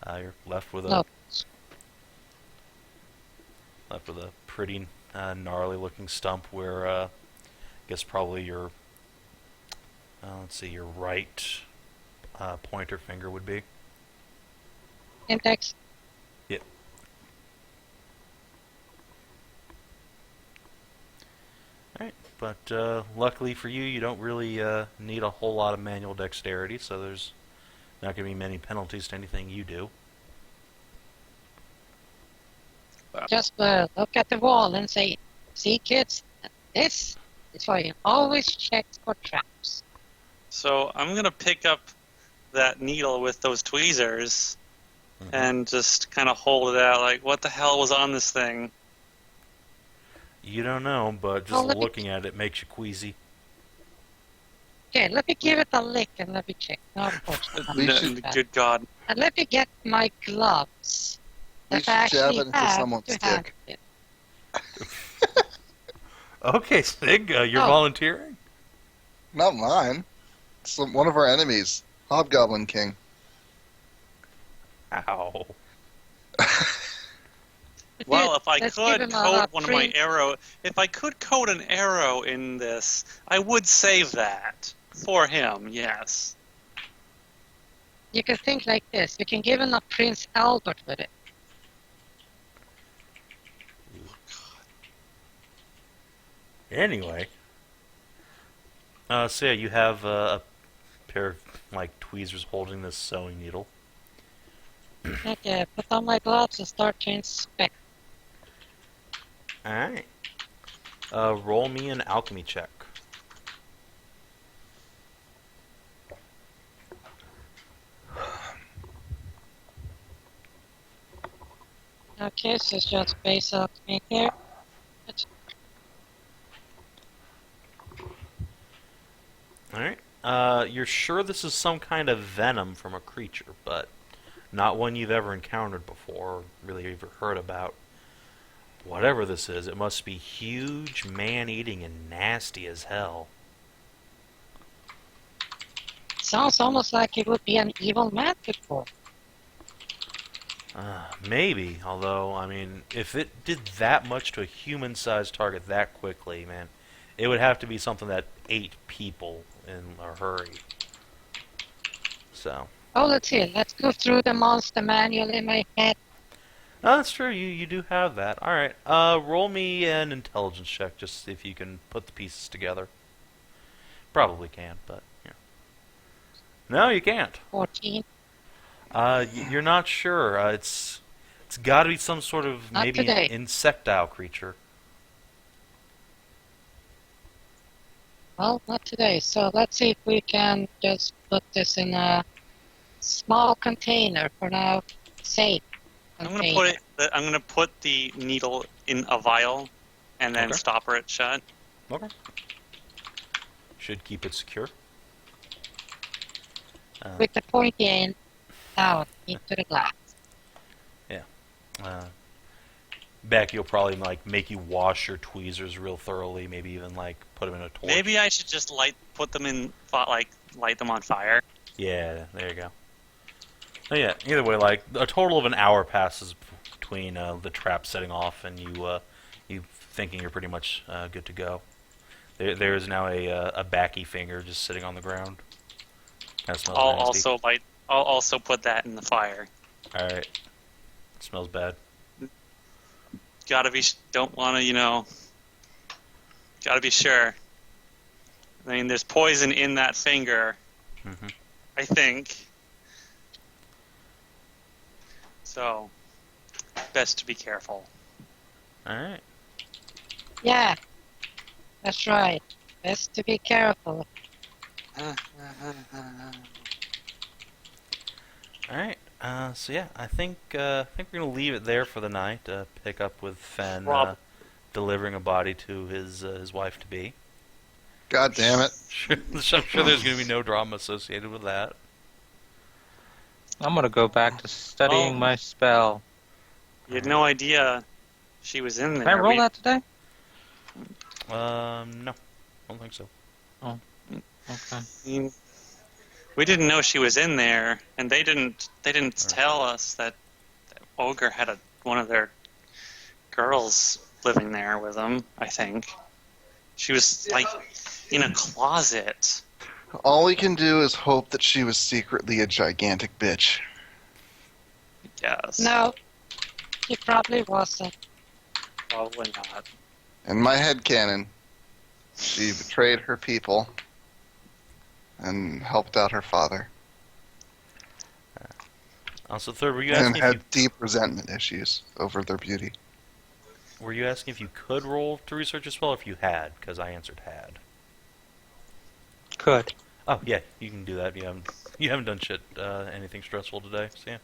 Speaker 1: you're left with a pretty gnarly looking stump where I guess probably your let's see, your right pointer finger would be.
Speaker 5: Index.
Speaker 1: Yep. Alright, but luckily for you, you don't really need a whole lot of manual dexterity, so there's not going to be many penalties to anything you do.
Speaker 5: Just look at the wall and say, "See, kids, this is why you always check for traps."
Speaker 2: So I'm going to pick up that needle with those tweezers and just kind of hold it out like, what the hell was on this thing?
Speaker 1: You don't know, but just looking at it makes you queasy.
Speaker 5: Okay, let me give it a lick and let me check. No, of course not.
Speaker 2: Good God.
Speaker 5: And let me get my gloves.
Speaker 3: We
Speaker 5: That I
Speaker 3: should jab
Speaker 5: actually
Speaker 3: it into
Speaker 5: have
Speaker 3: someone's
Speaker 5: to
Speaker 3: dick.
Speaker 5: hand it.
Speaker 1: Okay, Sig, you're
Speaker 5: Oh.
Speaker 1: volunteering?
Speaker 3: Not mine. It's one of our enemies, Hobgoblin King.
Speaker 1: Ow.
Speaker 2: Well, if I
Speaker 5: Let's give
Speaker 2: could
Speaker 5: him
Speaker 2: code
Speaker 5: a
Speaker 2: one of my arrow, if I could code an arrow in this, I would save that for him. Yes.
Speaker 5: You can think like this. You can give him a Prince Albert with it.
Speaker 1: Anyway. So yeah, you have a pair of, like, tweezers holding this sewing needle.
Speaker 5: Okay, put on my gloves and start to inspect.
Speaker 1: Alright. Roll me an alchemy check.
Speaker 5: Okay, so it's just base alchemy here.
Speaker 1: Alright. You're sure this is some kind of venom from a creature, but not one you've ever encountered before, or really ever heard about. Whatever this is, it must be huge, man-eating, and nasty as hell.
Speaker 5: Sounds almost like it would be an evil man before.
Speaker 1: Maybe, although, I mean, if it did that much to a human-sized target that quickly, man, it would have to be something that ate people in a hurry. So.
Speaker 5: Oh, let's see. Let's go through the monster manual in my head.
Speaker 1: Oh, that's true. You do have that. All right. Roll me an intelligence check, just to see if you can put the pieces together. Probably can, but yeah. No, you can't.
Speaker 5: 14.
Speaker 1: You're not sure. It's got to be some sort of
Speaker 5: Not
Speaker 1: maybe
Speaker 5: today.
Speaker 1: insectile creature.
Speaker 5: Well, not today. So let's see if we can just put this in a small container for now. Safe.
Speaker 2: I'm gonna put the needle in a vial, and then
Speaker 1: Okay.
Speaker 2: stopper it shut.
Speaker 1: Okay. Should keep it secure.
Speaker 5: With the pointy end down into the glass.
Speaker 1: Backy will probably make you wash your tweezers real thoroughly. Maybe even put them in a torch.
Speaker 2: Maybe I should just light them on fire.
Speaker 1: Yeah, there you go. Oh yeah. Either way, a total of an hour passes between the trap setting off and you thinking you're pretty much good to go. There is now a Backy finger just sitting on the ground. Kind of smells nasty.
Speaker 2: I'll also put that in the fire.
Speaker 1: All right. It smells bad.
Speaker 2: Gotta be sure. I mean, there's poison in that finger.
Speaker 1: Mm-hmm.
Speaker 2: I think. So, best to be careful.
Speaker 1: All right.
Speaker 5: Yeah, that's right. Best to be careful.
Speaker 1: All right. So yeah, I think we're gonna leave it there for the night. Pick up with Fen delivering a body to his wife to be.
Speaker 3: God damn it.
Speaker 1: I'm sure there's gonna be no drama associated with that.
Speaker 4: I'm gonna go back to studying my spell.
Speaker 2: You had no idea she was in there.
Speaker 4: Can I roll that today?
Speaker 1: No, I don't think so.
Speaker 4: Oh, okay.
Speaker 2: I mean, we didn't know she was in there, and they didn't tell us that Ogre had one of their girls living there with him. I think she was like in a closet.
Speaker 3: All we can do is hope that she was secretly a gigantic bitch.
Speaker 2: Yes.
Speaker 5: No, she probably wasn't.
Speaker 2: Probably not.
Speaker 3: In my headcanon, she betrayed her people and helped out her father.
Speaker 1: Also, third, were you
Speaker 3: And
Speaker 1: asking
Speaker 3: had deep resentment issues over their beauty.
Speaker 1: were you asking if you could roll to research a spell, or if you had? Because I answered had.
Speaker 4: Could.
Speaker 1: Oh yeah, you can do that. You haven't done shit anything stressful today. So yeah,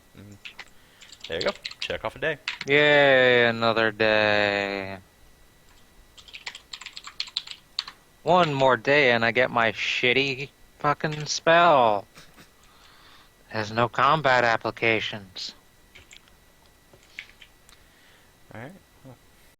Speaker 1: there you go. Check off a day.
Speaker 4: Yay, another day. One more day and I get my shitty fucking spell. Has no combat applications.
Speaker 1: All right.